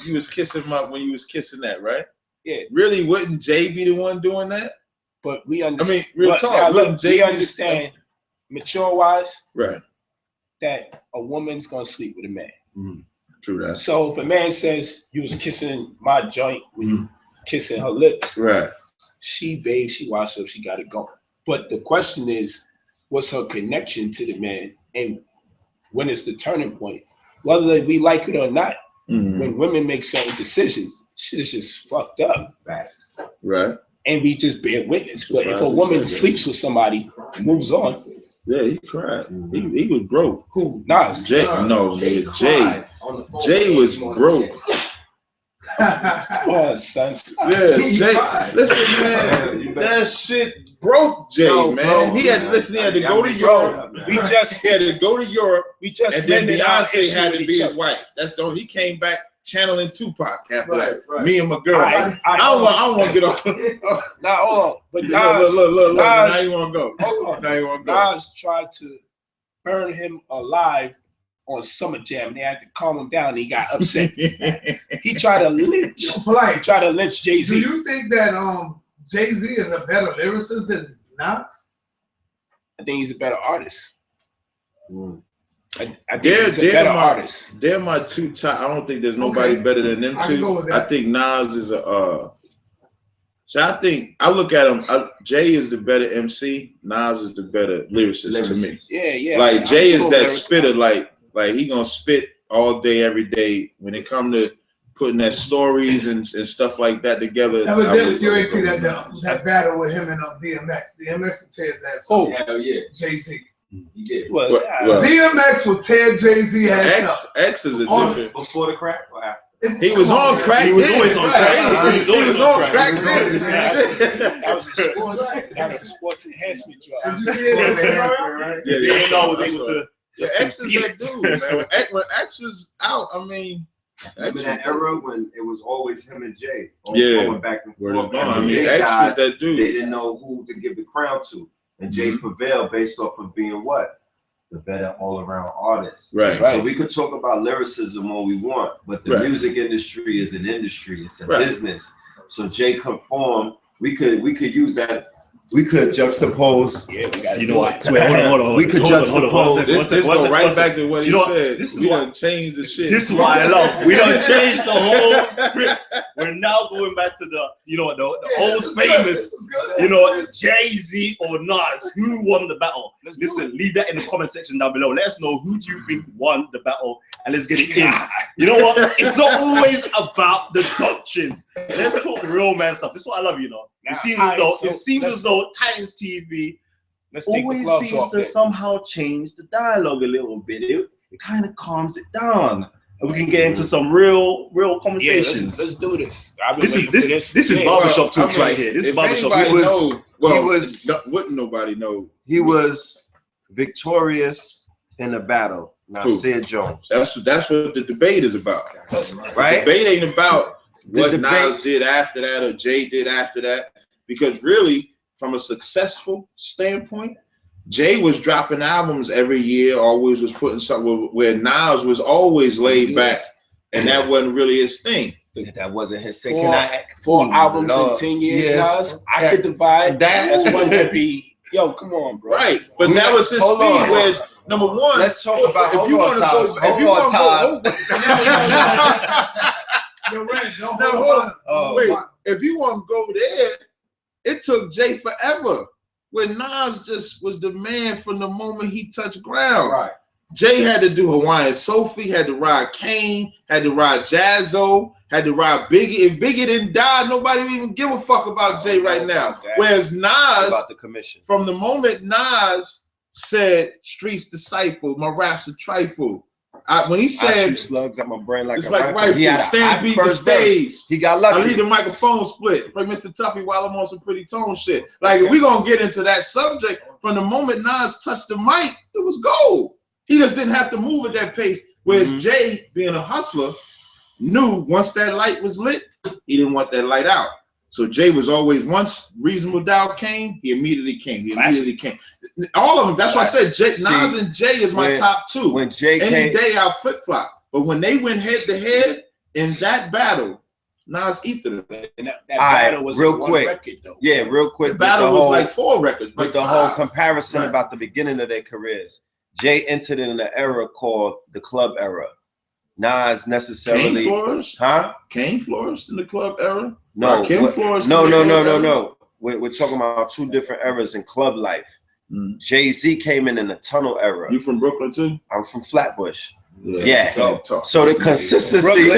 you was kissing when you was kissing that, right? Yeah. Really, wouldn't Jay be the one doing that? But we understand. I mean, real talk. Look, we understand, mature-wise, right, that a woman's gonna sleep with a man. True that. So if a man says you was kissing my joint when you kissing her lips, right? She bathed, she washed up, she got it going. But the question is, what's her connection to the man, and when is the turning point? Whether we like it or not, when women make certain decisions, shit is just fucked up. Right. And we just bear witness. But if a woman sleeps with somebody, moves on. Yeah, he cried. He was broke. Who? Nas. Jay. No, Jay. Jay was broke. Oh, son. Yeah, Jay. Listen, man, that shit broke Jay, man. He had to listen. He had to go to Europe. He had to go to Europe. And then Beyonce had to be his wife. That's the only. He came back channeling Tupac after that. Right. Me and my girl. I don't want to get off. Now, hold on. But Nas, look. Now you want to go. Hold on. Now you want to go. Nas tried to burn him alive on Summer Jam. They had to calm him down. And he got upset. He tried to lynch. Polight. He tried to lynch Jay-Z. Do you think that Jay-Z is a better lyricist than Nas? I think he's a better artist. I think he's a better artist. They're my two top. I don't think there's nobody better than them two. I think Nas is a. So I think I look at him. Jay is the better MC. Nas is the better lyricist to me. Yeah. Like Jay is that spitter. Like he gonna spit all day, every day. When it come to putting that stories and stuff like that together. Evidently, you ain't see that battle with him and DMX. DMX tear his ass. Oh, hell yeah. Jay-Z. He did. Well, DMX will tear Jay-Z ass up. X is a different. Before the crack or after? He was on crack. He was always on crack. He was on crack. That was a sports enhancement drug. Did you see it? Yeah, was able to The X is that dude, man. When X was out, I mean, remember that era when it was always him and Jay. Going back and word forth. is gone. I mean, X was that dude. They didn't know who to give the crown to, and Jay prevailed based off of being what? The better all-around artist. Right. So we could talk about lyricism all we want, but the music industry is an industry. It's a business. So Jay conformed. We could use that. We could juxtapose. Yeah, we got. You know what? Hold on. We could juxtapose. This go right back to what he said. This is we what done changed the shit. This is what I love. We done changed the whole script. We're now going back to the old famous, Jay-Z or Nas. Who won the battle? Listen, leave that in the comment section down below. Let us know who do you think won the battle, and let's get it in. You know what? It's not always about the doctrines. Let's talk real man stuff. This is what I love. It seems as though Titans TV always seems to somehow change the dialogue a little bit. It kind of calms it down, and we can get into some real conversations. Yeah, let's do this. This is barbershop talks right here. This is barbershop. Wouldn't nobody know? He was victorious in a battle. Nasir Jones. That's what the debate is about. Right? The debate ain't about what Nas did after that or Jay did after that. Because really, from a successful standpoint, Jay was dropping albums every year, always was putting something where Nas was always laid back, and that wasn't really his thing. That wasn't his thing. 4 albums in 10 years, Nas. I could divide that as one every. Yo, come on, bro. Right, but that was his thing. Whereas number one, let's talk about if you want to go, if you want to go there, it took Jay forever. When Nas just was the man from the moment he touched ground. Right. Jay had to do Hawaiian Sophie, had to ride Kane, had to ride Jazzo, had to ride Biggie. If Biggie didn't die, nobody would even give a fuck about Jay right now. Whereas Nas, about the commission. From the moment Nas said, "Streets disciple, my rap's a trifle." When he said, "I shoot slugs at my brain like it's a like rifle, stand beat the stage." He got lucky. I leave the microphone split. Play Mr. Tuffy while I'm on some pretty tone shit. Like if we gonna get into that subject, from the moment Nas touched the mic, it was gold. He just didn't have to move at that pace. Whereas Jay, being a hustler, knew once that light was lit, he didn't want that light out. So Jay was always, once Reasonable Doubt came, he immediately came. All of them. That's why I said Nas and Jay is my top 2. When Jay any day I'll flip flop. But when they went head to head in that battle, Nas ethered it. And that battle was real one quick. record, though. Yeah, real quick. The battle was like 4 records. But the whole comparison about the beginning of their careers. Jay entered in an era called the club era. Nas necessarily, Kane flourished in the club era. No, Kim flourished. No. We're talking about 2 different eras in club life. Jay-Z came in a tunnel era. You from Brooklyn too? I'm from Flatbush. Yeah. So the consistency,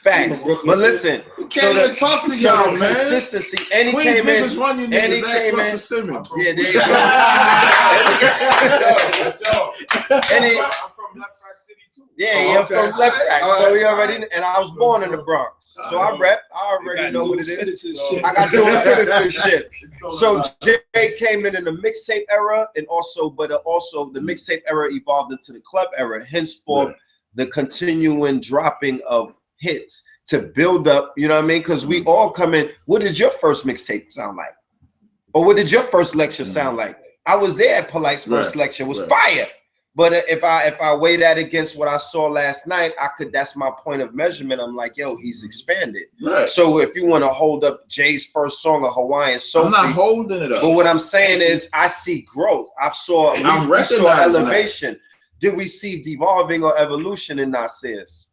facts. But listen, can't even talk to y'all, man. Consistency. And he came in. And he came in. Yeah, there you go. Yeah, I'm from Left Track. So we already, and I was born in the Bronx. So I already know what it is. I got dual citizenship. So Jay came in the mixtape era, and also the mixtape era evolved into the club era. Henceforth, the continuing dropping of hits to build up, you know what I mean? Because we all come in. What did your first mixtape sound like? Or what did your first lecture sound like? I was there at Polight's first lecture. It was fire. But if I weigh that against what I saw last night, that's my point of measurement. I'm like, yo, he's expanded. Right. So if you want to hold up Jay's first song of Hawaiian Sophie, I'm not holding it up. But what I'm saying is I see growth. I saw elevation. That. Did we see devolving or evolution in Nasir's?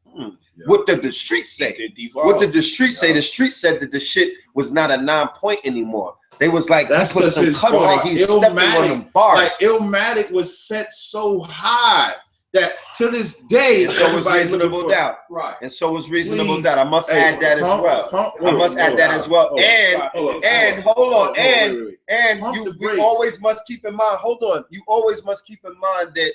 What did the streets say? What did the streets say? The streets said that the shit was not a 9-point anymore. They was like, that's put some cut on it. He's stepping on them bars. Like Illmatic was set so high that to this day, and so was Reasonable Doubt. Right. And so was Reasonable Doubt. I must add that as well. I must add that as well. And hold on. And you always must keep in mind. Hold on. You always must keep in mind that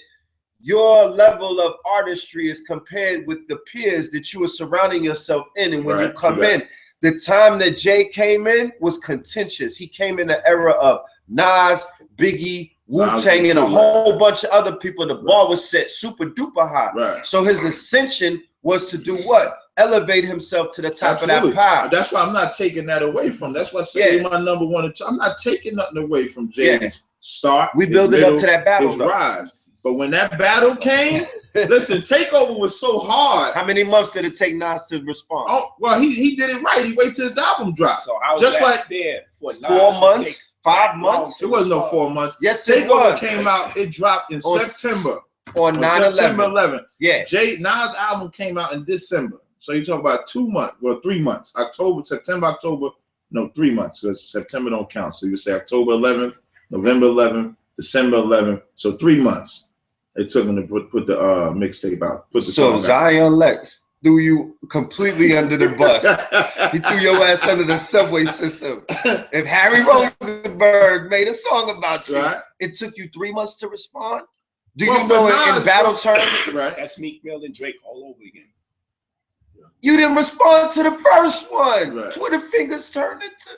your level of artistry is compared with the peers that you are surrounding yourself in. And when you come in, the time that Jay came in was contentious. He came in the era of Nas, Biggie, Wu-Tang and a whole bunch of other people. The bar was set super duper high. Right. So his ascension was to do what? Elevate himself to the top of that pile. That's why I'm not taking that away from. That's why I say my number one. I'm not taking nothing away from Jay's start. We build it up to that battle. His rise. But when that battle came, listen, Takeover was so hard. How many months did it take Nas to respond? Oh, well, he did it right. He waited till his album dropped. So how was just that like fair for 4 months, 5 months? It wasn't no 4 months. Yes, it Takeover was. came out. It dropped in September. On 9/11. September 11th. Yeah. Nas' album came out in December. So you talk about 2 months, well, 3 months. September, October. No, 3 months because September don't count. So you would say October 11th, November 11th, December 11th. So 3 months. It took him to put the mixtape out. So Zion Lex threw you completely under the bus. He threw your ass under the subway system. If Harry Rozenberg made a song about you, it took you 3 months to respond. Do you know in battle terms? Right. That's Meek Mill and Drake all over again. You didn't respond to the first one. Right. Twitter fingers turned into,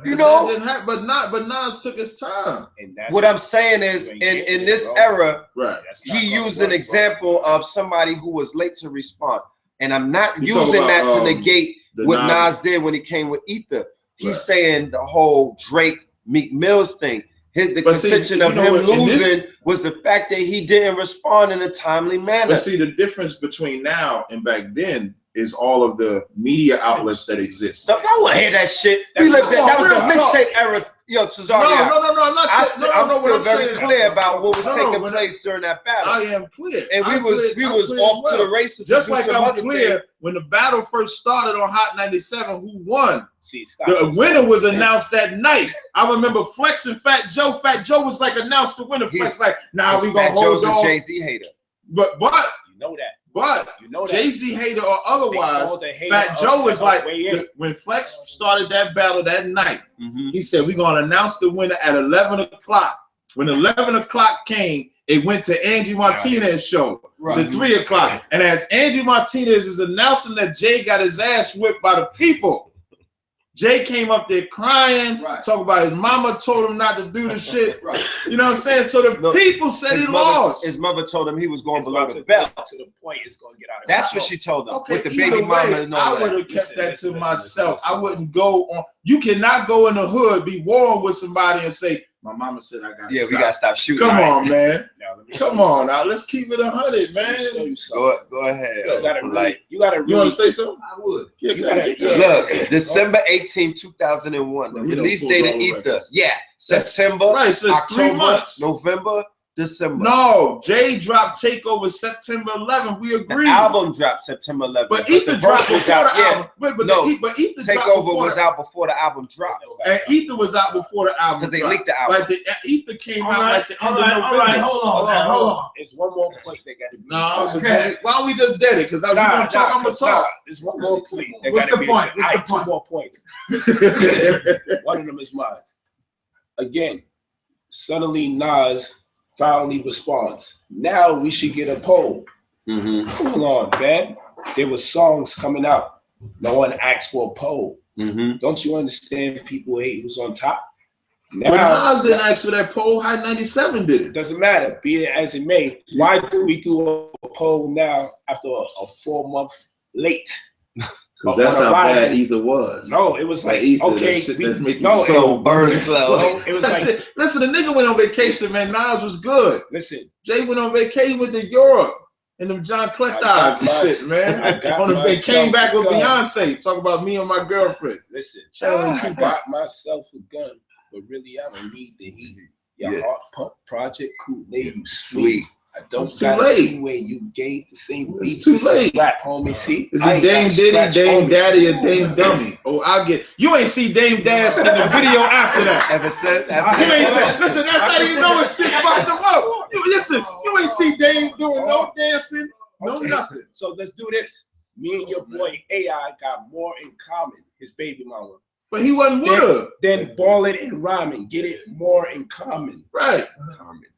you know. Didn't happen, but Nas took his time. And that's what I'm saying is, in this era, right, he used an example of somebody who was late to respond. And I'm not using that to negate what Nas did when he came with Ether. He's saying the whole Drake Meek Mills thing. The contention of him losing was the fact that he didn't respond in a timely manner. But see, the difference between now and back then is all of the media outlets that exist. So I want to hear that shit. That was the mixtape era. Yo, Tazaryach. No, I'm not. I'm still very clear about what was taking place during that battle. I am clear. And we was off to the races. Just like I'm clear, when the battle first started on Hot 97, who won? The winner was announced that night. I remember Flex and Fat Joe. Fat Joe was like announced the winner. Flex like, nah, we gonna hold on. Joe's a Jay-Z hater. But you know that. But Jay-Z hater or otherwise, Fat Joe is like, when Flex started that battle that night, he said, we're going to announce the winner at 11 o'clock. When 11 o'clock came, it went to Angie Martinez's show to 3 o'clock. And as Angie Martinez is announcing that Jay got his ass whipped by the people, Jay came up there crying, talking about his mama told him not to do the shit. You know what I'm saying? So the people said he lost. His mother told him he was going below the belt. To the point it's going to get out of That's what she told him. Okay, with the baby mama and all I would have kept that to myself. I wouldn't go on. You cannot go in the hood, be warring with somebody and say, my mama said I got to stop. We got to stop shooting. Come on, man. Come on now. Let's keep it 100, man. Go ahead. You want to say something? I would. Look, December 18, 2001. The release date of Ether. Yeah. September, October, November, December. No, Jay dropped Takeover September 11th. We agreed. The album dropped September 11th. But Ether dropped before the album. But Ether Takeover was out before the album dropped. And Ether was out before the album because they leaked the album. Like Ether came out like the end of November. All right, hold on. It's one more point they got to be. No, why don't we just dead it? Because we're going to talk, I'm going to talk. There's one more plea. What's the point? I have 2 more points. One of them is mine. Again, suddenly Nas finally responds. Now we should get a poll. Hold on, fam. There were songs coming out. No one asked for a poll. Don't you understand? People hate who's on top. Now, but Nas didn't ask for that poll. High 97 did it. Doesn't matter. Be it as it may. Why do we do a poll now after a 4-month late? Because that's how bad Ether was. No, it was like, Ether, okay, burns slow. It was like, listen, the nigga went on vacation, man. Nas was good. Listen, Jay went on vacation with the Europe and them John Clett eyes and shit, man. They came back with Beyonce. Talk about me and my girlfriend. Listen, I got myself a gun, but really I don't need the heat. Your heart pump project cool, you sweet. I don't got a two-way. You gave the same beat. It's too late. Rap, homie. See, is it Dame Diddy, Dame Daddy, or Dame Dummy? Oh, I'll get. You ain't see Dame Dash in the video after that. Ever since? You ain't see. Listen, that's how you know it's shit fucked them up. Listen, you ain't see Dame doing no dancing, no nothing. So let's do this. Me and your boy AI got more in common. His baby mama. But he wasn't with her. Then ball it and rhyming. Get it more in common. Right.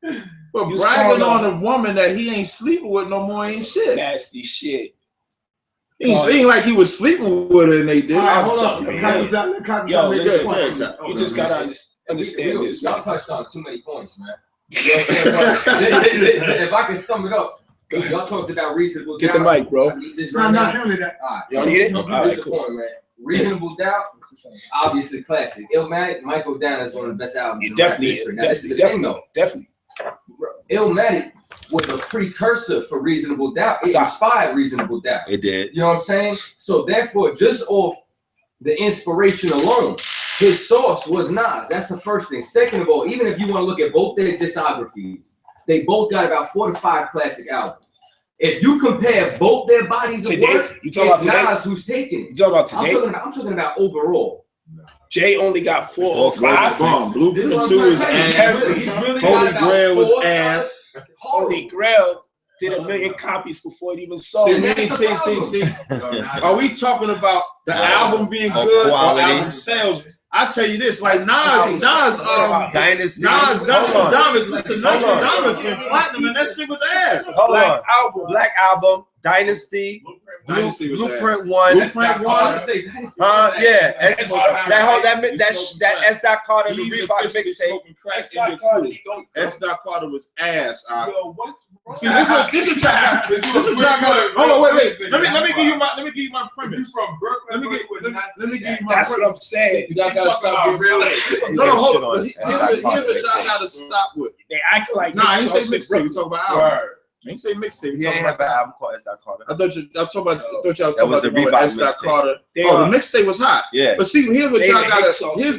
But bragging on a woman that he ain't sleeping with no more ain't shit. Nasty shit. He ain't like he was sleeping with her and they did. Hold on. Yo, listen, you just gotta understand this. Y'all touched on too many points, man. You know what I'm saying? If I can sum it up, y'all talked about reasonable doubt. Get the mic, bro. I need this No, right no, now. he'll need that. All right. Y'all need it? All All right, right, cool. point, man. Reasonable Doubt, obviously classic. Illmatic, might go down as one of the best albums. in rap Definitely, history. Now, this is the thing, though. definitely. Illmatic was a precursor for Reasonable Doubt. It inspired Reasonable Doubt. It did. You know what I'm saying? So therefore, just off the inspiration alone, his source was Nas. That's the first thing. Second of all, even if you want to look at both their discographies, they both got about 4 to 5 classic albums. If you compare both their bodies of work, you talking about today? Nas who's taking it. You talking about today? I'm talking about overall. Jay only got 4 or 5. Bomb. Blueprint 2 is ass. Holy Grail was ass. Holy Grail did 1 million copies before it even sold. See. Are we talking about the album being good or album sales? I tell you this, like Nas, Dynasty. Nostradamus. Listen, Nostradamus went platinum, and that shit was ass. Hold on. Black Album, Dynasty, Blueprint 1. Blueprint 1. Yeah. That S. Carter, the Reebok mixtape. S. Carter was ass. See, this is hold on, wait. Let me give you my premise. From Brooklyn, let me give you my That's premise. what I'm saying. You guys gotta stop being real. No, hold on. Here's what y'all gotta stop with. They act like I ain't say mixtape. We talk about album. I ain't say mixtape. He ain't have an album called S. Carter. I thought y'all was talking about the Reebok S. Carter. The mixtape was hot. Yeah. But see, here's what y'all gotta. Here's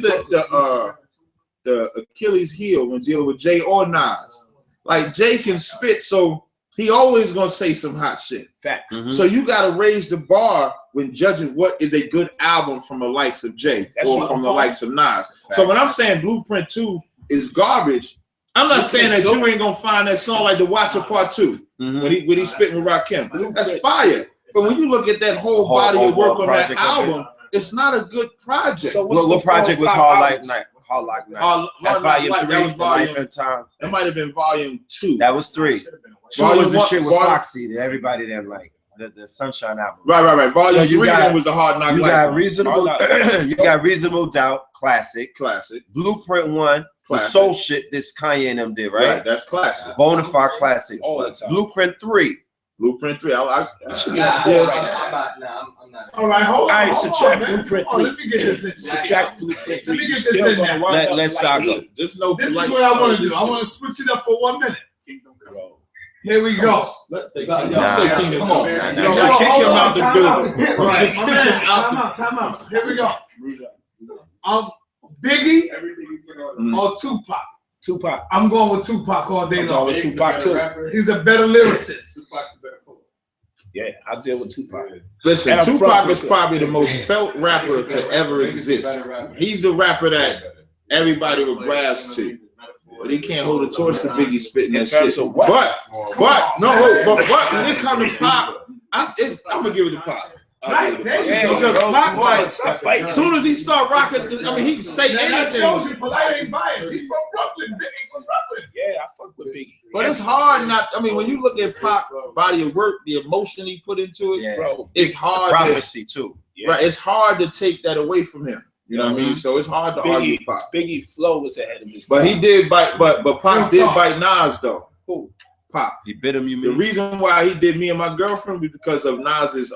the Achilles heel when dealing with Jay or Nas. Like Jay can spit, so he always gonna say some hot shit. Facts. So you gotta raise the bar when judging what is a good album from the likes of Jay or from the likes of Nas. So when I'm saying Blueprint 2 is garbage, I'm not saying that you ain't gonna find that song like The Watcher Part 2 when he spitting with Rakim. That's fire. But when you look at that whole body of work on that album, it's not a good project. So what project was Hard Like Night? Hard Like Night. That's volume 3. That was volume. Time. That might have been volume 2. That was 3. 2 was the shit with Foxy that everybody didn't like. The Sunshine album. Right. Volume 3 was the Hard Knock Life. You got Reasonable. You got Reasonable Doubt, classic. Blueprint 1, the soul shit this Kanye and them did, right? Right, that's classic. Bonafide classic. Blueprint 3. Blueprint 3. I'm not. All right, hold on. Subtract Blueprint 3. Let me get this in. Subtract Blueprint 3. Let me get this in there. Let's saga. This is what I want to do. I want to switch it up for 1 minute. Here we go. Come on, man. Kick him out the building. Time out. Here we go. Biggie or Tupac? Tupac. I'm going with Tupac all day long. With Tupac too. He's a better lyricist. Yeah, I deal with Tupac. Listen, Tupac is probably the most felt rapper to ever exist. He's the rapper that everybody will grasp to. But he can't hold a torch to Biggie spitting that shit. But when it comes to Pop, I'm gonna give it to Pop. Because Pop, like, as soon as he start rocking, I mean, he can say anything. That shows you Polight ain't biased. He's from Brooklyn. Biggie from Brooklyn. Yeah, I fuck with Biggie. But it's hard not. I mean, when you look at Pop body of work, the emotion he put into it, bro, it's hard. Prophecy too. Right, it's hard to take that away from him. You know what I mean? So it's hard to argue Pop. Biggie flow was ahead of his time. But he did bite, but Pop did bite Nas though. Who? Pop. He bit him, you mean? The reason why he did Me and My Girlfriend was because of Nas's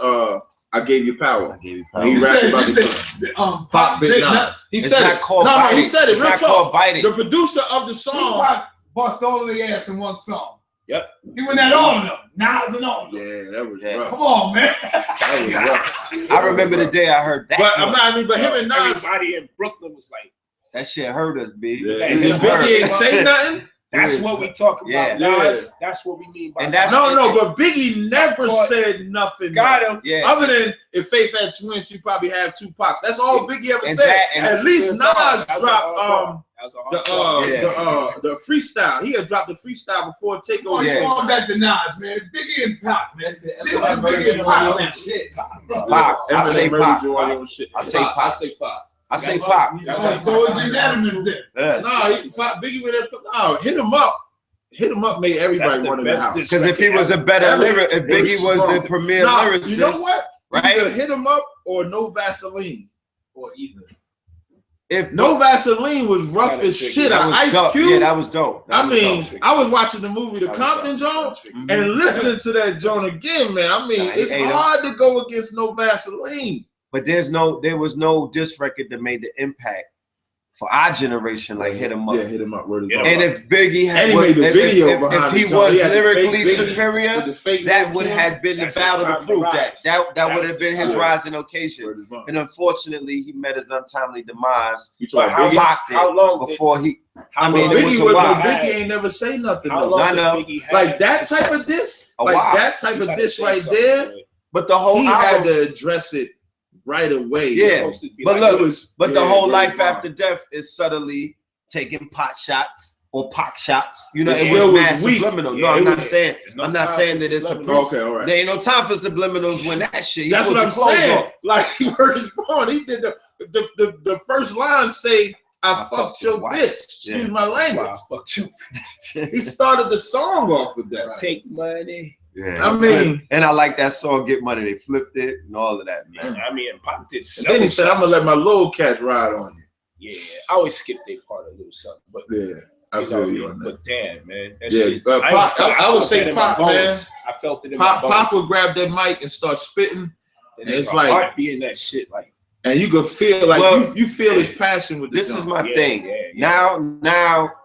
I Gave You Power. I Gave You Power. He rapped about the Pop bit Nas. He said it. No, he said it. Real talk. The producer of the song bust all of the ass in one song. Yep. He went at all of them. Nas and all of them. Yeah, that was rough. Come on, man. That was rough. I remember the day I heard that. But him and Nas. Everybody in Brooklyn was like, that shit hurt us, B. Yeah. And Biggie ain't say nothing. That's what we talk about. Nas, that's what we mean by that. But Biggie never said nothing. Got him. Yeah. Other than if Faith had twins, she'd probably have 2 Pops. That's all Biggie ever said. At least Nas dropped the freestyle. He had dropped the freestyle before Takeover. You're going back to Nas, man. Biggie and Pop, man. Biggie and Pop. Pop. I say Pop. I say Pop. I say Pop. So it's unanimous then. No, he's Pop. Biggie with it. No, Hit 'Em Up. Hit 'Em Up made everybody want in the house. Because if he was a better lyric, if Biggie was the premier lyricist, you know what? Right? Either Hit 'Em Up or No Vaseline. Or either. If No Vaseline was rough as shit. Ice Cube. Yeah, that was dope. I mean, I was watching the movie The Compton Jones and listening to that joint again, man. I mean, it's hard to go against No Vaseline. But there was no diss record that made the impact for our generation, like Hit 'Em Up. Yeah, Hit 'Em Up. And if Biggie had made the video if he was lyrically superior, that would have been the battle to prove that. That would have been his rising occasion. And unfortunately, he met his untimely demise. How long before he? I mean, Biggie ain't never say nothing. I know. Like that type of diss, right there. But the whole he had to address it right away. Yeah, but look, the whole life after death is subtly taking pot shots or pop shots. You know, it was mad subliminal. No, I'm not saying that it's a proof. Okay, all right. There ain't no time for subliminals when that shit. That's what I'm saying. Like he heard his phone. He did the first line say, "I fucked your bitch." Excuse my language. I fucked you. He started the song off with that. Take money. Yeah, I mean, and I like that song, Get Money. They flipped it and all of that, man. I mean, Pop did. Then he said, "I'm gonna let my little cat ride on you." Yeah, I always skip their part a little something, but yeah, I feel you on that. But damn, man, that yeah, shit. Pop, I would say Pop, man. I felt it in my bones. Pop would grab that mic and start spitting, and it's like heart being that shit, like. And you could feel like you feel his passion with this. Is my thing. Now,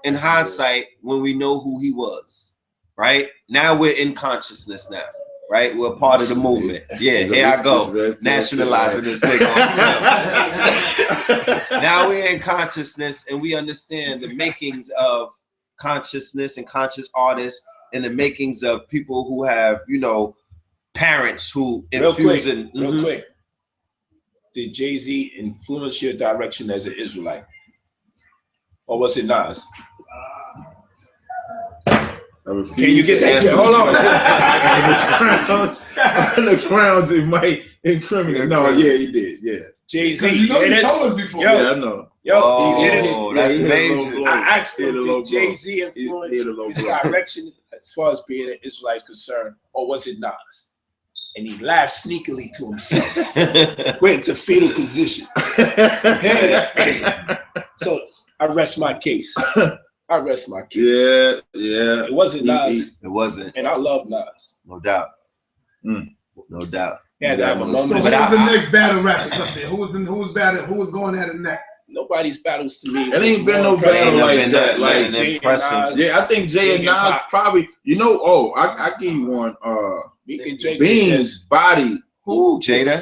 in hindsight, when we know who he was, right? Now we're in consciousness now. Right, we're part of the movement. Yeah, here I go, nationalizing this nigga. Now we're in consciousness, and we understand the makings of consciousness and conscious artists, and the makings of people who have, you know, parents who infuse in. Real quick, did Jay-Z influence your direction as an Israelite, or was it Nas? Can you get that? Hold on. The crowns, it might incriminate. No, yeah, he did. Yeah. Jay-Z. You know, you told us before. Yeah, I know. That's major. I asked him, did Jay-Z influence his direction as far as being an Israelite is concerned, or was it Nas? And he laughed sneakily to himself. Went into fetal position. So I rest my case. I rest my case. Yeah. It wasn't Nas. It wasn't. And I love Nas. No doubt. No doubt. Yeah, that so who was the next battle rappers up there? Who was going at it next? Nobody's battles to me. It ain't been no battle like that. Like Jay and Nas. Yeah, I think Jay and Nas probably. You know, I give you one. Beans body. Who? Jada.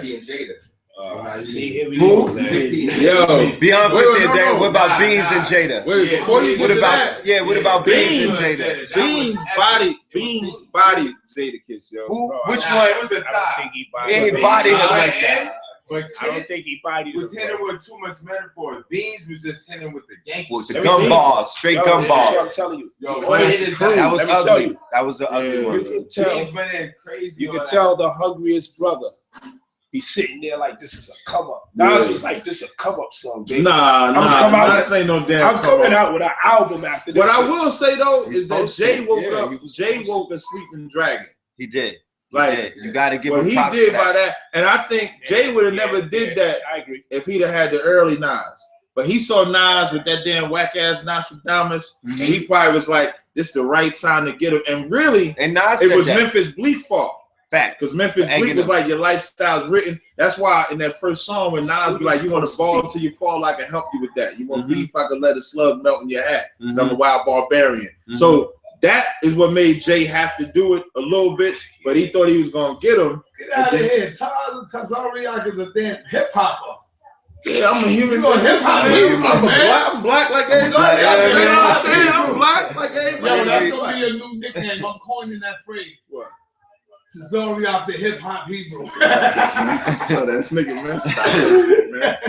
See, here we go, man. Yo, beyond what about Beans and Jada? What about Beans and Jada? Beans body Jada Kiss, yo. Which one? I don't think he bodied. He bodied him like that. But I don't think he bodied was hitting with too much metaphor. Beans was just hitting with the gangster. With the gun balls, straight gun balls. That's what I'm telling you. That was ugly. That was the ugly one. You can tell. Crazy. You can tell the hungriest brother. He's sitting there like this is a come up. Nas was like this is a come up song, baby. Nah, ain't no damn. I'm coming out with an album after this. What I will say though is that Jay woke up. Jay woke a sleeping dragon. He did. Like you got to give him he props did for by that, and I think Jay would have never did that. I agree. If he'd have had the early Nas, but he saw Nas with that damn whack ass Nostradamus, and he probably was like, "This is the right time to get him." And really, Nas it was Memphis Bleak fault. Fact, because Memphis Bleak was like, your lifestyle's written. That's why in that first song when Nas be like, you want to fall until you fall, I can help you with that. You want beef, I can let a slug melt in your hat. Because I'm a wild barbarian. So that is what made Jay have to do it a little bit, but he thought he was gonna get him. Get out of here. Tazaryach is a damn hip hopper. Yeah, I'm a human. I'm black like everybody. I'm black like everybody. Yo, that's gonna be a new nickname. I'm coining that phrase. What? Tazaryach, the hip hop Hebrew. That's nigga, man.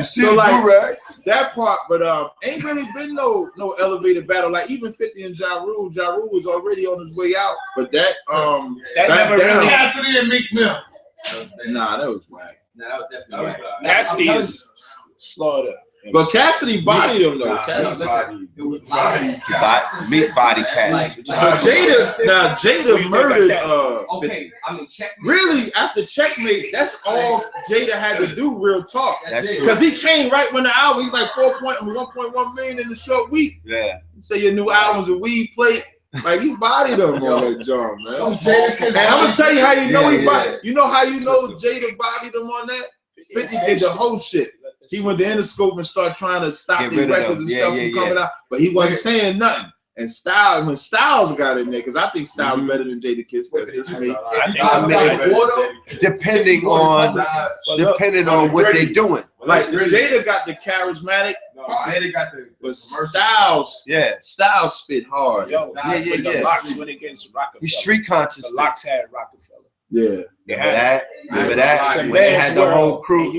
So like that part, but ain't really been no elevated battle. Like even 50 and Ja Rule was already on his way out. But that never really Cassidy and Meek Mill. Nah, that was whack. Nah, that was definitely whack. Cassidy is slaughter. But Cassidy bodied him though. Cassidy meat body Cassidy. But Jada murdered. Okay, I mean, checkmate. Really, after checkmate, that's all Jada had to do. Real talk. Because he came right when the album. He's like 1.1 million in a short week. Yeah. You say your new album's a weed plate. Like he bodied him on that John, man. And I'm gonna tell you how you know he bodied. You know how you know Jada bodied him on that? 50 did the whole shit. He went to Interscope and started trying to stop the records and stuff from coming out, but he wasn't saying nothing. And Styles, when Styles got in there, because I think Styles is better than Jada Kiss. Depending on what they're doing. Like Jada got the charismatic, Jada got the but Styles, Styles spit hard. The Locks went against Rockefeller. He's street conscious. The Locks had Rockefeller. Remember that? When they had the whole crew.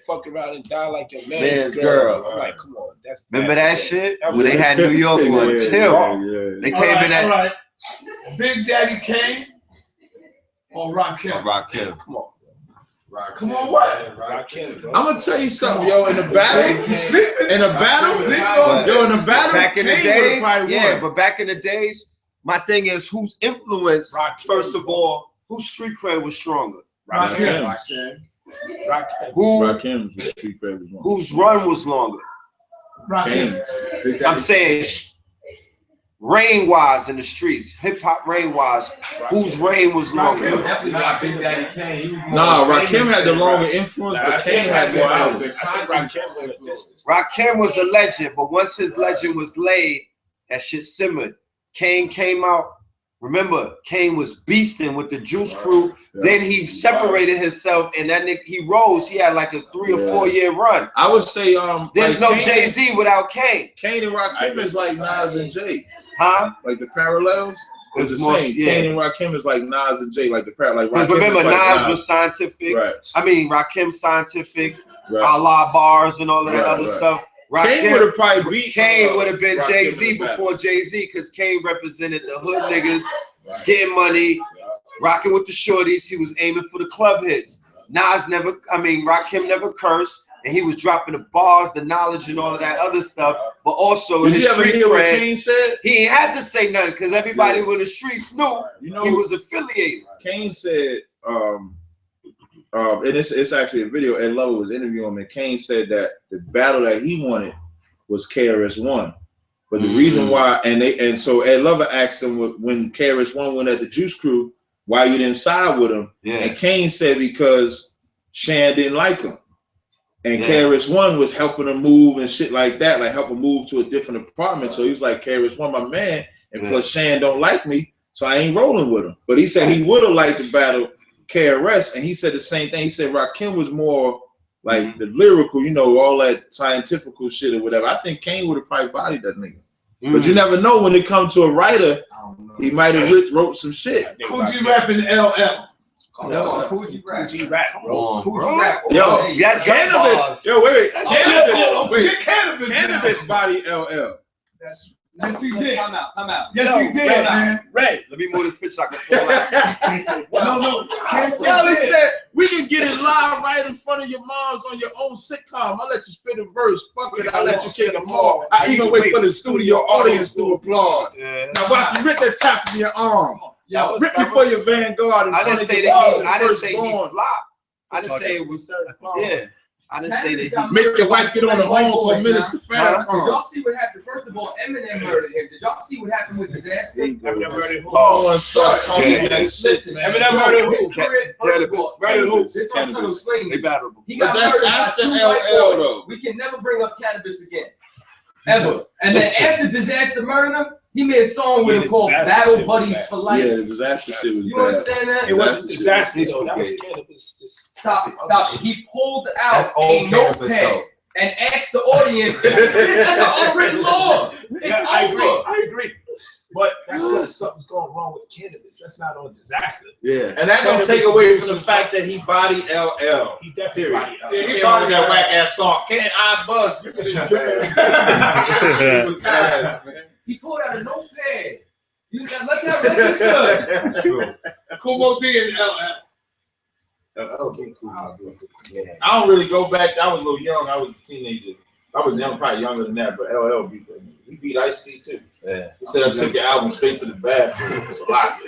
Fuck around and die like your man's girl. I'm like, come on. Remember that shit? When they had New York on Till. They came in at. All right. Big Daddy Kane or Rakim? Rakim. Come on. Come on, what? I'm gonna tell you something, yo. In the battle, back in the days, but back in the days, my thing is whose influence. First of all, whose street cred was stronger? Rakim's street cred was longer. Whose run was longer? I'm saying reign-wise in the streets, hip-hop reign-wise, whose reign was longer? Big Daddy Kane. Rakim had the longer influence, but Kane had more albums. Rakim was a legend, but once his legend was laid, that shit simmered. Kane came out. Remember, Kane was beasting with the Juice Crew. Then he separated himself, and that nigga, he rose. He had like a 3 or 4 year run. I would say, there's like no Jay-Z without Kane. Kane and Rakim is like Nas and Jay. Huh? Like the parallels is the same. Kane and Rakim is like Nas and Jay, like the parallel. Like remember, Nas was scientific. Right. I mean, Rakim scientific, Allah bars and all of that other stuff. Kane would have probably beat. Kane would have been Jay-Z before Jay-Z, because Kane represented the hood niggas, getting money, rocking with the shorties. He was aiming for the club hits. Rakim never cursed, and he was dropping the bars, the knowledge, and all of that other stuff. But also, did you ever hear what Kane said? He ain't had to say nothing because everybody in the streets knew he was affiliated. Kane said, and it's actually a video. Ed Lover was interviewing him, and Kane said that the battle that he wanted was KRS-One, but the reason why, and so Ed Lover asked him when KRS-One went at the Juice Crew, why you didn't side with him? And Kane said because Shan didn't like him, and KRS-One was helping him move and shit like that, like help him move to a different apartment. So he was like, KRS-One, my man, and plus Shan don't like me, so I ain't rolling with him. But he said he would have liked the battle KRS, and he said the same thing. He said Rakim was more like the lyrical, all that scientifical shit or whatever. I think Kane would have probably bodied that nigga. But you never know when it comes to a writer, he might have wrote some shit. Coogee rapping LL. Coogee rap, bro. Yo, Cannabis. Yo, wait. Cannabis body LL. Yes, he did. Time out. Yes, he did, man. Ray, let me move this picture. I can pull out. No. Yo, they said we can get it live right in front of your moms on your own sitcom. I'll let you spit a verse. Fuck it, I'll let you kick them off. I even wait for the studio audience to applaud. Now, watch you rip that tap in your arm. Rip it for your Vanguard. I didn't say he flopped. I didn't say it was. I didn't say that. Make your wife get on the horn for a minute to fast. Did y'all see what happened? First of all, Eminem murdered him. Did y'all see what happened with Disaster? Eminem murdered who? Oh, start talking that shit, man. Eminem murdered who? They battled. But that's after LL though. We can never bring up Cannabis again, ever. And then after Disaster murdered him, he made a song with him called Battle Buddies for Life. Yeah, the Disaster shit was bad. You understand that? It wasn't Disaster though. That was Cannabis. Just stop it. He pulled out a notepad and asked the audience. That's an unwritten law. I agree. But that's because something's going wrong with Cannabis. That's not on Disaster. Yeah, and that don't take away from the fact that he bodied LL. He definitely bodied LL. Yeah, he bodied that whack ass song. Can't I buzz? He pulled out a notepad. Let's have this. Kumo D and LL. I don't really go back. I was a little young. I was a teenager. I was young, probably younger than that, but LL beat me. He beat Ice-T too. Yeah. He said I took the album straight to the bathroom. It was a lot.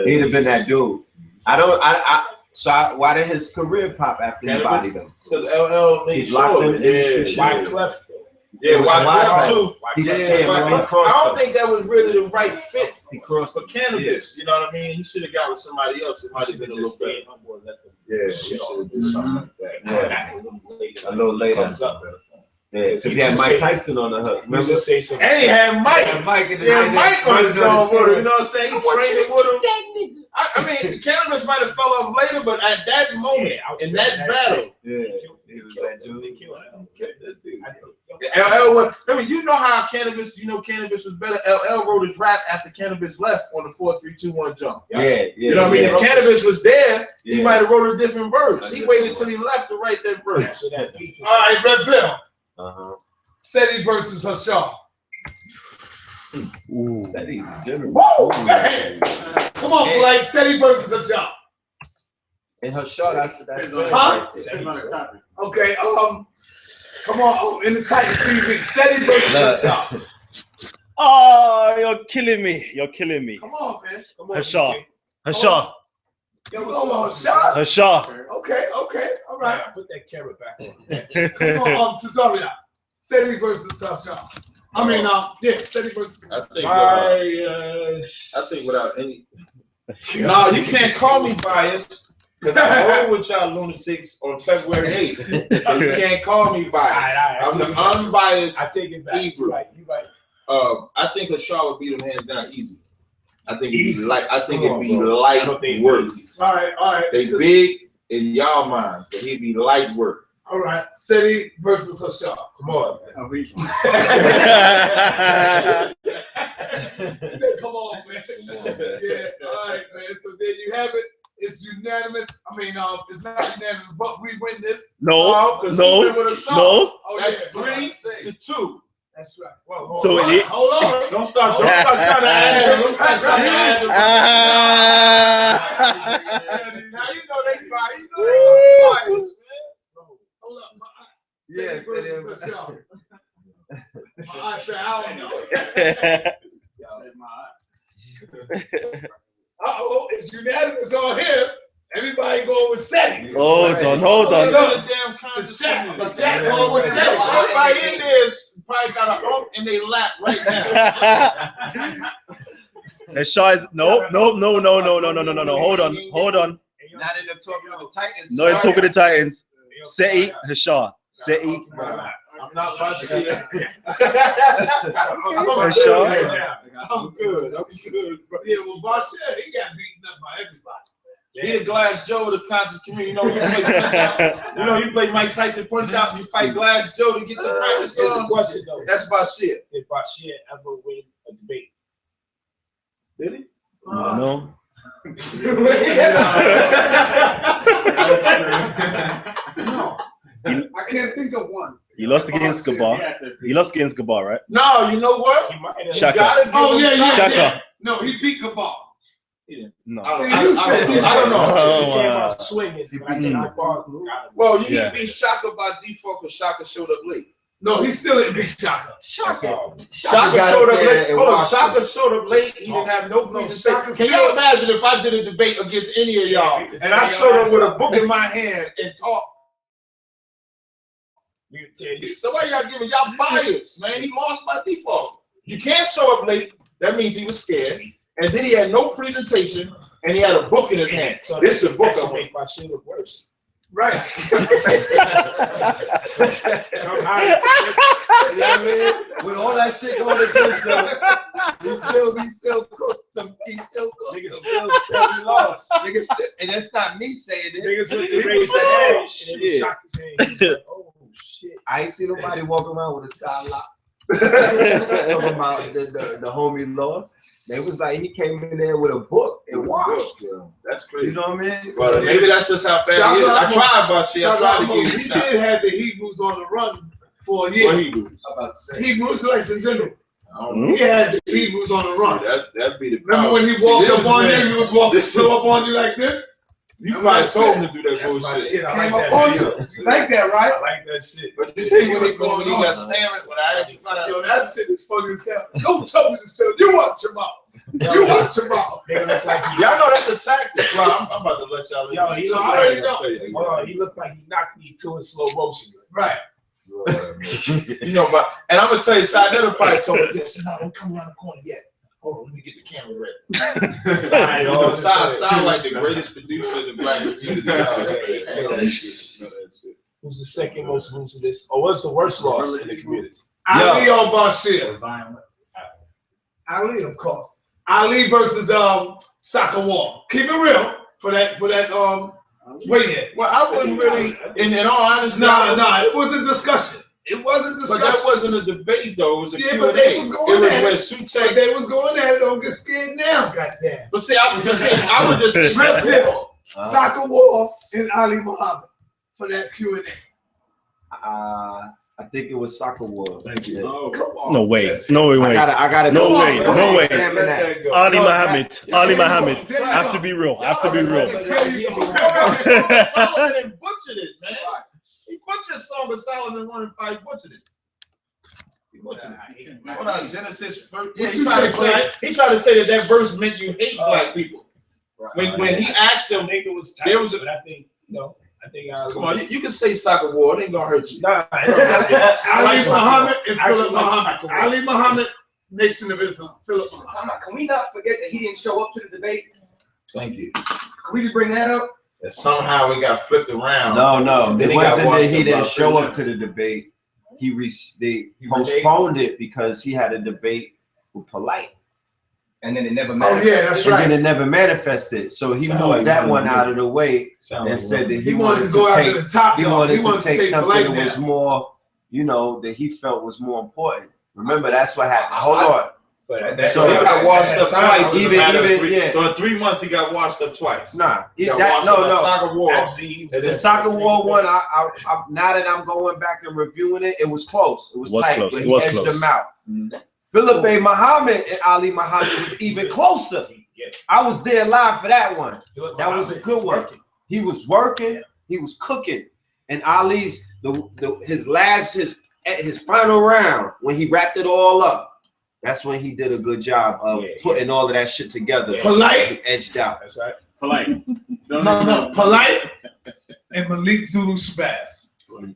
He'd have been that dude. Why did his career pop after he bodied him? Because LL made sure. Why Clef? Yeah, why too? Yeah, I don't think that was really the right fit He crossed for cannabis. You know what I mean? He should have got with somebody else. It might have been a little better. Yeah, he should have done something like that. a little later. Yeah, because he had Mike Tyson on the hook. And he had Mike. Mike on the drum with him. You know what I'm saying? He training with him. I mean, the cannabis might have fell off later, but at that moment, in that battle, he was that dude. LL was. I mean, you know how cannabis. You know, cannabis was better. LL wrote his rap after cannabis left on the 4, 3, 2, 1 jump. You know what I mean? If cannabis was there, he might have wrote a different verse. He waited till he left to write that verse. All right, Red Bill. Seti versus Hashar. Seti, general. Come on, Polight. Seti versus Hashar. And Hashar, that's huh? Okay, come on, in the Titan TV. Seti versus Hashar. Oh, you're killing me. You're killing me. Come on, man. Come on, Hashar. Okay, all right. Put that camera back on. Come on, Tazaryach. Seti versus Hashar. I mean, Seti versus. I think without any. No, you can't call me biased because I roll with y'all lunatics on February 8th. So you can't call me biased. I'm the unbiased. I take it back. Hebrew. You're right. I think Hashar would beat him hands down easy. I think it'd be light. I think it'd be light work. All right. They big in y'all minds, but he'd be light work. All right, Seti versus Hashar. Come on, man. He said, come on, man. Yeah, all right, man. So there you have it. It's unanimous. I mean, it's not unanimous, but we win this. No. Oh, That's 3-2. That's right. So hold on. Don't start trying to add. Don't start trying to add. Now you know they biased. Hold up. Yes, I don't know. Uh-oh, it's unanimous on here. Everybody going with Seti. Hold on. The chat going with Seti. Everybody in there probably got a hump in their lap right now. Hashar is no. Hold on. Not in the talk of the Titans. No, in talk of the Titans. Seti, Hashar. Seti. I'm not about to get Hashar. I'm good. Yeah, well, Basher, he got beaten up by everybody. He the Glass Joe of the conscious community. You know, you play Mike Tyson punch out, you fight Glass Joe to get the practice Here's on. a question though. That's about shit. Did Bashir ever win a debate? Did he? No. No. I can't think of one. He lost against Gabar. Right? No, you know what? Shaka. Shaka. No, he beat Gabar. No. I don't know. He came out swinging. Well, you can be Shaka by default because Shaka showed up late. No, he still didn't beat Shaka. Shaka showed up late. Shaka showed up late. He didn't have no presentation. Can y'all imagine if I did a debate against any of y'all and I showed up with a book in my hand and talked? So why y'all giving y'all bias, man? He lost by default. You can't show up late. That means he was scared. And then he had no presentation, and he had a book in his hand. So this is a book of make my shit look worse. Right. Somehow, you know what I mean? With all that shit going against him, he still cooked them. Niggas still said he lost. Niggas still, and that's not me saying it. Niggas went to raise their hand, and they shocked his hand. He was like, oh shit. I ain't seen nobody walking around with a side lock. Talking about the homie lost. They was like he came in there with a book and watched. That's crazy. You know what I mean? Well, maybe that's just how fast he is. I tried, but he did have the Hebrews on the run for a year. What Hebrews? Hebrews, ladies and gentlemen. He had the Hebrews on the run. That'd be the Remember when he walked up on you? He was walking slow up on you like this. You probably told him to do that That's my bullshit. shit. I Came like up that. on you. Like that, right? I like that shit. But you see when he got staring when I asked you about Yo, that shit is funny as hell. Don't tell me to sell. You watch him out. You watch him out. Nigga look like y'all know that's a tactic, bro. I'm about to let y'all. Yo, he looked already like, know. hold on, he looked like he knocked me to in slow motion. Right. You know, but and I'm gonna tell you, Side Netter probably told me this. No, don't come around the corner yet. Hold on, let me get the camera ready. Side like the greatest producer in the black community. Who's the second most ruthless? Or what's the worst loss in the community? Ali on Bashir. Ali, of course. Ali versus Soccer Wall. Keep it real for that weigh-in. Well, I wouldn't really, in all honesty. Nah, it was a discussion. It wasn't discussion. But that wasn't a debate, though. It was a Q&A. But they was going at it. But they was going at it. Don't get scared now, goddamn. But see, I would just say Soccer Wall and Ali Muhammad for that Q&A. I think it was Soccer War. Thank you. Oh, come on. No way. No way. I gotta No go. way. No way. Ali No, Muhammad. Ali Muhammad. Have to be real. Have to be real. Solomon butchered it, man. He butchered Song of Solomon 1 and 5. Butchered it. He butchered it. Hold on, Genesis first. Yeah, he tried to say that verse meant you hate black people. When he asked them, nigga was tight, there was a. But I think Come on, you can say Soccer War. It ain't gonna hurt you. Nah, Ali Muhammad and Philip Muhammad. Ali Muhammad, Nation of Islam. Philip Muhammad. Can we not forget that he didn't show up to the debate? Thank you. Can we just bring that up? That somehow we got flipped around. No, Then it wasn't that he didn't show up to the debate. They postponed it because he had a debate with Polight. And then it never manifested. Oh yeah, that's right. And then it never manifested. So he moved that one out of the way and said that he wanted to go take, after the top. he wanted to take something that was down. more, that he felt was more important. Remember, that's what happened. Hold on. But so he got washed up twice. Even So in 3 months he got washed up twice. Nah, no. Soccer War. The Soccer War one. Now that I'm going back and reviewing it, it was close. It was tight. Close. But It he was edged close. them out. Philip A. Muhammad and Ali Muhammad was even closer. I was there live for that one. That was a good one. He was working. He was cooking. And Ali's his final round when he wrapped it all up. That's when he did a good job of putting all of that shit together. Polight, edged out. That's right. Polight. No, Polight and Malik Zulu Shabazz.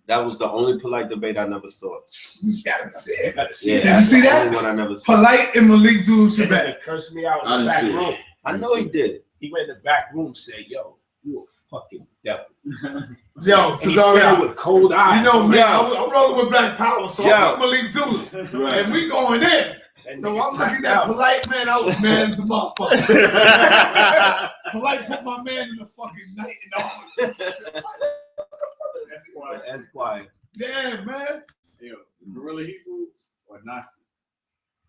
That was the only Polight debate I never saw. You gotta see it. Yeah, did you see that? The only one I never saw. Polight and Malik Zulu Shabazz. He cursed me out in the back room. I know he did. He went in the back room and said, "Yo, you a fucking devil." Yo, Tazaryach with cold eyes. You know me, I'm rolling with Black Power, so I'm with Malik Zulu, Right. and we going in. So I'm looking at Polight, man. I was mad as a motherfucker. Polight put my man in the fucking night and all this. That's quiet. Yeah, man. Yo, Gorilla Hebrew or Nazi?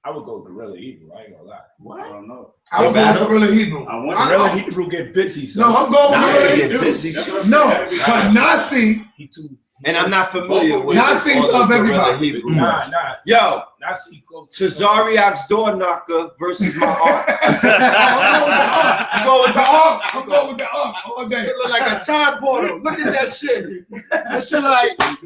I would go Gorilla Hebrew. I ain't gonna lie. What? I don't know. I would go Gorilla Hebrew. Gorilla Hebrew get busy. So. No, I'm going Gorilla Get Hebrew. busy. No, but Nazi. He too. And I'm not familiar with Nazi all the love Gorilla everybody. Hebrew. Nah. Yo, Nazi go Tazaryach's door knocker versus my art. I'm going with the arm. I'm going with the arm all day. It look like a time portal. Look at that shit. That shit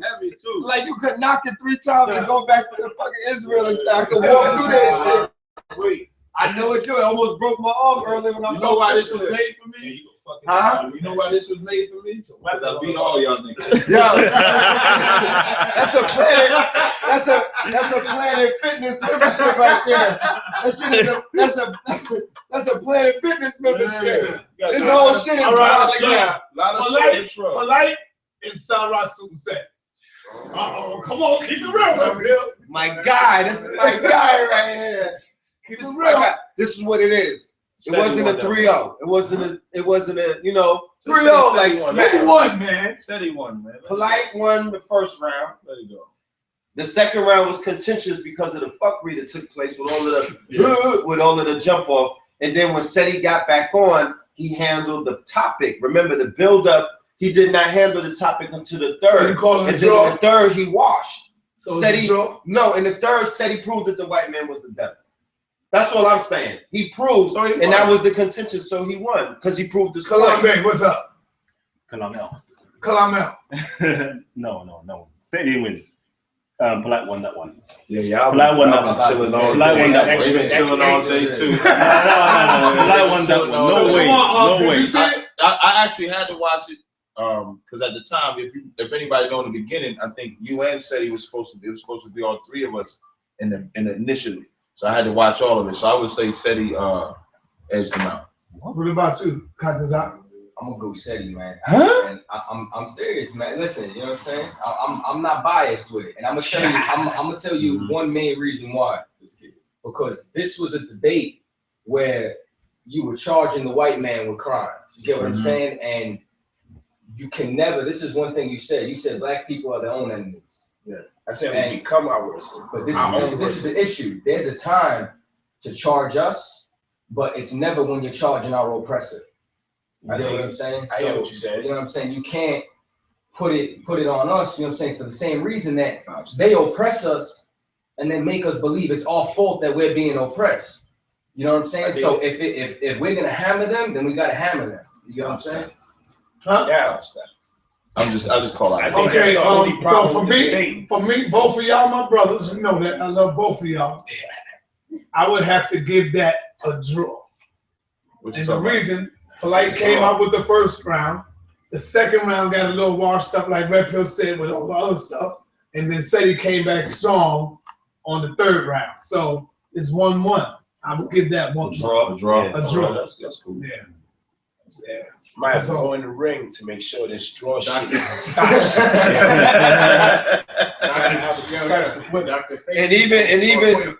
Heavy too. like you could knock it 3 times and go back to the fucking Israel and say I could walk through that shit. Wait, I know it could. I almost broke my arm earlier when I you know why this was made for me? Huh? You know why this was made for me? Because I beat all y'all niggas. Yo, that's a Planet Fitness membership right there. That shit is that's a Planet Fitness membership. This whole shit is like that. Polight and Sarah Susan. Come on, keep it real, Bill. My guy, this is my guy right here. Keep it real. This is what it is. It wasn't a 3-0. It wasn't a 3-0 like He won, man. Said he won, man. Polight won the first round. Let it go. The second round was contentious because of the fuckery that took place with all of the jump off. And then when Seti got back on, he handled the topic. Remember the build up. He did not handle the topic until the third. So you call it and a draw? then in the third he washed. So Seti, no, in the third Seti proved that the white man was the devil. That's all I'm saying. He proved, and that was the contention. So he won because he proved this. Kalam, what's up? Kalam. No. Steady win. Polight won that one. Yeah. Polight won that one. Chilling all Polight won that one. They've been chilling all day too. No. Polight won that one. No way. No way. I actually had to watch it because at the time, if anybody know in the beginning, I think UN said it was supposed to be all three of us in initially. So I had to watch all of it. So I would say SETI edged him out. What about you, Tazaryach? I'm gonna go SETI, man. Huh? And I'm serious, man. Listen, you know what I'm saying? I'm not biased with it, and I'm gonna tell you one main reason why. Because this was a debate where you were charging the white man with crimes. You get what I'm saying? And you can never. This is one thing you said. You said black people are their own enemies. Yeah. I said we become our worst. But this is the issue. There's a time to charge us, but it's never when you're charging our oppressor. You know what I'm saying? I hear what you said. You know what I'm saying? You can't put it on us, you know what I'm saying, for the same reason that they oppress us and then make us believe it's our fault that we're being oppressed. You know what I'm saying? So if we're gonna hammer them, then we gotta hammer them. You know what I'm saying? Huh? Yeah. I just call out. Okay, so for me, both of y'all, my brothers, you know that I love both of y'all. I would have to give that a draw. And the reason, Polight came out with the first round. The second round got a little washed up, like Red Pill said, with all the other stuff. And then SETI came back strong on the third round. So it's 1-1. I would give that one. A draw. That's cool. Yeah. Might have to go in the ring to make sure this draw shit stops. And even.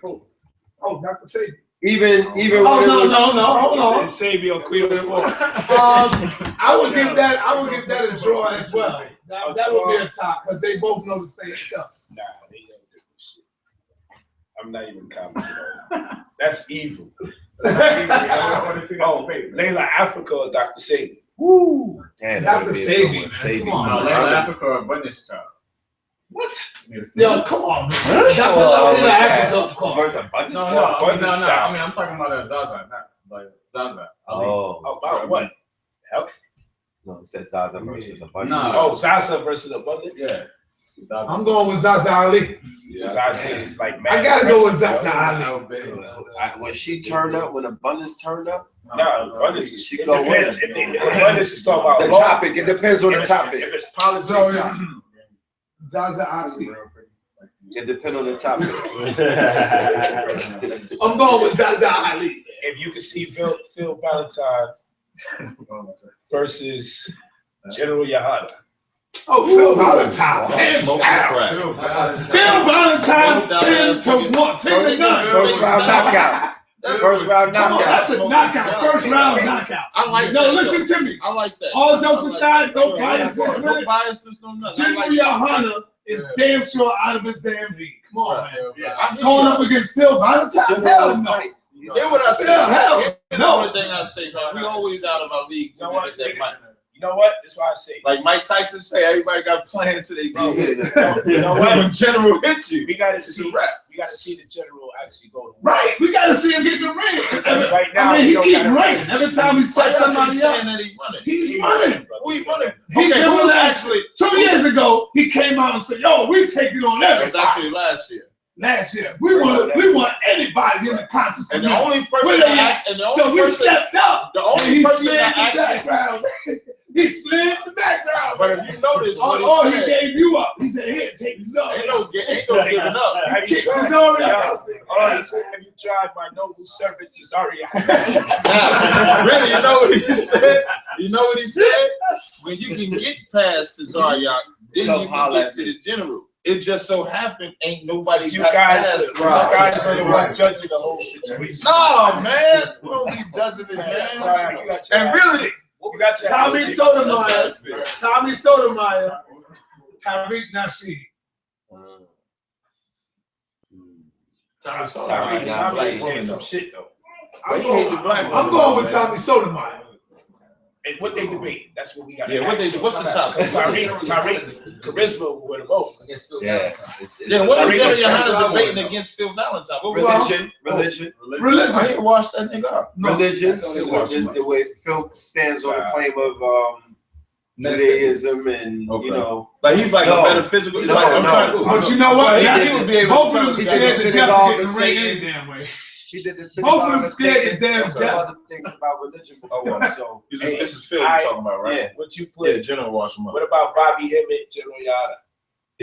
Oh, Dr. Sabi. Even when it was hold on. I would give that a draw as well. That would be a tie because they both know the same stuff. Nah, they don't do this shit. I'm not even commenting on it. That's evil. Layla Africa or Dr. Sabi? Woo! Dr. Sabi. Come on, Layla Africa or Abundance Child. What? Yo, come on, man. Layla Africa, of course. No. I mean, I'm talking about Zaza, not like Zaza. About what? Health? No, it said Zaza versus Abundance. No. Oh, Zaza versus Abundance? Yeah. I'm going with Zaza Ali. Yeah. Zaza is like man. I gotta go with Zaza Ali. When she turned up, when Abundance turned up, no, Abundance is she go with it. Abundance is talking about the topic. It depends on the topic. If it's politics, Zaza Ali. It depends on the topic. I'm going with Zaza Ali. If you can see Phil Valentine versus General Yahada. Oh, Phil Valentine. Hands down. Phil Valentine 10-1. 10-9. First round knockout. First round knockout. That's a knockout. First round knockout. I like that. No, listen to me. I like that. All jokes aside, no bias. No biasness, no nothing. General Yahada is damn sure out of his damn league. Come on, man. I'm going up against Phil Valentine. Hell no. Hear what I say. Hell no. Only thing I say, man, we always out of our league to get that mic. You know what? That's why I say. Like Mike Tyson say, everybody got plans till they get hit. You know what? When General hits you, we gotta see the General actually go to right. We gotta see him get in the ring. Right now, I mean, he keep running. Every time he sets somebody up, he's running. We running. Actually, 2 years ago, he came out and said, "Yo, we taking on everybody." It was actually last year. We want anybody in the consciousness. And the only person so we stepped up. The only person that actually he slid in the background. But if you notice, he gave you up. He said, "Here, take this up." Ain't no giving up. Have you tried? He said, "Have you tried my noble servant Tazaryach?" Really, you know what he said? You know what he said? When you can get past Tazaryach, then you can get to the general. It just so happened ain't nobody. You guys are the one judging the whole situation. No, man, we don't be judging it, man. And really, you got your Tommy Sotomayor, Tariq Nasheed. Tommy saying some shit though. I'm going with Tommy Sotomayor. And what they debate, that's what we got. Yeah, what's the topic? Tariq charisma will win them over. Yeah. Then what is Jerry Yohana debating against Phil Valentine? Religion. I ain't washed that nigga up. Religion. The way Phil stands on the claim of Judaism and you know, like he's like a metaphysical. He's like, I'm trying to, but you know what? He would be able both to of them tell scared to death to get in the ring any damn way. He did the both of them scared to damn some death. other things about religion. So this is Phil you're talking about, right? Yeah. What you put? Yeah, General Washington. What about Bobby Hemmett, General Yada?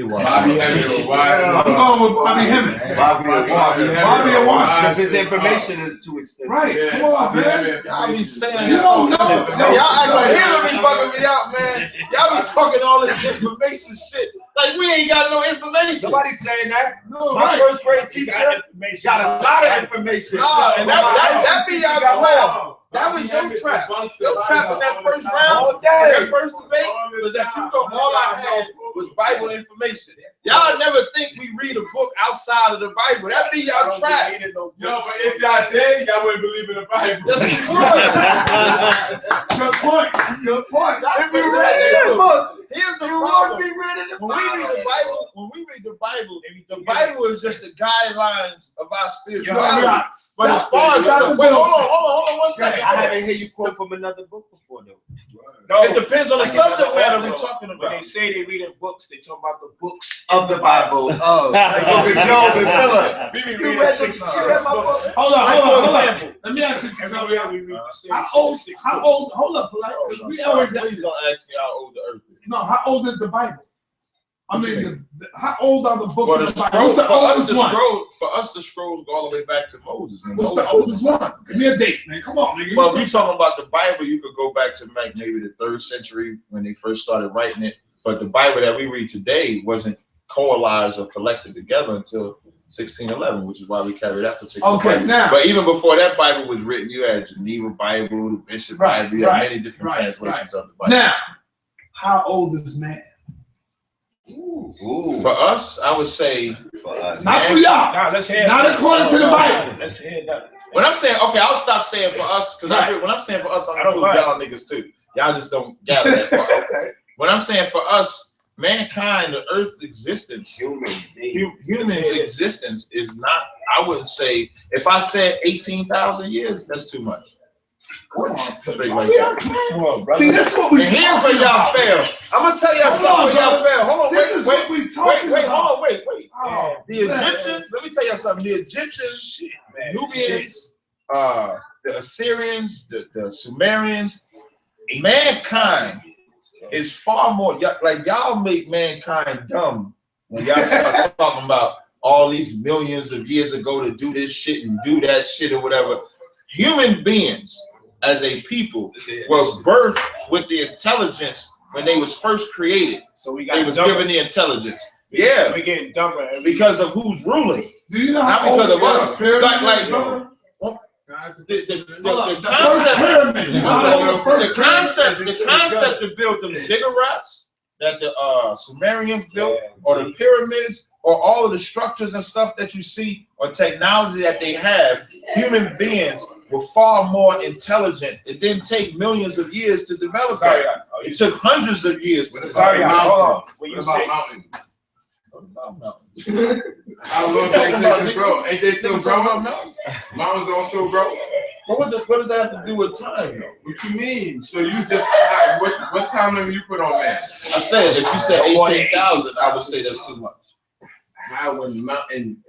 Bobby Hemmett. I'm going with Bobby Hemmett. Bobby and Washington. Because his information is too extensive. Right. Come on, man. Y'all be saying you don't know. Y'all act like he'll be bugging me out, man. Y'all be talking all this information shit. Like we ain't got no information. Nobody's saying that. No, my first grade teacher got a lot of information. No, and that be y'all trap. That was your trap. Your trap in that first round, that first debate, was that you know all I had was Bible information. Y'all never think we read a book outside of the Bible. That be y'all trap. No, but if y'all said y'all wouldn't believe in the Bible. Yes, you would. Good point. Good point. If you read the books, here's the problem. When we read the Bible is just the guidelines of our spirituality. But as far as hold on 1 second. I haven't heard you quote from another book before though. No, it depends on the subject matter we're talking about. When they say they read in books, they talk about the books of the Bible. Oh, the book of Job and Philip. We be reading 66 books. Hold on. Let me ask you something. We read the how old? Hold up, Polight. We always please don't ask me how old the earth is. No, how old is the Bible? I mean, how old are the books well, of the Bible? What's the oldest one? For us, the scrolls go all the way back to Moses. What's the oldest one? Give me a date, man. Come on, nigga. Well, if you're talking about the Bible, you could go back to like maybe the 3rd century when they first started writing it. But the Bible that we read today wasn't coalesced or collected together until 1611, which is why we carry that particular Bible. Now, but even before that Bible was written, you had Geneva Bible, the Bishop Bible, you had many different translations of the Bible. Now, how old is man? Ooh. For us, I would say for us. Not for y'all. Nah, let's hear not according to the Bible. Let's hear that. When I'm saying, okay, I'll stop saying for us, because when I'm saying for us, I'm including y'all niggas too. Y'all just don't gather that far. Okay. When I'm saying for us, mankind, the Earth's existence, human existence is not, I wouldn't say, if I said 18,000 years, that's too much. Come on, straight like that. Come on, brother. See, this is what we. And here's where y'all fail. I'm gonna tell y'all something where y'all fail. Hold on, wait. Oh, the Egyptians. Let me tell y'all something. The Egyptians, Nubians, the Assyrians, the Sumerians, mankind is far more. Like y'all make mankind dumb when y'all start talking about all these millions of years ago to do this shit and do that shit or whatever. Human beings as a people were birthed with the intelligence when they was first created. So they was given the intelligence. Yeah. We're getting dumber. Because of who's ruling. Do you know not how because of us. The concept to build them ziggurats that the Sumerians built, or the pyramids, or all of the structures and stuff that you see, or technology that they have, human beings were far more intelligent. It didn't take millions of years to develop that. It took hundreds of years to develop mountains. What about mountains? How long they take to grow? Ain't they still growing? Mountains don't still grow. But what does that have to do with time, though? What you mean? So you just what time limit you put on that? I said if you said 18,000, I would say that's too much. How when mountain?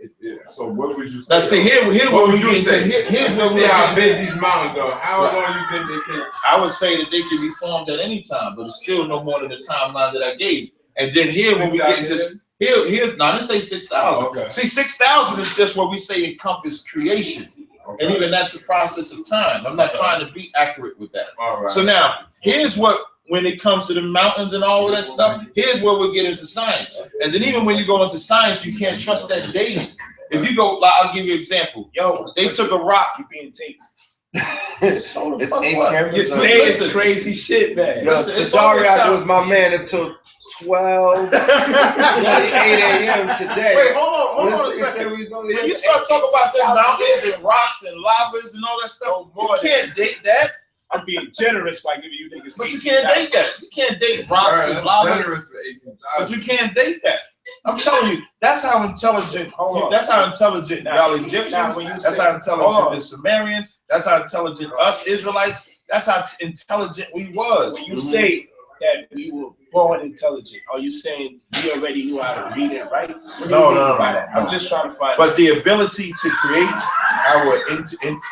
So what would you say? Now see here what would you say? Here's where we how big these mountains are. How long you think they can? I would say that they can be formed at any time, but it's still no more than the timeline that I gave. And then here when we get into here, no, I didn't say 6,000. Okay. See, 6,000 is just what we say encompass creation. Okay. And even that's the process of time. I'm not trying to be accurate with that. All right. So now, here's what, when it comes to the mountains and all of that stuff, here's where we'll get into science. And then even when you go into science, you can't trust that data. If you go, I'll give you an example. Yo, they took a rock. You're being taped. So it's 8 cameras. You're saying crazy shit, man. Yo, Tazaryach was my man until 12:48 a.m. today. Wait, hold on a second. When you start talking about the mountains and rocks and lavas and all that stuff, you can't date that. I'm being generous by giving you niggas. But you can't date that. You can't date rocks and lava. But you can't date that. I'm telling you, that's how intelligent. That's how intelligent y'all Egyptians. That's how intelligent the Sumerians. That's how intelligent us Israelites. That's how intelligent we was. When you say that we were born intelligent? Are you saying we already knew how to read and write? No. I'm just trying to find. But the ability to create our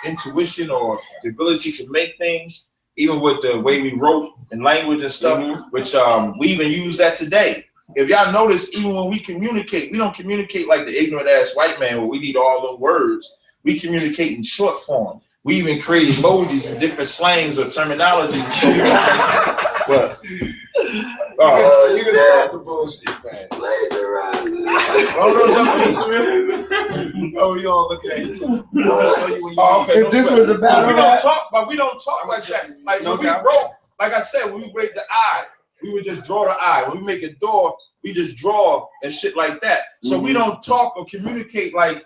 intuition, or the ability to make things, even with the way we wrote and language and stuff, which we even use that today. If y'all notice, even when we communicate, we don't communicate like the ignorant ass white man where we need all the words. We communicate in short form. We even create emojis and different slangs or terminology. But you can stop the bullshit, man. Oh, we all looking at each other. If this was a battle, we don't talk like that. Like when we wrote, like I said, when we break the eye, we would just draw the eye. When we make a door, we just draw and shit like that. So we don't talk or communicate like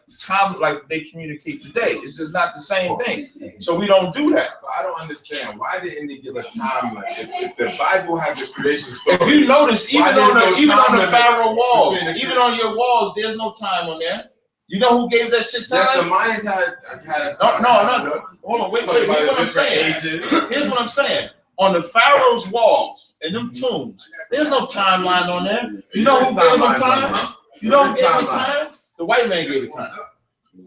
they communicate today. It's just not the same thing. So we don't do that. But I don't understand. Why didn't they give a timeline? If the Bible has the creation story, if you notice, even on the Pharaoh walls, even on your walls, there's no time on there. You know who gave that shit time? Yes, the Mayans had a time. No. Hold on, wait. Here's what I'm saying. Here's what I'm saying. On the Pharaoh's walls and them tombs, there's no timeline on there. You know who gave them time? You know who gave them time? The white man gave it time. He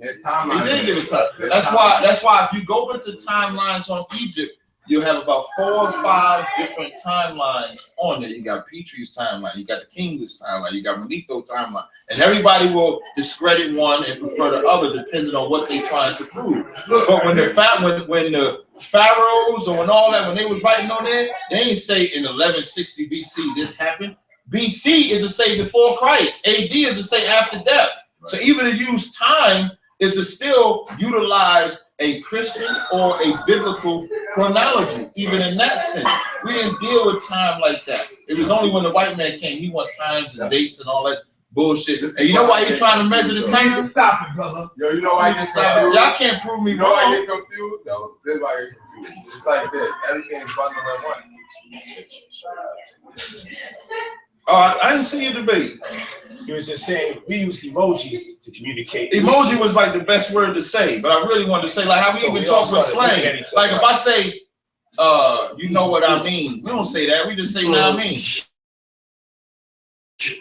did give it time. That's why if you go into timelines on Egypt, you'll have about 4 or 5 different timelines on there. You got Petrie's timeline, you got the King's timeline, you got Manito timeline, and everybody will discredit one and prefer the other depending on what they're trying to prove. But when the pharaohs or when all that, when they was writing on there, they ain't say in 1160 BC this happened. BC is to say before Christ. AD is to say after death. So even to use time is to still utilize a Christian or a biblical chronology. Even in that sense, we didn't deal with time like that. It was only when the white man came, he wanted times and dates and all that bullshit. And you know why you're trying to measure the time? Stop it, brother. Yo, you know why you stop it? Y'all can't prove me wrong. You know why you're confused? Though? This is why you're confused. It's like this. Everything's bundled in one. I didn't see your debate. You was just saying we use emojis to communicate. Emoji was like the best word to say, but I really wanted to say like how we even talk with slang. Like if I say, you know what I mean, we don't say that. We just say, "Nah, I mean."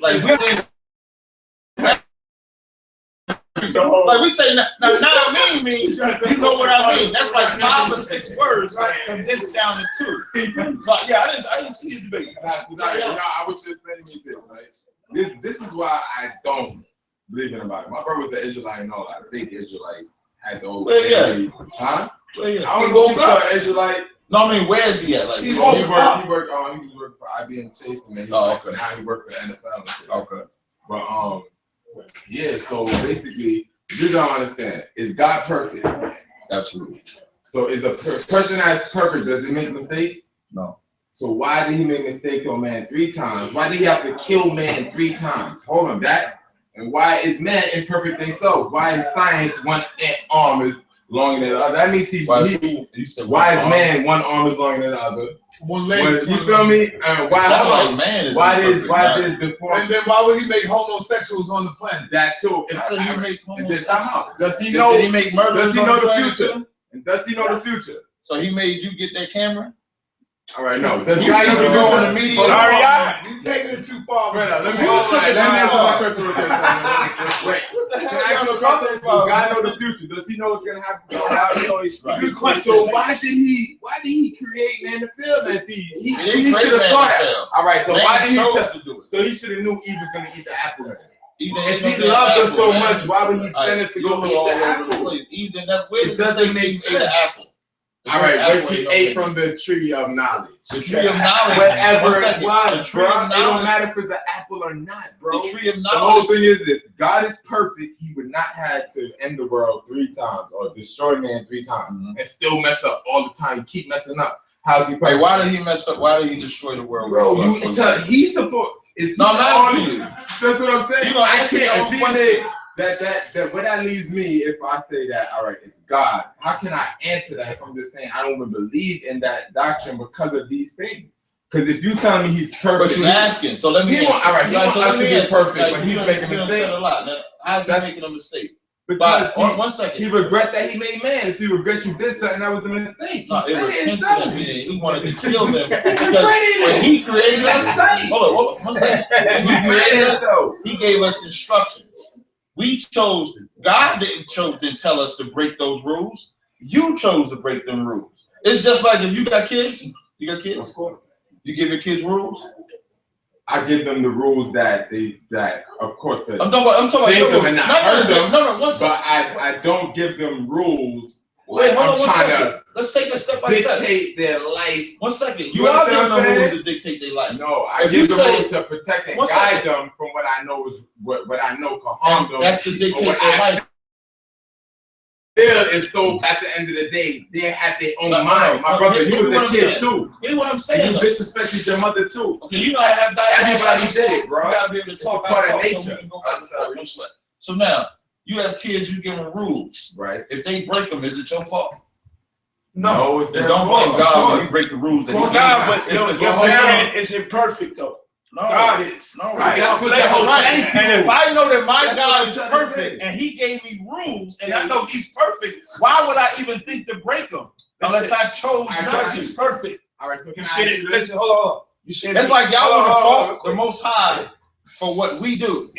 Like we just, like we say, "Nah, I mean" means you know what I mean. That's like 5 or 6 words condensed down to 2. So yeah, I didn't see his debate. I was just saying this, right? This is why I don't believe in the Bible. My brother was an Israelite and all. I think Israelite had the old. Huh? I don't know if he's an Israelite. No, I mean, where is he at? Like, he was working for IBM Chase, and then now he worked for the NFL. Okay. But yeah. So basically, this I don't understand: is God perfect? Absolutely. So is a person that's perfect? Does he make mistakes? No. So why did he make mistake on man 3 times? Why did he have to kill man 3 times? Hold on, that. And why is man imperfect themselves? Why is science one arm is longer than the other? That means why is man one arm is longer than the other? One leg. You feel me? Why does deform? And then why would he make homosexuals on the planet? That too. How did he make homosexuals? Does he know? Did he make murder? Does he know the future? And does he know the future? So he made you get that camera? All right, no. Does God know the media? You taking it too far, brother. Let me answer my question real quick. Wait. What the hell can I ask you a question? Does God know the future? Does he know what's gonna happen? Good question. So why did he create man to feel that thing? He should have thought that. All right. So why did he do it? So he should have knew Eve was gonna eat the apple. If he loved us so much, why would he send us to go eat the apple? It doesn't make sense. All right, but she ate from the tree of knowledge. The tree of knowledge. Whatever it was, bro. It don't matter if it's an apple or not, bro. The tree of knowledge. The whole thing is that God is perfect. He would not have to end the world 3 times or destroy man 3 times and still mess up all the time. Keep messing up. How's he perfect? Hey, why did he mess up? Why did he destroy the world? Bro, he's supposed. No, I'm asking you. That's what I'm saying. I can't. That what that leaves me if I say that, all right, if God, how can I answer that if I'm just saying I don't even believe in that doctrine because of these things? Because if you tell me he's perfect, but you're asking, so let me. All right, he wants us to be perfect, but he's making mistakes. How's he making a mistake? Because one second. He regrets that he made man. If he regrets you did something, that was a mistake. No, it repented him. He wanted to kill them because when he created us, hold on, one second. When he created us, he gave us instructions. We chose. God didn't tell us to break those rules. You chose to break them rules. It's just like if you got kids. You got kids. You give your kids rules. I give them the rules that of course I'm talking about your rules. No, one second. But I don't give them rules. Wait, hold on one second. To Let's take it step by step. Dictate their life. 1 second. You are giving them rules to dictate their life. No, I give them rules to protect and guide them from what I know is what I know can harm them. That's to dictate their life. And so at the end of the day, they had their own mind. My brother, he was a kid too. Hear what I'm saying? You disrespected your mother too. Okay, you know I have everybody did it, bro. You gotta be able to talk part of nature. nature. So we can go back to that. No sweat. So now you have kids. You give them rules, right? If they break them, is it your fault? No, it's their don't blame God when you break the rules. That God, is imperfect though. No, God is. No, right. And if I know that my God is perfect and he gave me rules and I know he's perfect, why would I even think to break them unless I chose not to? He's perfect. All right, so you shouldn't listen. Hold on. You shouldn't. It's like y'all want to fault the Most High for what we do.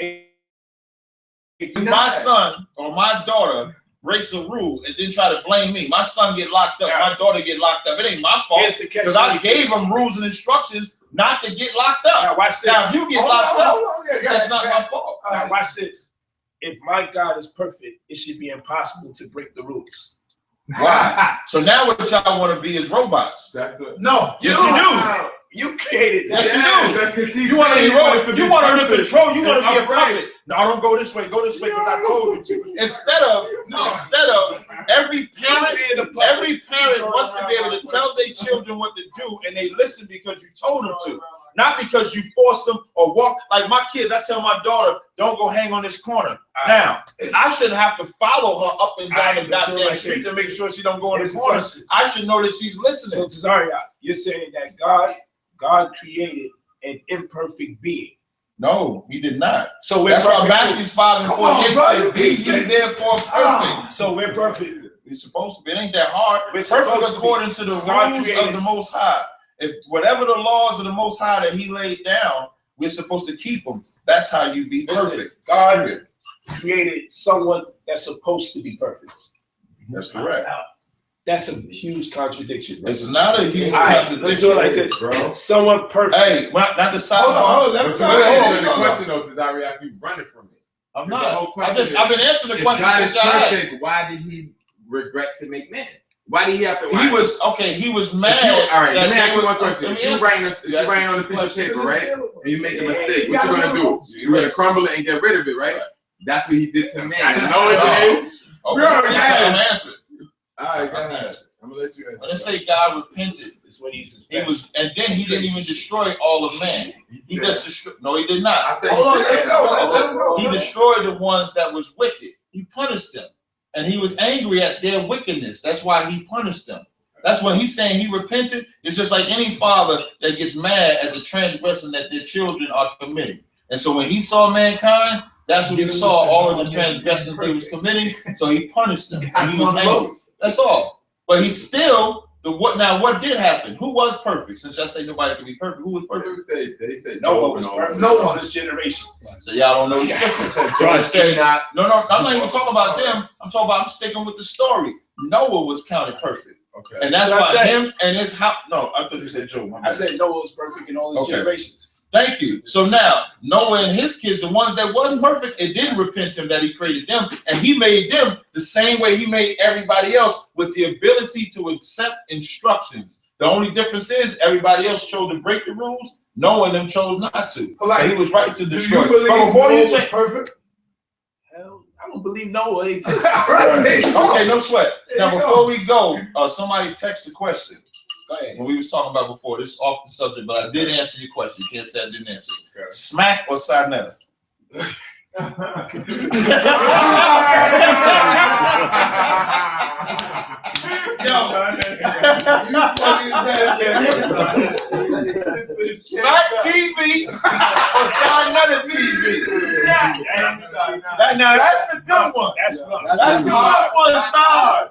If my son or my daughter breaks a rule and then try to blame me, my son get locked up, my daughter get locked up. It ain't my fault because I gave them rules and instructions not to get locked up. Now watch this. Now if you get locked up, that's not my fault. Now watch this. If my God is perfect, it should be impossible to break the rules. Why? So now what y'all want to be is robots. That's it. No. Yes, you do. You created that. Yes, you do. You want to be robot. You want to control. You want to be a puppet. No, don't go this way. Go this way because I told you to. Instead of every parent wants to be able to tell their children what to do, and they listen because you told them to, not because you forced them or walk. Like my kids, I tell my daughter, don't go hang on this corner. Now, I shouldn't have to follow her up and down the goddamn street to make sure she don't go in the corner. I should know that she's listening. So Tazaryach, you're saying that God created an imperfect being. No, he did not. So that's why Matthew 5:48 said, "Be ye therefore perfect." So we're perfect. We're supposed to be. It ain't that hard. We're perfect according to the rules of the Most High. If whatever the laws of the Most High that He laid down, we're supposed to keep them. That's how you be perfect. God created someone that's supposed to be perfect. That's correct. That's a huge contradiction. Bro. It's not a huge contradiction. Let's do it like this, bro. Someone perfect. Hey, not the side. Hold on. Let me answer the question though, Tazaryach. You running from it. I'm not. I've been answering the question since y'all asked. Why did he regret to make man? Why did he have to? He was mad. All right, let me ask you one question. If you writing on a piece of paper, right, and you make a mistake, what you gonna do? You're gonna crumble it and get rid of it, right? That's what he did to man. I know it is. Bro, yeah. I'm answering. All right, go ahead. I'm gonna let you answer. Let's say God repented. That's what he's. He was, and then he didn't even destroy all of man. He just destroyed. No, he did not. I said, hold on, let him go. He destroyed the ones that was wicked. He punished them, and he was angry at their wickedness. That's why he punished them. That's when he's saying he repented. It's just like any father that gets mad at the transgression that their children are committing. And so when he saw mankind, that's when he saw all of the transgressions they was committing. So he punished them. And he was angry. That's all. But he still what did happen? Who was perfect? Since y'all say nobody can be perfect, who was perfect? They say no one was perfect. No one this generation. So y'all don't know the scripture. No, I'm not even talking about them. I'm sticking with the story. Noah was counted perfect. Okay. And that's why him and his house. No, I thought you said Joe. I said Noah was perfect in all his generations. Thank you. So now Noah and his kids, the ones that wasn't perfect, it didn't repent him that he created them, and he made them the same way he made everybody else, with the ability to accept instructions. The only difference is everybody else chose to break the rules. Noah and them chose not to. And he was right to destroy. Do you believe Noah was perfect? Hell, I don't believe Noah exists. Okay, no sweat. Now before we go, somebody text a question. When we was talking about before, this is off the subject, but I did answer your question. You can't say I didn't answer. Okay. Smack or Sinetta? Smack TV or Sinetta TV? That's the good one. That's the rough one, Sarge.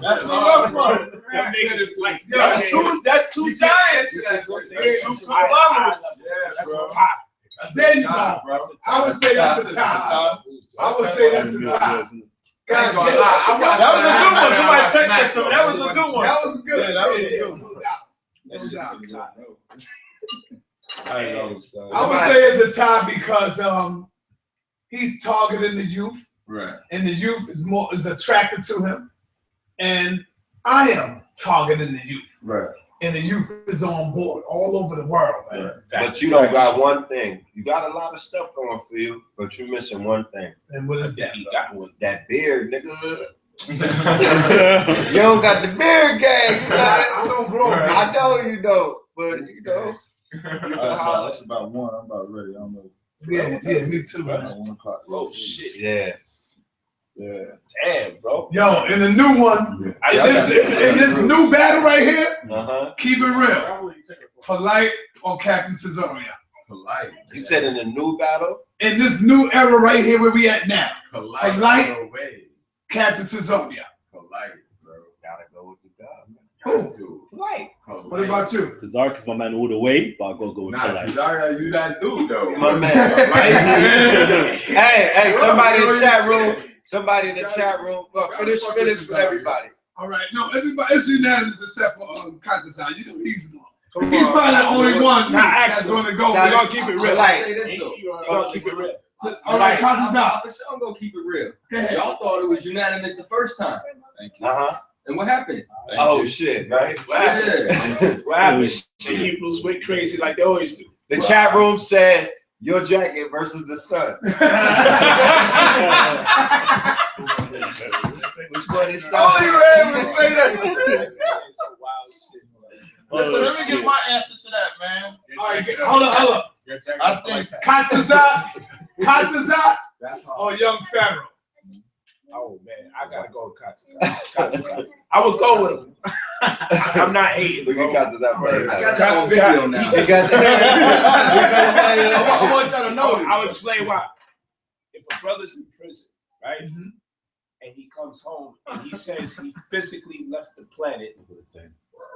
That's the rough one. That's two giants. That's two conglomerates. That's a top. There you go. I would say that's a top. I would say that's a top. Guys, that was a good one. Somebody texted to me. That was a good one. That was a good one. Yeah, that was a good one. That's just a top. I would say it's a tie because he's targeting the youth, right? And the youth is attracted to him, and I am targeting the youth, right? And the youth is on board all over the world, man. Right. But you don't got one thing. You got a lot of stuff going for you, but you're missing one thing. And what is that? You got that beard, nigga. You don't got the beard gang. I don't grow. I know you don't, but you know. That's about one. I'm about ready. I don't know. Yeah, me too. Right? 1 o'clock. Oh shit. Yeah. Damn, bro. Yo, in the new one, in this new battle right here, keep it real. Polite or Captain Tazaryach? Polite. You said in the new battle? In this new era right here where we at now. Polite Captain Tazaryach. Polite, bro. Gotta go with the God, man. Who? Polite. What about you? Tazaryach is my man all the way, but I gotta go with Polite. Tazaryach, you that dude though. My man. Hey, somebody in the chat room. Somebody in the chat room. Well, finish with everybody. All right. No, everybody, it's unanimous except for Kazazan. You know he's going. He's probably the only one that's going to go. We're going to keep it real. We're going to keep it real. All right, Kazazan. I'm going to keep it real. Y'all thought it was unanimous the first time. Thank you. And what happened? Oh, shit, right? What happened? What happened? Hebrews went crazy like they always do. The chat room said, your jacket versus the sun. Which one is that? Only Ray would say that shit. Some wild shit. Listen, let me get my answer to that, man. All right, hold up. I think Kazazan or Young Pharaoh? Oh man, I gotta go with Kazazan. I would go with him. I'm not hating. Look at Kazazan. I got that on video now. I want y'all to know. I'll explain why. If a brother's in prison, right, and he comes home and he says he physically left the planet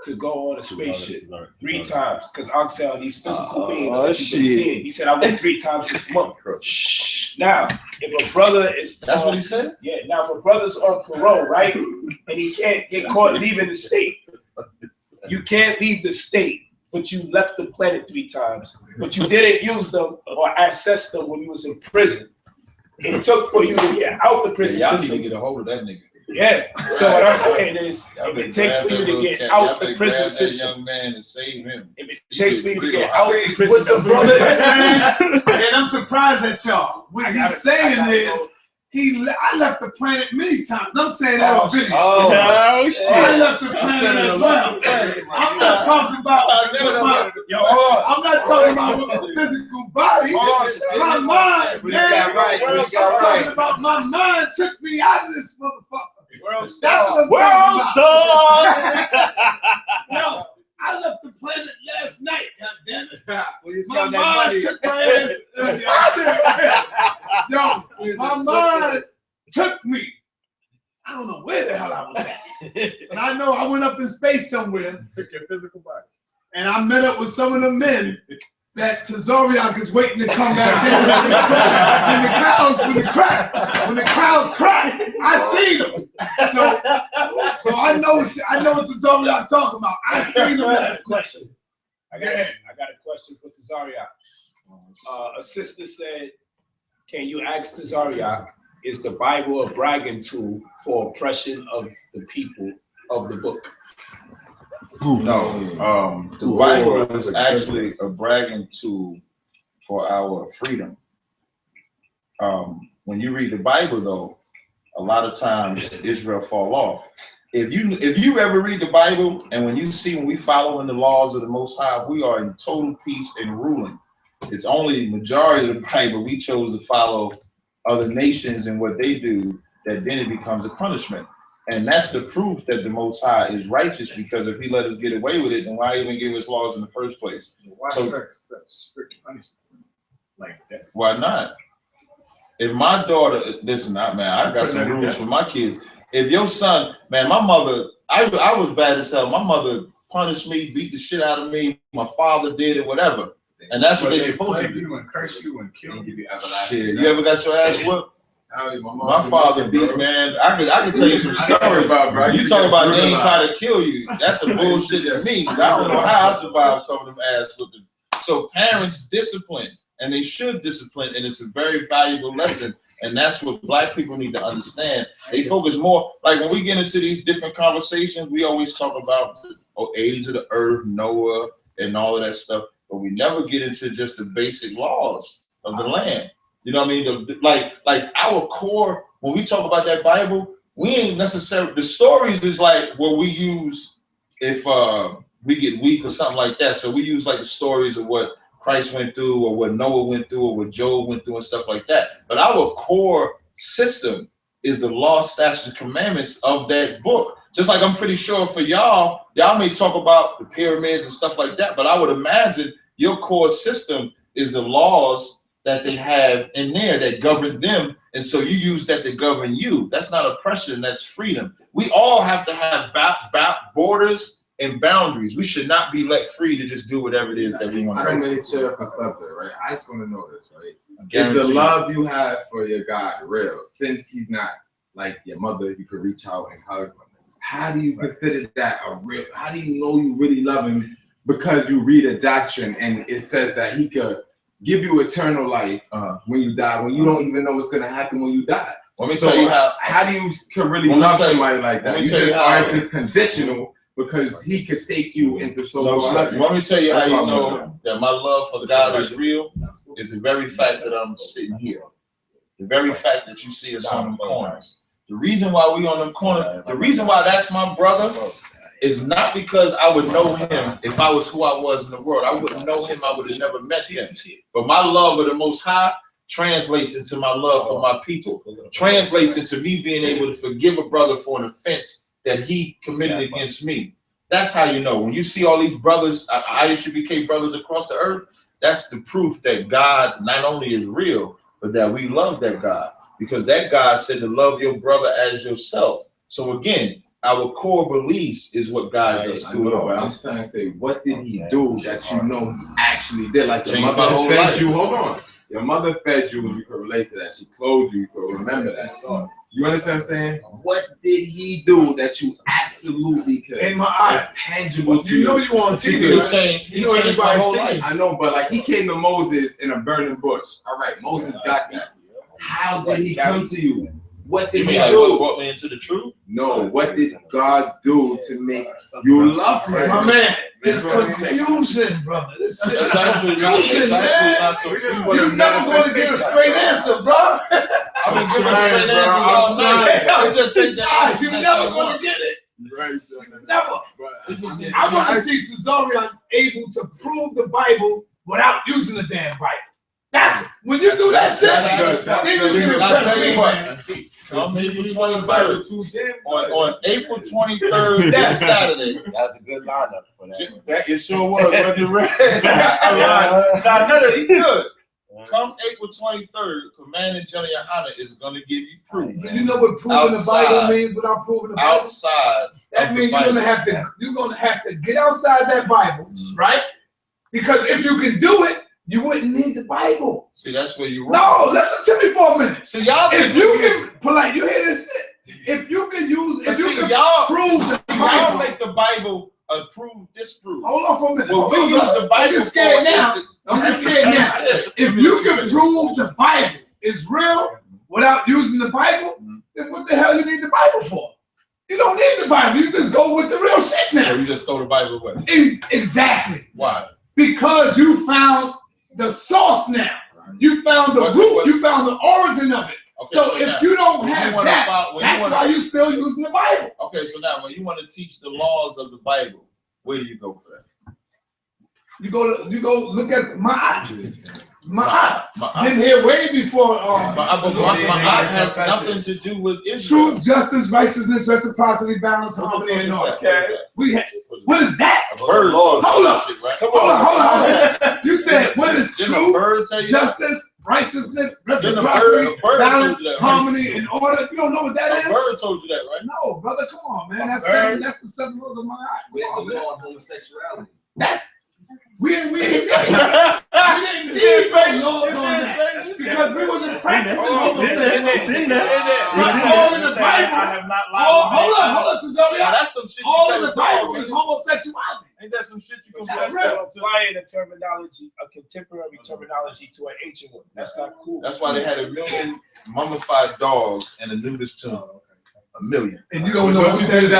to go on a spaceship 3 times, because Oxel, these physical beings that you've been seeing, he said I went 3 times this month. Now, if a brother is that's what he said? Yeah, now if a brother's on parole, right, and he can't get caught leaving the state, you can't leave the state, but you left the planet 3 times, but you didn't use them or access them when you was in prison. It took for you to get out the prison Y'all need system. to get a hold of that nigga. Yeah. So what I'm saying is, if it takes for you to get out the prison system, young man and save him. if it takes for you to get out the prison What the system, brother is saying, and I'm surprised at y'all. What he's saying is, I left the planet many times. I'm saying that on video. Oh, shit. I left the planet as well. I'm not talking about I'm not talking about with my physical body. My mind, man. I'm talking about my mind took me out of this motherfucker. World That's star. what I'm talking World about. No, I left the planet last night. God damn it. My mind took my ass. Yo, my mind took me. I don't know where the hell I was at. But I know I went up in space somewhere. Took your physical body. And I met up with some of the men that Tazaryach is waiting to come back in. When the cows crack, I seen them. So I know what Tazaryach talking about. I seen them last question. I got a question for Tazaryach. A sister said, can you ask Tazaryach, is the Bible a bragging tool for oppression of the people of the book? No, the Bible is actually a bragging tool for our freedom. When you read the Bible, though, a lot of times Israel fall off. If you ever read the Bible, and when we following the laws of the Most High, we are in total peace and ruling. It's only the majority of the Bible we chose to follow other nations and what they do, that then it becomes a punishment. And that's the proof that the Most High is righteous, because if he let us get away with it, then why even give us laws in the first place? Why such strict punishment like that? Why not? if my daughter, listen, man, I got some rules for my kids. If your son, man, my mother, I was bad as hell. My mother punished me, beat the shit out of me. My father did it, whatever. And that's what they're supposed to do. You and curse you and kill you. Shit, you ever got your ass whooped? My father beat, man. I could tell you some stories about, bro. You talk about they ain't trying to kill you. That's some bullshit to me. I don't know how I survived some of them ass whooping. So parents discipline, and they should discipline, and it's a very valuable lesson. And that's what Black people need to understand. They focus more, like when we get into these different conversations, we always talk about the age of the earth, Noah, and all of that stuff, but we never get into just the basic laws of the land. You know what I mean? Like our core, when we talk about that Bible, we ain't necessarily, the stories is like what we use if we get weak or something like that. So we use like the stories of what Christ went through or what Noah went through or what Job went through and stuff like that. But our core system is the law, statutes, and commandments of that book. Just like I'm pretty sure for y'all may talk about the pyramids and stuff like that, but I would imagine your core system is the laws that they have in there that govern them, and so you use that to govern you. That's not oppression, that's freedom. We all have to have borders and boundaries. We should not be let free to just do whatever it is that we want. I don't really share a subject, right? I just want to know this, right? Is the love you have for your God real? Since he's not like your mother, you could reach out and hug him. How do you consider that a real? How do you know you really love him? Because you read a doctrine and it says that he could give you eternal life when you die, when you don't even know what's gonna happen when you die. Let me tell you how do you can really love somebody like that? You just are it's conditional because he could take you into so let me tell you how you know that my love for God is real is the very fact that I'm sitting here. The very fact that you see us on them corners. The reason why we on them corners, the reason why that's my brother is not because I would know him if I was who I was in the world. I wouldn't know him, I would have never met him. But my love of the Most High translates into my love for my people, translates into me being able to forgive a brother for an offense that he committed against me. That's how you know. When you see all these brothers, ISUBK brothers across the earth, that's the proof that God not only is real, but that we love that God. Because that God said to love your brother as yourself. So again, our core beliefs is what guides us through. I'm trying to say, what did he do that you know he actually did? Like your mother fed you. Hold on. Your mother fed you, and you can relate to that. She clothed you. You can remember that. You understand what I'm saying? What did he do that you absolutely could? In my eyes, tangible to you. Know you on TV. He changed my whole life. I know, but like he came to Moses in a burning bush. All right, Moses got that. How did he come to you? What did he do? Brought me into the truth? No, what did God do to make you love him? My man, it's confusion, brother. This shit is actually confusion, man. You're never going to get a straight answer, bro. I've been giving a straight answer all night. Just say that. You're never going to get it. Never. I want to see Tazaryach able to prove the Bible without using the damn Bible. That's when you do that shit. Then you get impressed. On April 23rd. On April 23rd, that's Saturday. That's a good lineup for that. That it sure was. When you read, he good. Come April 23rd, Commander General Yohana is going to give you proof. You know what proving the Bible means without proving the Bible? Outside. That means you're gonna have to get outside that Bible, right? Because if you can do it, you wouldn't need the Bible. See, that's where you're wrong. No, listen to me for a minute. See, y'all if you can, Polight, you hear this shit? If you can use, if you can prove the Bible, y'all make the Bible prove, disprove. Hold on for a minute. Well, we use the Bible. I'm just scared now. If you can prove the Bible is real without using the Bible, then what the hell you need the Bible for? You don't need the Bible. You just go with the real shit now. So you just throw the Bible away. Exactly. Why? Because you found the source now. You found the root. You found the origin of it. Okay, so if you don't have that, that's why you're still using the Bible. Okay, so now when you want to teach the laws of the Bible, where do you go for that? You go look at my been here way before. My has nothing to do with Israel. Truth, justice, righteousness, reciprocity, balance, harmony, and all. Okay, we have. What is that? A bird. Hold up. Right? Hold on. You said what is truth, justice, righteousness, reciprocity, balance, harmony, and order? You don't know what that is? A bird told you that, right? No, brother, come on, man. That's the 7 rules of my eye. Where's the law on homosexuality? That's we didn't need laws on that because we wasn't practicing homosexuality. It's in there. It's all in the Bible. I have not lied. Hold on, Tazaryach. That's some shit. All in the Bible is homosexuality. Ain't that some shit you can applying a terminology, a contemporary terminology to an ancient one? That's not cool. That's why they had 1 million mummified dogs in a nudist tomb. 1 million. And you don't you think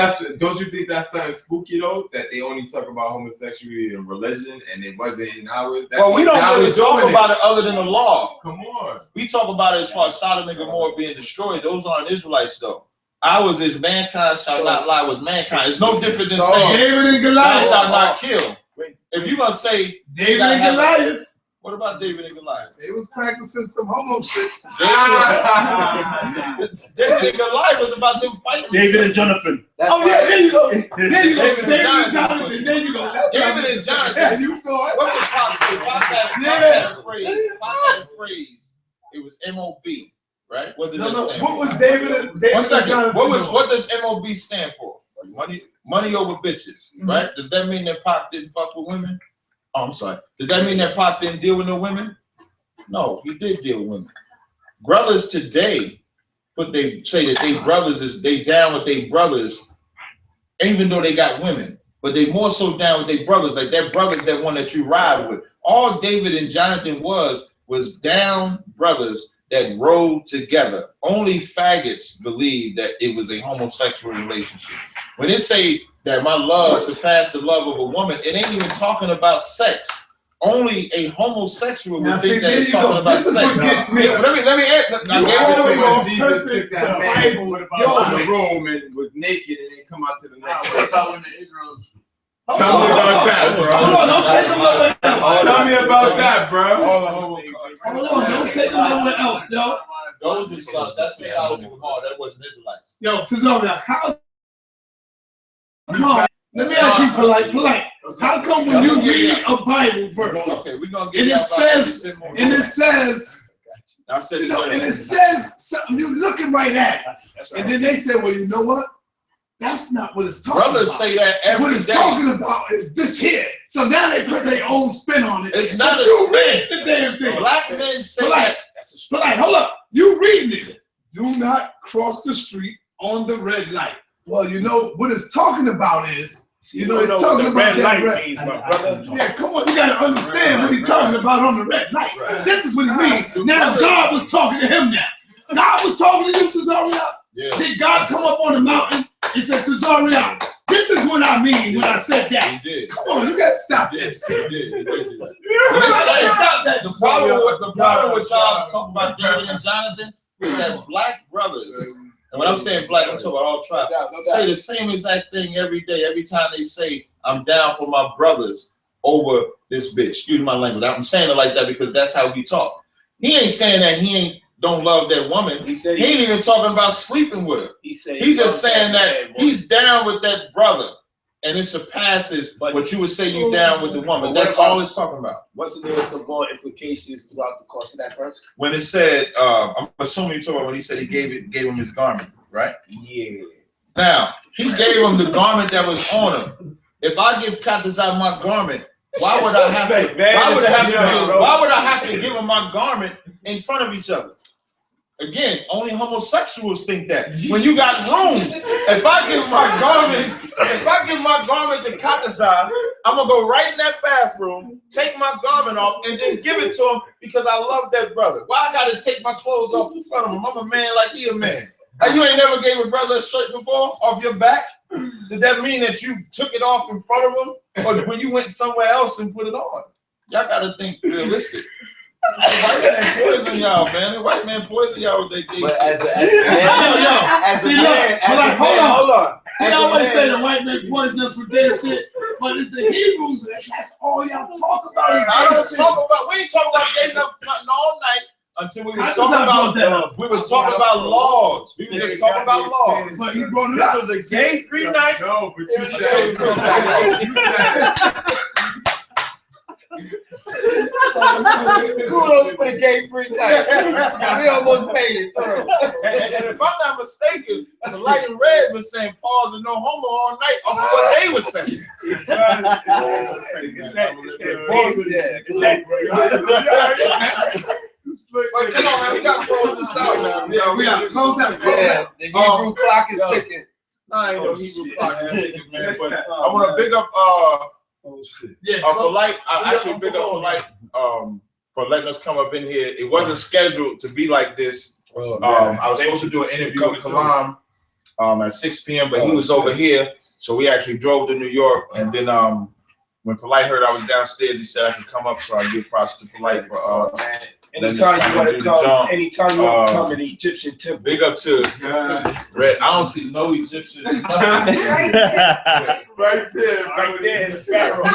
that's something spooky though? That they only talk about homosexuality and religion, and it wasn't in ours. Well, we don't really talk about it other than the law. Come on. We talk about it as far as Sodom and Gomorrah being destroyed. Those aren't Israelites though. Ours is mankind shall not lie with mankind. It's no different than saying David and Goliath shall not kill. If you're gonna say David and Goliath. What about David and Goliath? They was practicing some homo shit. David and Goliath was about them fighting. David and Jonathan. There you go. David and Jonathan. There you go. David and Jonathan. Yeah, you saw it. What did Pop say? Pop had a phrase. It was MOB, right? What did that stand for? What was David and Jonathan? What does MOB stand for? Money over bitches, right? Does that mean that Pop didn't fuck with women? Oh, I'm sorry. Did that mean that Pop didn't deal with no women? No, he did deal with women. Brothers today, but they say that they down with their brothers, even though they got women. But they more so down with their brothers, like that brother's that one that you ride with. All David and Jonathan was down brothers that rode together. Only faggots believe that it was a homosexual relationship. When they say that my love surpassed the love of a woman, it ain't even talking about sex. Only a homosexual would think that it's talking about sex. This is what gets me. Let me add. Jesus took that man in the room and was naked and then come out to the next day. Tell me about that, bro. Tell me about that, bro. Hold on, don't take them nowhere else, yo. Those were some. That's what Sodom and Gomorrah. That wasn't Israelites. Yo, Tazaryach, how? Come on, let me ask you, Polight. How come when you read a Bible verse, and it says something, you're looking right at it, and then they say, well, you know what? That's not what it's talking about. Brothers say that every day. What it's talking about is this here. So now they put their own spin on it. It's not you read the damn thing. Black men say that. Polight, hold up. You reading it. Do not cross the street on the red light. Well, you know what it's talking about is, it's talking about that red means, my brother. Yeah, come on, you gotta understand what he's talking about on the red light. This is what he means. Now God was talking to him now. God was talking to you, Tazaryach. Yeah. Did God come up on the mountain and said, Tazaryach, this is what I mean when I said that. He did. Come on, you gotta stop this. He did. Stop that. The problem with y'all talking about David and Jonathan is that black brothers, and when I'm saying black, I'm talking about all tribes, say the same exact thing every day. Every time they say, I'm down for my brothers over this bitch. Excuse my language. I'm saying it like that because that's how we talk. He ain't saying that he don't love that woman. He ain't even talking about sleeping with her. He's just saying that he's down with that brother. And it surpasses what you would say you down with the woman. That's all it's talking about. Wasn't there some more implications throughout the course of that verse? When it said, I'm assuming you're talking about when he said he gave him his garment, right? Yeah. Now, he gave him the garment that was on him. If I give Tazaryach my garment, why would I have to give him my garment in front of each other? Again, only homosexuals think that. When you got rooms, if I give my garment to Tazaryach, I'm gonna go right in that bathroom, take my garment off, and then give it to him because I love that brother. Why I gotta take my clothes off in front of him? I'm a man like he a man. You ain't never gave a brother a shirt before off your back? Did that mean that you took it off in front of him, or when you went somewhere else and put it on? Y'all gotta think realistic. White man poison y'all, man. The white man poison y'all with their gay. But as a man, hold on. I always say the white man poison us with their shit, but it's the Hebrews. That's all y'all talk about. We ain't talking about dating up all night, until we was talking about laws. We were just talking about laws. But you brought it This up. was a gay-free night. No, but you said Kudos for the gay-free night. We almost made it through. And if I'm not mistaken, the light and red was saying pause and no homo all night off of what they were saying. But come on, man, we gotta close this out, man. Yeah, we gotta close that. Yeah, the Hebrew clock is ticking. Nah, I ain't no Hebrew clock is ticking, man. But I want to big up Polight. I actually big up Polight for letting us come up in here. It wasn't scheduled to be like this. I was supposed to do an interview with Kalam at 6 p.m., but he was over here, so we actually drove to New York. And then when Polight heard I was downstairs, he said I could come up, so I give props to Polight for. Anytime you want to come, anytime you want to come in the Egyptian temple. Big up to Red. I don't see no Egyptian. right there in the Pharaoh.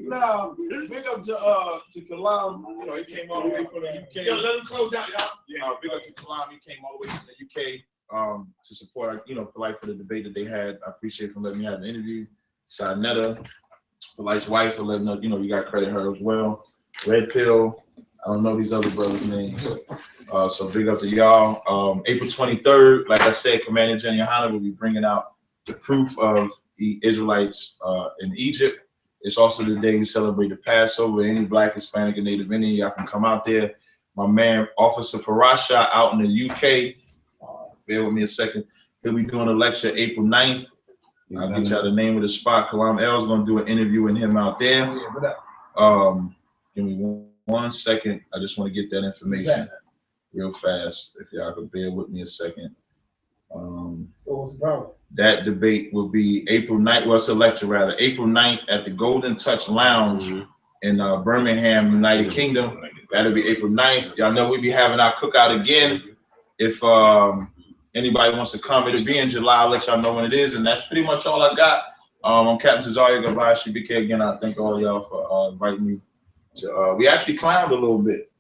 No, big up to Kalam. You know, he came all the way from the UK. Yo, let him close out, y'all. Big up to Kalam. He came all the way from the UK. To support, Polight for the debate that they had. I appreciate for letting me have an interview. Netta, Polight's wife, for letting us, you got credit her as well. Red Pill, I don't know these other brothers' names. So big up to y'all. April 23rd, like I said, Commander Jenny Hanna will be bringing out the proof of the Israelites in Egypt. It's also the day we celebrate the Passover. Any Black, Hispanic, and Native Indian, y'all can come out there. My man, Officer Farasha, out in the UK. Bear with me a second. He'll be doing a lecture April 9th. I'll get y'all the name of the spot. Kalam L's gonna do an interview with him out there. Give me one second. I just want to get that information real fast. If y'all could bear with me a second. So what's the problem? That debate will be April 9th. Well, it's a lecture rather. April 9th at the Golden Touch Lounge in Birmingham, United Kingdom. That'll be April 9th. Y'all know we'll be having our cookout again. If anybody wants to come, it'll be in July. I'll let y'all know when it is, and that's pretty much all I got. I'm Captain Tazaryach, Rabbi BK again. I thank all y'all for inviting me to. We actually clowned a little bit.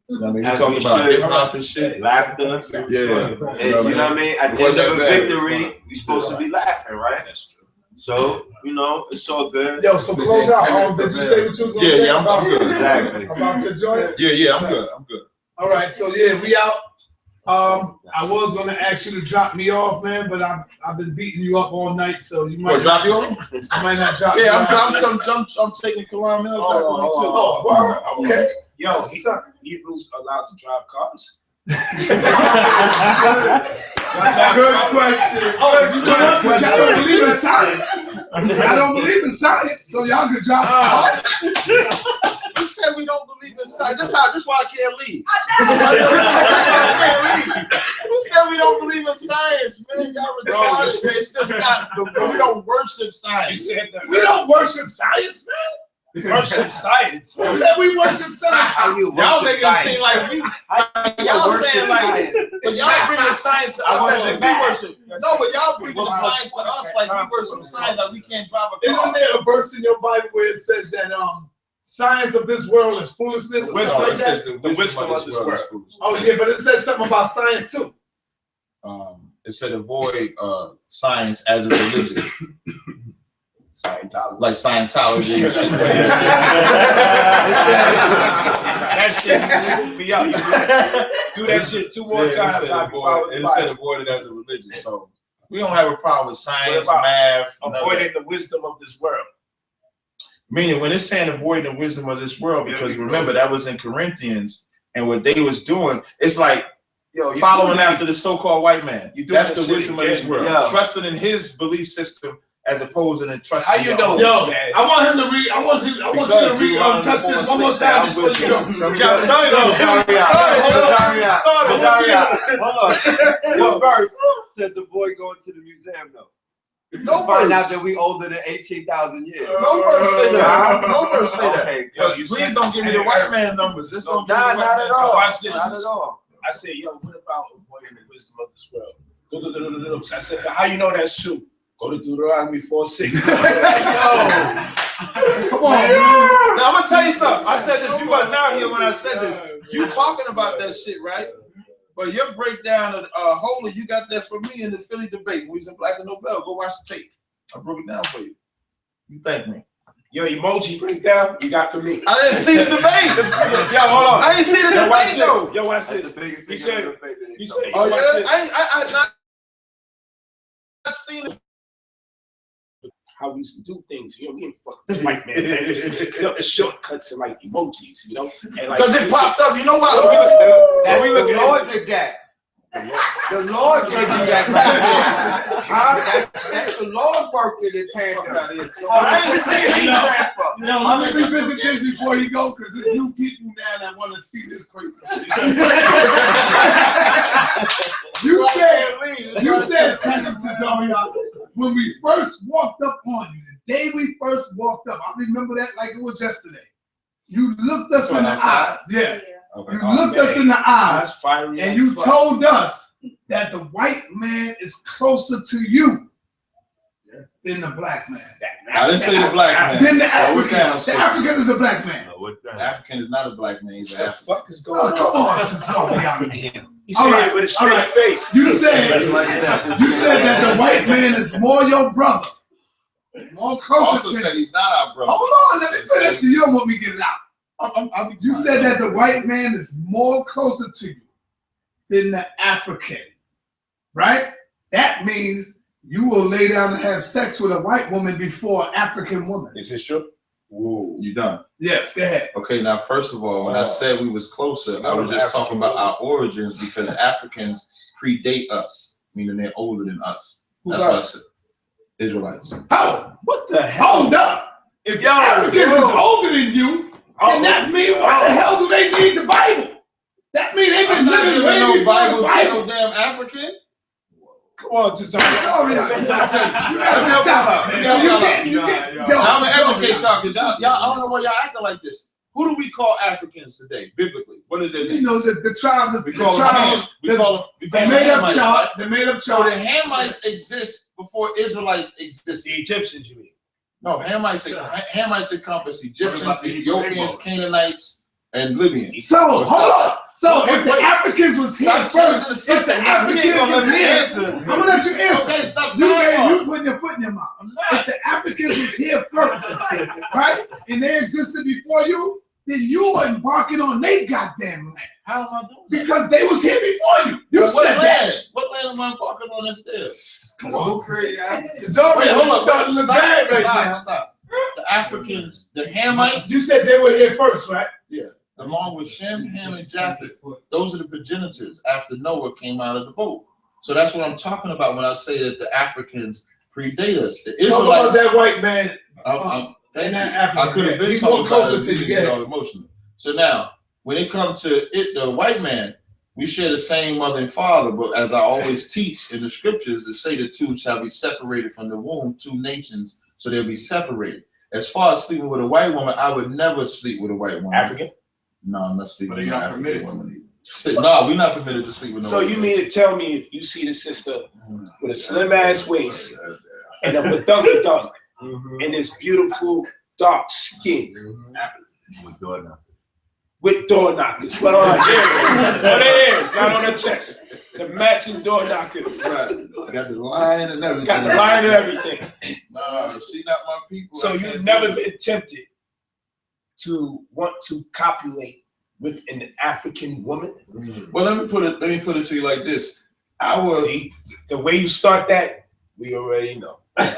You know what I mean? We talked about hip hop and shit, laughter. Yeah, and, you know what I mean. At the end of a victory, we supposed to be laughing, right? That's true. So it's all good. Yo, so close out. Did you say what you was gonna say? Yeah, I'm good. Exactly. About your joint? Yeah, I'm good. All right, so yeah, we out. I was gonna ask you to drop me off, man, but I've been beating you up all night, so you might drop you off. I might not drop. Yeah, I'm taking Kalam Hill back on you too. Oh, okay. Yo, Hebrews allowed to drive cars. Good question. Oh, y'all don't believe in science. Y'all don't believe in science, so y'all can drop cars. You said we don't believe in science. This why I can't leave. Who said we don't believe in science, man? Y'all retarded. It's just not. We don't worship science. We don't worship science, man. Worship science. Who said we worship science? Y'all making it seem like we. Y'all saying like, but y'all bringing science to us as if we worship. No, but y'all bringing science to us like we worship science, like we can't drive a car. Isn't there a verse in your Bible where it says that science of this world is foolishness? The wisdom of this world. Oh yeah, but it says something about science too. It said avoid science as a religion. Scientology. Like Scientology. That shit spooked me out. You do that shit 2 more times. It said avoid it as a religion. So we don't have a problem with science, math. Avoiding the wisdom of this world. Meaning when it's saying avoid the wisdom of this world, because remember that was in Corinthians, and what they was doing, it's like following after the so-called white man. That's the wisdom of this world. Trusting in his belief system as opposed to trusting. How you know, man? I want him to read. I want you to read. Touch this one more time. What verse says the boy going to the museum though? No find out that we older than 18,000 years. No verse say that. No verse say that. Okay, please don't give me the white man numbers. Just don't give me not at all. Watch this. Not at all. I say, yo, what about avoiding the wisdom of this world? So I said, how you know that's true? Go to Deuteronomy 4:6. Come on, man. Now I'm gonna tell you something. I said this. You wasn't out here when I said this. You talking about that shit, right? But your breakdown of Holy, you got that from me in the Philly debate. We was in Black and Nobel. Go watch the tape. I broke it down for you. You thank me. Your emoji breakdown you got for me. I didn't see the debate. Yo, hold on. I didn't see the debate though. Yo, watch this. He said, oh yeah, I not seen it. How we used to do things, you know, we ain't fuck this white man. The shortcuts and like emojis, you know, and like because it popped up. You know why? We look at the Lord did that. The Lord gave you that right there. That's the Lord working in tandem. So I ain't saying let me revisit this before you go, because there's new people now that want to see this crazy shit. You said, Tazaryach, when we first walked up on you, the day we first walked up, I remember that like it was yesterday. You looked us in the eyes, yes. Okay. You looked us in the eyes, and you told us that the white man is closer to you than the black man. I didn't say the black man. Then the African. The African is a black man. The African is not a black man. He's an African. What the fuck is going on? Come on, Tazaryach. He said it with a straight face. You said that the white man is more your brother. More closer also to said he's not our brother. Hold on, let me finish. You don't want me to get it out. You said that the white man is more closer to you than the African, right? That means you will lay down and have sex with a white woman before an African woman. Is this true? Whoa. You done? Yes, go ahead. Okay, now first of all, when I said we was closer, I was just talking about our origins because Africans predate us, meaning they're older than us. Who's That's why I us? said Israelites. How? What the hell? Hold up. If the Africans is older than you, then that means why the hell do they need the Bible? That means they've been living way no before Bible the to Bible. no damn African. Come on, Tazaryach. I'm gonna educate y'all because y'all, I don't know why y'all acting like this. Who do we call Africans today, biblically? What is their name? You know, the tribe, we call them Hamites. We call them Hamites, right? They made up So the Hamites exist before Israelites exist. The Egyptians, you mean? No, Hamites encompass Egyptians, Ethiopians, Canaanites, and Libyans. So hold on. So if the Africans was here first, if the Africans was here, I'm gonna let you answer. Okay, stop. You putting your foot in your mouth. If the Africans was here first, right, and they existed before you, then you are embarking on their goddamn land. How am I doing that? Because they was here before you. You said that. What land am I embarking on that's there? Come on, crazy. Stop. The Africans, the Hamites. You said they were here first, right? Yeah. Along with Shem, Ham, and Japheth. Those are the progenitors after Noah came out of the boat. So that's what I'm talking about when I say that the Africans predate us. The Israelites. That white man. I could have been talking about it to get all emotional. So now, when it comes to it, the white man, we share the same mother and father, but as I always teach in the scriptures, to say the two shall be separated from the womb, two nations, so they'll be separated. As far as sleeping with a white woman, I would never sleep with a white woman. African? No, I'm not sleeping with an African woman. No, we're not permitted to sleep with no So you mean to tell me if you see the sister with a slim ass waist and a badunky and this beautiful dark skin with door knockers, but on her ears, not on her chest, the matching door knockers. Right, got the line and everything. Got the line and everything. Nah, she not my people. So you've never been tempted to want to copulate with an African woman? Well, let me put it to you like this. See, the way you start that, we already know. I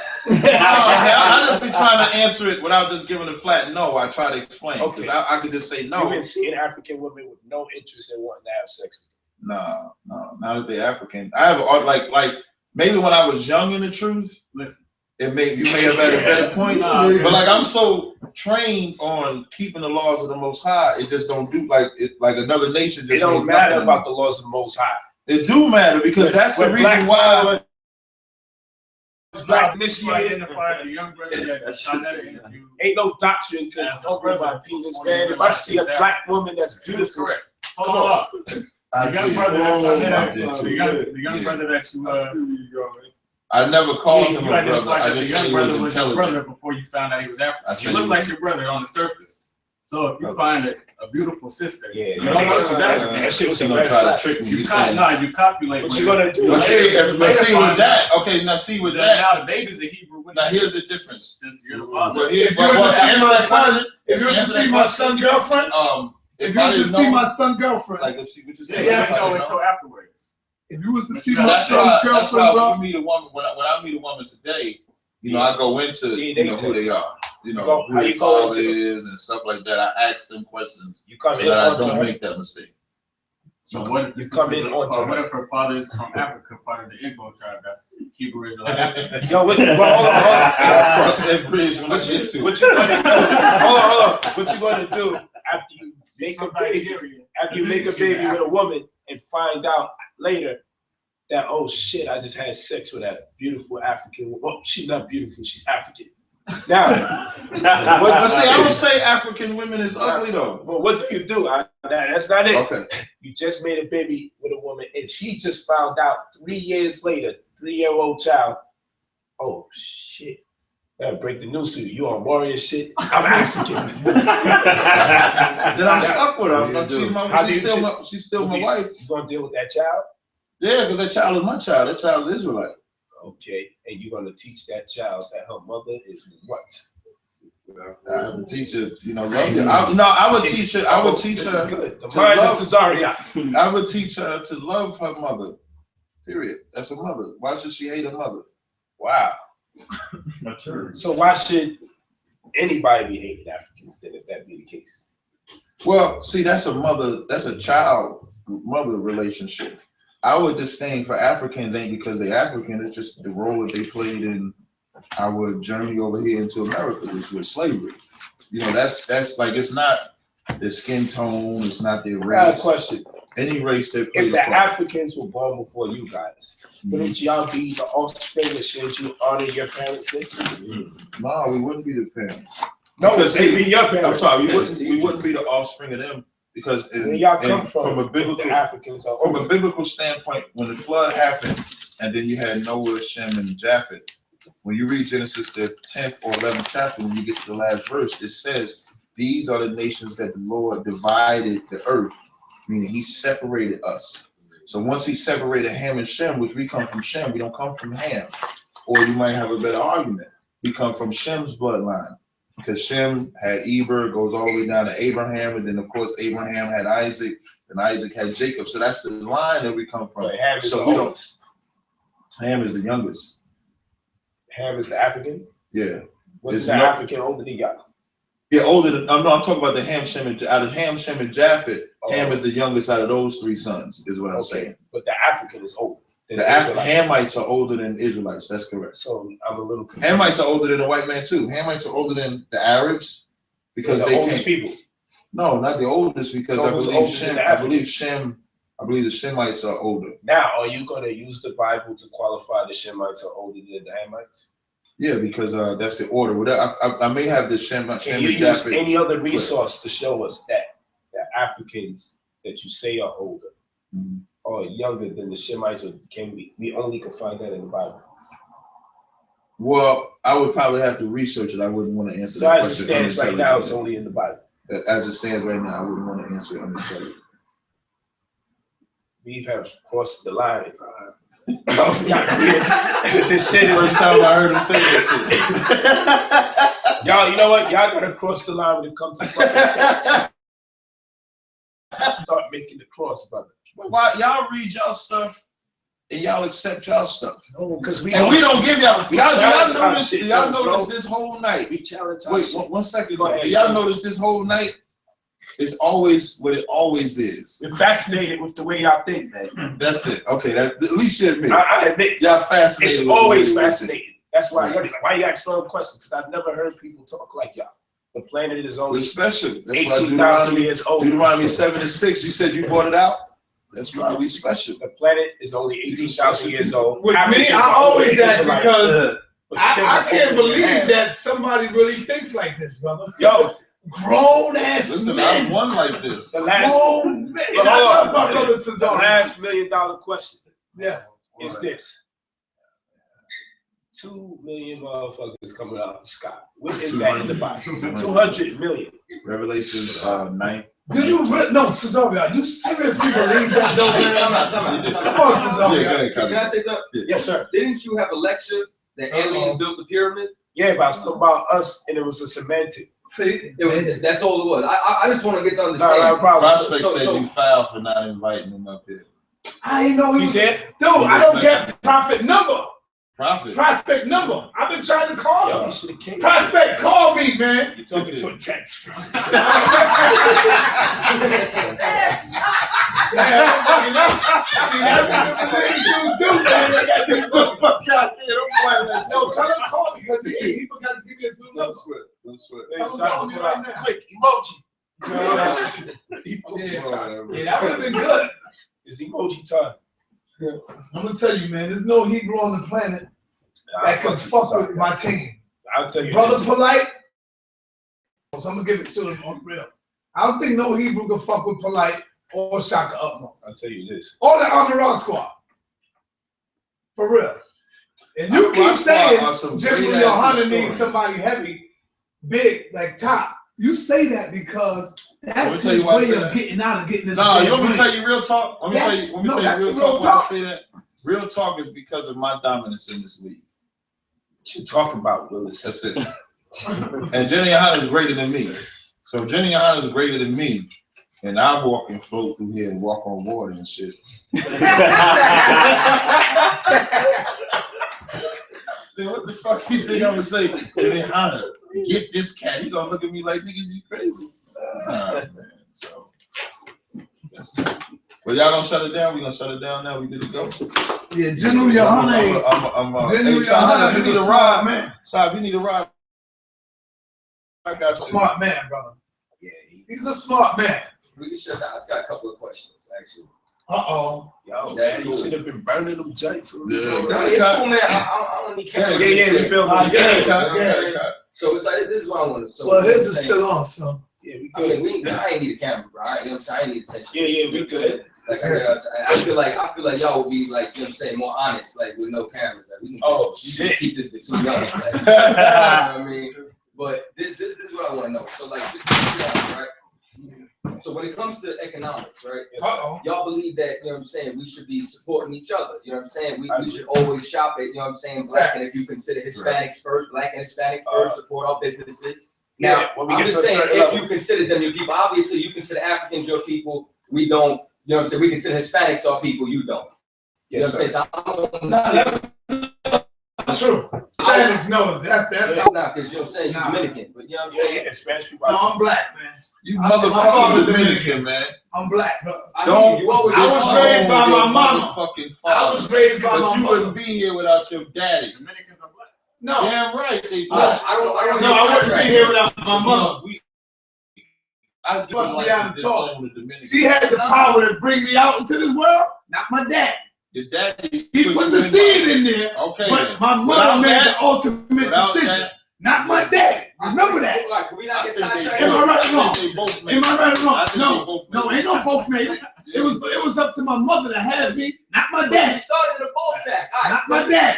just be trying to answer it without just giving a flat no. I try to explain. Okay. I could just say no. You've been seeing African women with no interest in wanting to have sex with you. No, not that they're African. I have like maybe when I was young in the truth, listen. You may have had a better point, but like I'm so trained on keeping the laws of the Most High, it just don't do like another nation. Just it don't matter about the laws of the Most High. It do matter because that's the reason why. Black initiated. Ain't no doctrine can humble my penis, man. If I see a black woman that's beautiful, come on. I The young did. brother The young brother that you I never called him you a brother. I identified just that said the he young was brother was your intelligent. brother before you found out he was African. I You said look he like was- your brother on the surface. So if you find a beautiful sister, Yeah, you don't know she's African. that shit was She a gonna red try to flag. trick me. You copulate. What you gonna do? But see, Later with that, okay, now see with that. Now the baby's a Hebrew. Now here's the difference. Since you're the father. Well, If you was to see my son, if you was to answer see that my question, son girlfriend, if you I was to didn't see know- my son girlfriend, like if she would just Yeah, say you that, didn't know you until afterwards. if you was to see know? my That's son's why girlfriend, bro. when you meet a woman, when I meet a woman today, you know, I go into who they are, who their father is and stuff like that. I ask them questions so that I don't make that mistake. So what if you come in on what if her father is from Africa, part of the Igbo tribe? That's Hebrew Israelite. Yo, hold on. Cross that bridge when I get to it. What you gonna do? Hold on. What you gonna do after you make a baby? After you make a baby with a woman and find out later that, oh shit, I just had sex with that beautiful African woman. Oh, she's not beautiful, she's African. Now, but see, I don't say African women is ugly though. Well, what do you do? That's not it. Okay. You just made a baby with a woman, and she just found out 3 years later, 3-year-old child. Oh shit! Gotta break the news to you. You on warrior shit? I'm African. Then I'm stuck with her. She's still my wife. You gonna deal with that child? Yeah, because that child is my child. That child is Israelite. Okay, and you're gonna teach that child that her mother is what? I would teach her, love you. I would teach her. I would teach her to love Tazaryach. I would teach her to love her mother. Period. That's her mother. Why should she hate her mother? Wow. So why should anybody be hating Africans then, if that be the case? Well, see, that's a child-mother relationship. Our disdain for Africans ain't because they're African, it's just the role that they played in our journey over here into America, which was slavery. That's like, it's not their skin tone, it's not their race. I got a question. Any race that played if the Africans were born before you guys, wouldn't y'all be the offspring that should you honor your parents then? No, we wouldn't be the parents. No, because they'd be your parents. I'm sorry, we wouldn't be the offspring of them. Because from a biblical standpoint, when the flood happened, and then you had Noah, Shem, and Japheth, when you read Genesis, the 10th or 11th chapter, when you get to the last verse, it says, these are the nations that the Lord divided the earth, meaning he separated us. So once he separated Ham and Shem, which we come from Shem, we don't come from Ham. Or you might have a better argument. We come from Shem's bloodline. Because Shem had Eber, goes all the way down to Abraham, and then of course Abraham had Isaac, and Isaac had Jacob. So that's the line that we come from. Ham is so the oldest. Ham is the youngest. Ham is the African? Yeah. What's the African older than y'all? Yeah, older than, I'm talking about the Ham, Shem, out of Ham, Shem, and Japheth. Ham is the youngest out of those three sons, is what I'm saying. But the African is older. The Hamites are older than Israelites. That's correct. So I'm a little confused. Hamites are older than the white man too. Hamites are older than the Arabs because the they oldest people. No, not the oldest because So I believe Shem. I believe the Shemites are older. Now, are you going to use the Bible to qualify the Shemites are older than the Hamites? Yeah, because that's the order. I may have the Shem. Can you use any other resource to show us that the Africans that you say are older are younger than the Shemites, or can we only can find that in the Bible? Well, I would probably have to research it. I wouldn't want to answer that question. So as it stands right now, it's only in the Bible. As it stands right now, I wouldn't want to answer it unintelligently. We have crossed the line. This shit is first time I heard him say that shit. Y'all, you know what? Y'all gotta cross the line when it comes to fucking start making the cross, brother. Why y'all read y'all stuff and y'all accept y'all stuff? No, because we don't give y'all. Y'all notice shit, y'all notice this whole night. We challenge. Wait, one second. Y'all notice this whole night? It's always what it always is. We're fascinated with the way y'all think, man. That's it. Okay, at least you admit. I admit. Y'all fascinated. It's always fascinating. That's why why you ask some questions, because I've never heard people talk like y'all. The planet is only special. That's 18,000 years old. Deuteronomy 7:6. You said you brought it out. That's why we special. The planet is only 18,000 years old. With me, I always ask because I can't believe that somebody really thinks like this, brother. Yo, Grown ass Listen, men. I won like this. The last Grown men. And I love my brother Tazaryach. The last $1 million question. Yes. Is this 2 million motherfuckers coming out the sky? What is that in the Bible? 200 million. Revelations 9. Do you no, Tazaryach? You seriously believe that? No, come on, Tazaryach. Can I say something? Yes, sir. Didn't you have a lecture that aliens built the pyramid? Yeah, but I was talking about us, and it was a semantic. See, that's all it was. I just want to get to understand. No problem. Prospect said you foul for not inviting him up here. I ain't know he said, dude, I don't get Prophet number. Prospect number. I've been trying to call him. Yo, Prospect, call me, man. You're talking to a text, bro. See, that's what the dudes do, man. They got to get the fuck out there. Don't play that. Yo, tell him to call me because he forgot to give me his new number. Don't sweat. Hey, Tell him to call me right now. Quick, emoji. Emoji time. Yeah, that would have been good. It's emoji time. I'm gonna tell you, man. There's no Hebrew on the planet that can fuck with my team. I'll tell you, brother this. Polight. So I'm gonna give it to him on real. I don't think no Hebrew can fuck with Polight or Shaka Upmo. I'll tell you this. Or the Amara squad. For real. And you keep saying General Yohana needs somebody heavy, big, like top. You say that because that's his way of getting out of getting in the No, you want me to tell you real talk? Let me tell you real talk. Why I say that? Real talk is because of my dominance in this league. What you talking about, Willis? That's it. And Jenny Yohana is greater than me. So Jenny Yohana is greater than me. And I walk and float through here and walk on water and shit. Then what the fuck you think I'm gonna say? Jenny Yohana, get this cat. He gonna look at me like, niggas, you crazy. Nah, man. So that's it. Well, y'all gonna shut it down? We gonna shut it down now? We good to go? Yeah, General Yohana. General Yohana is a smart man. Saab, you need a ride. I got you. Smart man, brother. Yeah, he's a smart man. We can shut down. I just got a couple of questions, actually. Uh-oh. Yo, man, you should have been burning them joints. Yeah, it's cool, man. I don't need cameras. Yeah, we built one. So it's like, this is what I want to. So well, his is still on, so. Yeah, we good. I ain't need a camera, bro. You know what I'm saying? I ain't need attention. Yeah, we good. Like, I feel like y'all would be like, you know what I'm saying, more honest, like with no cameras. Like, we can just keep this between us. Like, you know what I mean? But this is what I want to know. So like, right? So when it comes to economics, right? Y'all believe that, you know what I'm saying, we should be supporting each other. You know what I'm saying? We should always shop at, you know what I'm saying, black. And if you consider Hispanics first, black and Hispanic first, support our businesses. Now, I'm just saying, if you consider them your people, obviously you consider Africans your people. We don't, you know what I'm saying? We consider Hispanics our people. You don't. Yes, you know what I'm saying? So that's true. Hispanics know that's not because you know what I'm saying. You're Dominican, but you know what I'm saying. Spanish people. No, I'm black, man. You motherfucking Dominican, man. I'm black, bro. I was raised by my mama. I was raised by my mama. But you wouldn't be here without your daddy. Dominicans are black. No. Damn right they black. I wouldn't be here without my mama. I must be out of talk. She had the power to bring me out into this world, not my dad. Your daddy he put the seed in there, okay, but my mother made the ultimate decision, not my dad. Remember that. Am I right or wrong? Am I right or wrong? No, ain't no both made it. It was up to my mother to have me, not my dad. You started in a ball sack. Not my dad.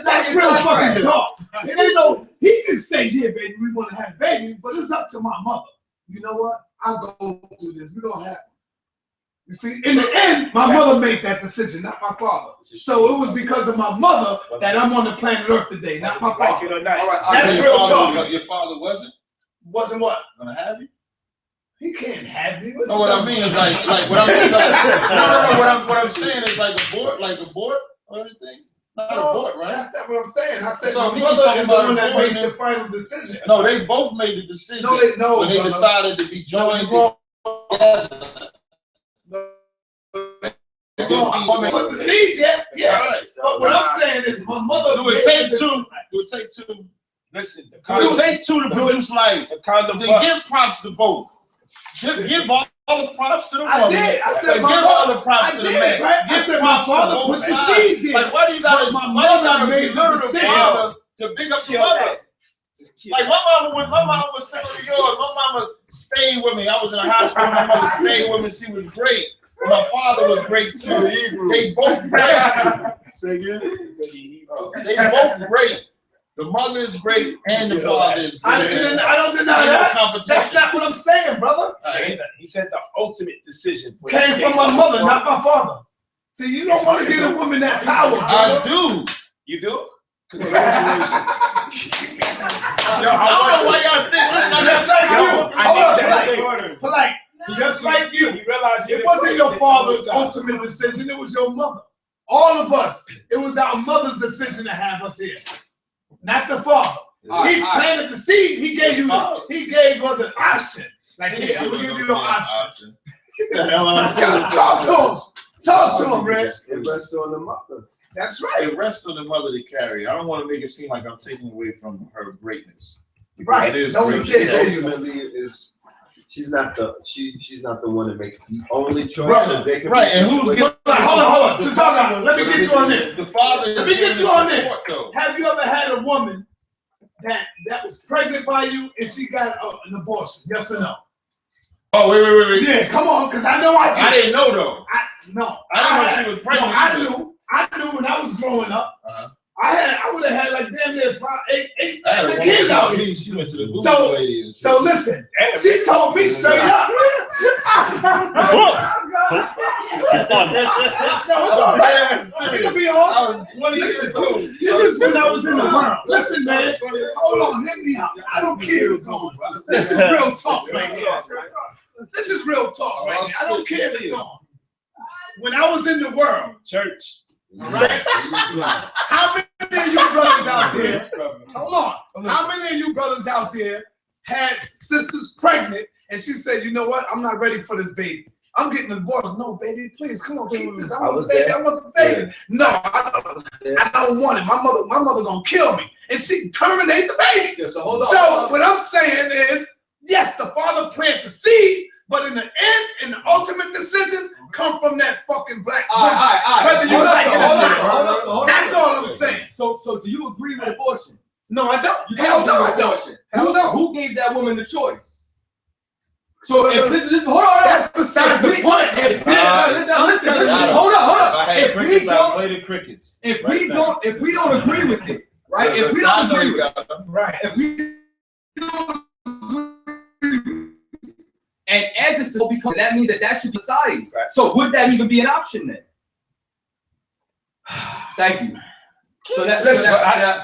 That's real fucking talk. It ain't no. He can say, yeah, baby, we want to have a baby, but it's up to my mother. You know what? I'll go through this. We're gonna have. You see, in the end, my mother made that decision, not my father. So it was because of my mother that I'm on the planet Earth today, not my father. That's real talk. Your father wasn't what? Gonna have you? He can't have me. No, what I mean is like what I mean. No. What I'm saying is like abort or anything. Not abort, right? That's not what I'm saying. I said so my mother is the one that makes the final decision. No, they both made the decision. No, when they decided to be joined together. Put the seed there, yeah. Right. But what I'm saying is, my mother. Do it take two? Do it take two? Listen, do it take two to produce life? Then give props to both. Give all the props to the woman. I did. I said give all the props to the man. Right? I said my father put the seed there. Like, why do you gotta be little to big up your mother? Like my mama was similar to yours. My mama stayed with me. I was in the hospital. My mother stayed with me. She was great. My father was great too. They both great. Say again. They both great. The mother is great and the father is great. I don't deny that. That's not what I'm saying, brother. He said the ultimate decision came from my mother, not my father. See, you don't want to give a woman that power, brother. I do. You do? Congratulations. I don't know why y'all think. Polite. Just like you. It wasn't your father's ultimate decision. It was your mother. All of us. It was our mother's decision to have us here, not the father. He planted the seed. He gave you. He gave her the option. Like, here, I'm gonna give you the option. Talk to him. Talk to him, Rich. It rests on the mother. That's right. It rests on the mother to carry. I don't want to make it seem like I'm taking away from her greatness. Right. It is No, great. ultimately, she's not the one that makes the only choice. Right. And who's getting? Hold on. Let me get you on this. The father. Let me get you on this. Have you ever had a woman that was pregnant by you and she got an abortion? Yes or no? Oh, wait. Yeah, come on, because I know I did. I didn't know though. I didn't know she was pregnant. No, I knew when I was growing up. I would have had like damn near 8 kids out here. She went to the booth lady. So listen, she told me straight up. It's on. No, it's all right. You can be on. I was 20 years old. This is when I was in the world. Listen, man. Hold on, hit me out. I don't care if it's on. This is real talk right here. This is real talk right here. I don't care if it's on. When I was in the world, church. All right. How many of you brothers out there? Hold on. How many of you brothers out there had sisters pregnant and she said, "You know what? I'm not ready for this baby. I'm getting a divorce." "No, baby, please come on, keep this. I want the baby. I want the baby." Yeah. "No, I don't want it. My mother gonna kill me." And she terminate the baby. Yeah, so hold on. So what I'm saying is, yes, the father planted the seed, but in the end, in the ultimate decision, come from that fucking black woman. Whether you like it or not. That's all I'm saying. So do you agree with abortion? No, I don't. Hell no, I don't. Hell no. Who gave that woman the choice? So if this hold on. That's besides the point. Listen, hold on. I had crickets, I played the crickets. If we don't agree with this, right? If we don't agree with it, right? If we don't agree, and as it's so become, that means that should be society. Right. So would that even be an option then? Thank you. So that's not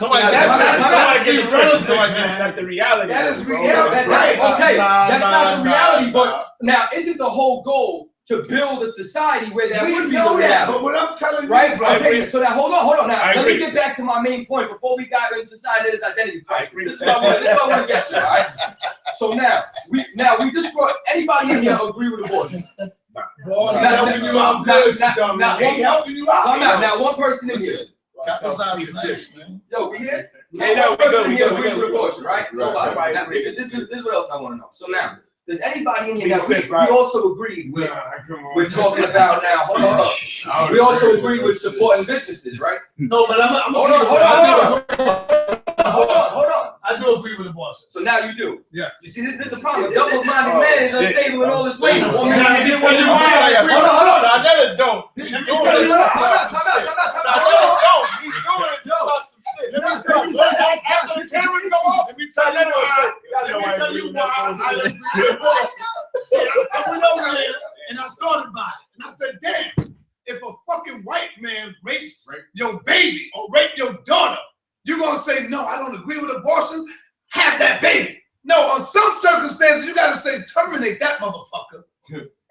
the reality. That is reality. Right. Okay. That's not the reality. But now, isn't the whole goal to build a society where that would be the reality? But what I'm telling you, right? Okay. So now, hold on. Now, let me get back to my main point before we got into society's identity crisis. This is what I want to get to. All right. So now we just brought anybody in here agree with abortion. Helping you out good. Helping you out. Now one person in here. Nice, man. Yo, we here? Hey, no, we good. Agrees with abortion, right? Nobody. Now, this is what else I want to know. So now, does anybody in here? Now, we also agreed with. We're talking about now. Hold on. We also agreed with supporting businesses, right? No, but I'm hold on. I do agree with abortion. So now you do. Yes. You see, this is the problem. Double-minded man is unstable in all his ways. Hold on. I never don't. He's doing it. He's doing it. Let me tell you what. After the cameras go off, let me tell you why I agree with abortion. See, I went over there and I thought about it, and I said, "Damn, if a fucking white man rapes your baby or rape your daughter, you're gonna say, no, I don't agree with abortion, have that baby." No, on some circumstances, you gotta say, terminate that motherfucker.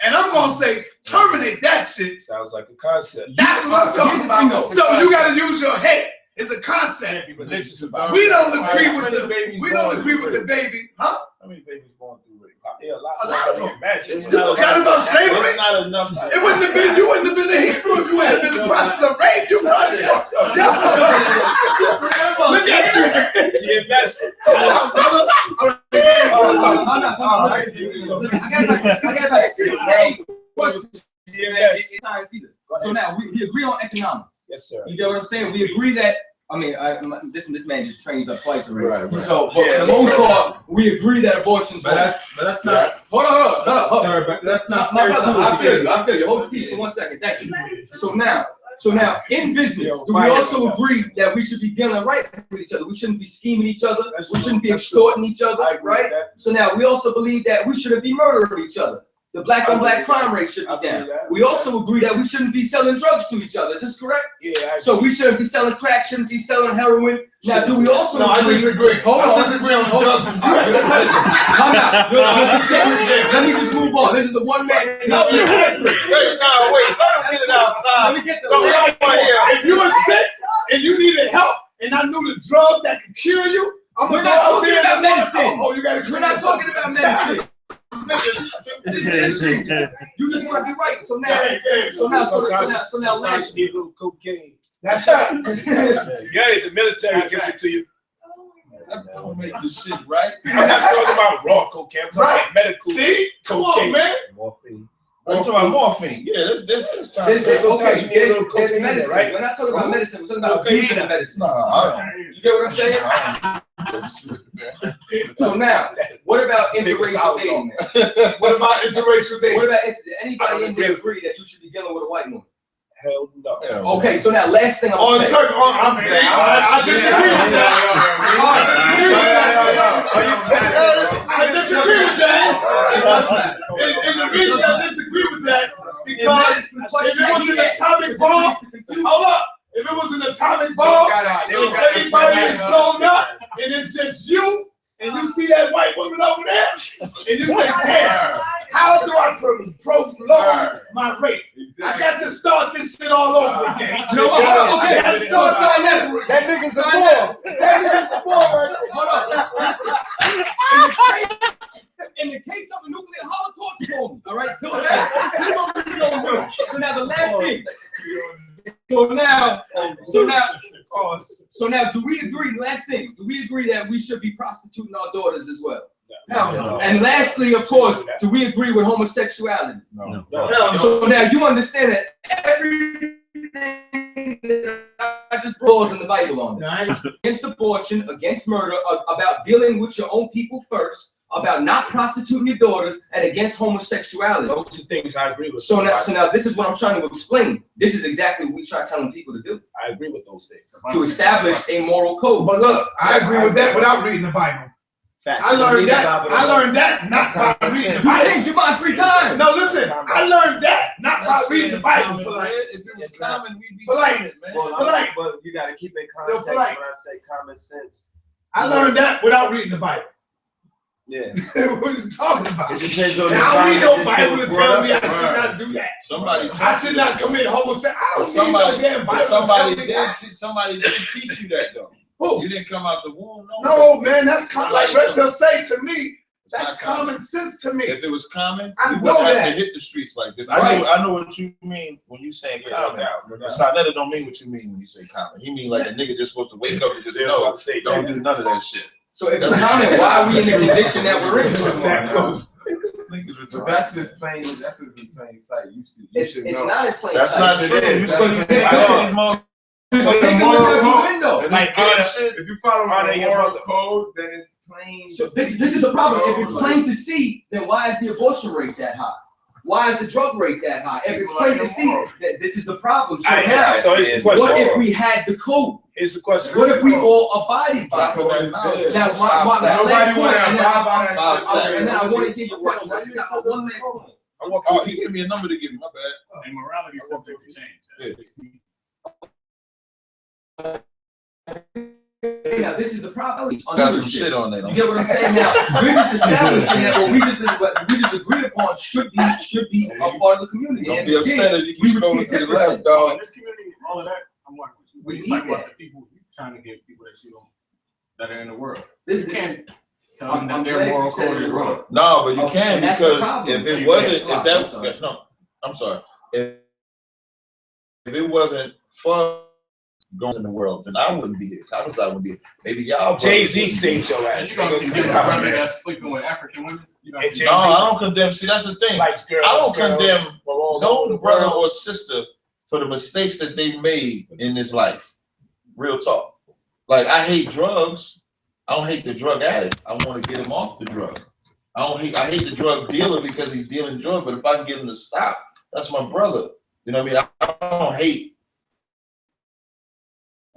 And I'm gonna say, terminate that shit. Sounds like a concept. That's what I'm talking about. So you gotta use your head. It's a concept. We don't agree with the baby, huh? How many babies born through rape? A lot of them. You forgot about slavery? It's not enough. You wouldn't have been the Hebrew if you wouldn't have been in the process of rape. You running. Look at you. GMS. So now we agree on economics. Yes, sir. You get what I'm saying? We agree that I mean, this man just trains up twice already. Right. So, for the most part, we agree that abortion's wrong. But that's not. Hold on. Sir, but that's not My fair. brother, I feel you. Hold the peace for 1 second. Thank you. So now, in business, do we also agree that we should be dealing right with each other? We shouldn't be scheming each other. We shouldn't be extorting each other, right? So now, we also believe that we shouldn't be murdering each other. The black on black crime rate should be down. We also agree that we shouldn't be selling drugs to each other. Is this correct? Yeah. So we shouldn't be selling crack, shouldn't be selling heroin. Now, do we also No, I disagree. Hold on. I disagree on drugs and drugs. Come out. Let me just move on. This is the one man. Wait, let him get it outside. Let me get the last one. If you were sick and you needed help, and I knew the drug that could cure you, We're not talking about medicine. Oh, you gotta. We're not talking about medicine. You just want to be right. So now, Sometimes you need a little cocaine. That's right. Yeah, the military gives it to you. That don't make this shit right. I'm not talking about raw cocaine. I'm talking about medical. See, come on, man. I'm talking about morphine. Yeah, this time. Okay, Sometimes you need a little there's cocaine, medicine. right? We're not talking about medicine. We're talking about abusing the medicine. No, I You get what I'm saying? So now, what about interracial dating? What about interracial dating? What about anybody in here agree that you should be dealing with a white woman? Hell no. Okay, so now last thing I'm saying. I'm saying I disagree with that. I disagree with that. And the reason I disagree with that because if it was an atomic bomb, hold up. If it was an atomic bomb, if everybody is blown up and it's just you, and you see that white woman over there, and you say, damn, how do I prolong my race? I got to start this shit all over again. You know what? Okay, I start That nigga's a ball. That nigga's a ball, right? Hold on. In the case of a nuclear holocaust, all right, till then, so now the last thing. So now, do we agree? Last thing, do we agree that we should be prostituting our daughters as well? No. And lastly, of course, do we agree with homosexuality? No. So now you understand that everything that I just brought in the Bible on this. Against abortion, against murder, about dealing with your own people first, about not prostituting your daughters, and against homosexuality. Those are things I agree with. So now this is what I'm trying to explain. This is exactly what we try telling people to do. I agree with those things. To establish a moral code. But look, I agree with that without reading the Bible. I learned that not by reading the Bible. You changed your mind 3 times. No, listen, I learned that not by reading the Bible. If it was common, we'd be Polight, doing it, man. Well, but you gotta keep in context when I say common sense. I learned that without reading the Bible. Yeah. What is he talking about? It depends on the I don't need no Bible to tell environment me I should not do that. I should not commit homosexuality. I don't need no damn Bible to tell me that. Somebody did teach you that though. Who? You didn't come out the womb. No, man, that's like Red Pill say to me. That's common sense to me. If it was common, I you know wouldn't have that. to hit the streets like this. Right. I know what you mean when you say common. Sonetta don't mean what you mean when you say common. He mean like a nigga just supposed to wake up and just know, don't do none of that shit. So if it's common, why are we in the condition that we're in? But that's just plain. That's just in plain sight. You should It's know. not in plain That's sight. not true. You see Like if you follow the moral code, then it's plain. So this is the problem. If it's plain to see, then why is the abortion rate that high? Why is the drug rate that high? If it's plain to see, that this is the problem. So now, so here's the question. What if we had the code? Here's the question. What if we all abided by it? Now, nobody would have abided by that. And then I want to give you a question. One last point. Oh, he gave me a number to give me. My bad. And morality is subject to change. Now, this is the problem. Got some shit on that. You get what I'm saying? Now, we're just establishing that what we just agreed upon should be a part of the community. Don't be upset if you keep going to the left, dog. In this community, all of that, I'm working with you. We talking need about that. the people you trying to get people that you don't, that are in the world. This You can't tell them I'm that glad their moral you said code it is was wrong. No, but you Okay, can that's the because problem. if it You wasn't, can't if stop. that, I'm sorry. no, I'm sorry. If it wasn't for going in the world, then I wouldn't be here. I wouldn't be here. Maybe y'all. Jay-Z saved your ass. You gonna condemn a brother that's sleeping with African women? You know, No, I don't condemn. See, that's the thing. I don't condemn no brother or sister for the mistakes that they made in this life. Real talk. Like, I hate drugs. I don't hate the drug addict. I want to get him off the drug. I hate the drug dealer because he's dealing drugs, but if I can get him to stop, that's my brother. You know what I mean? I don't hate.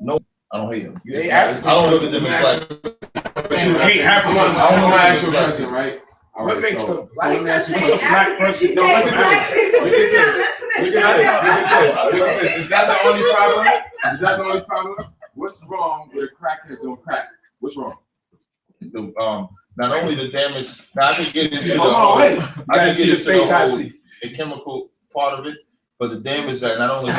No, I don't hate him. I don't look at them as black. But you hate Africans. I want to ask you a question, right? All right, what makes them black? What's a black person? Look at this. Is that the only problem? Is that the only problem? What's wrong with crackheads don't crack? What's wrong? Not only the damage. Now I can get into the chemical part of it, but the damage that not only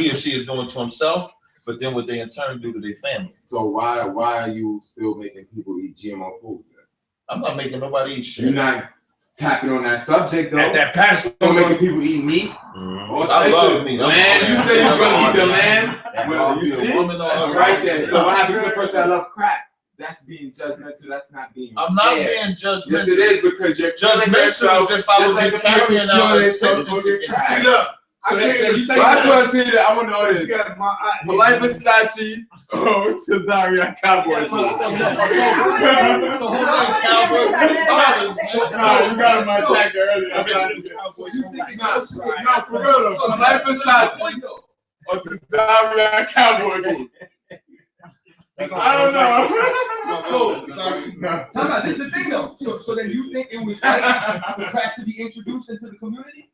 he or she is doing to himself, but then what they in turn do to their family. So why are you still making people eat GMO food? I'm not making nobody eat shit. You're not tapping on that subject though. That Passover making people eat meat. I love meat. Lamb. You say you're gonna eat the lamb. Well, you see, woman right there. So what happens to the person that loves crack? That's being judgmental. That's not being. I'm not being judgmental. Yes, it is because you're judgmental. As if I was like carrying out a sentence. See, look. So that's what I see that I want to know this. Polight Versace, Tazaryach Cowboy. So hold on, Cowboy. No, you got him my attack earlier. No, for real though. Polight Versace or Tazaryach Cowboy. I don't know. This is the thing though. So then you think it was right for crack to be introduced into the community?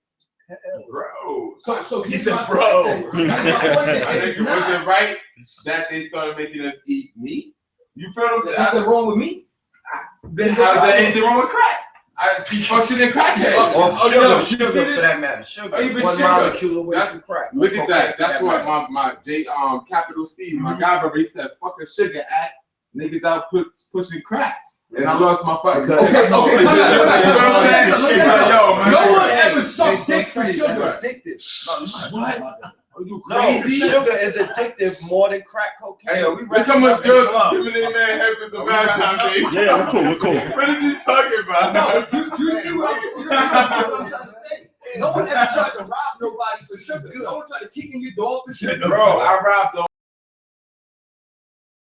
Bro. So he said, bro. Was it right that they started making us eat meat? You feel what I'm saying? Is that wrong with me? Then how is that anything wrong with crack? I see functioning crackhead. Sugar for that matter. Sugar. One molecule away from crack. Look at that. That's what my capital C, my guy brother, he said, fuck a sugar act. Niggas out pushing crack. And I lost my fucking. Okay. No one ever sucks dick for sugar. Addictive. What? Are you crazy? No, sugar is addictive more than crack cocaine. Hey, look how much girls discriminate man happens on Valentine's Day. Yeah, we're cool. What is he talking about? No, you see what I'm trying to say? No one ever tried to rob nobody for sugar. No one tried to kick in your door for sugar. Bro, I robbed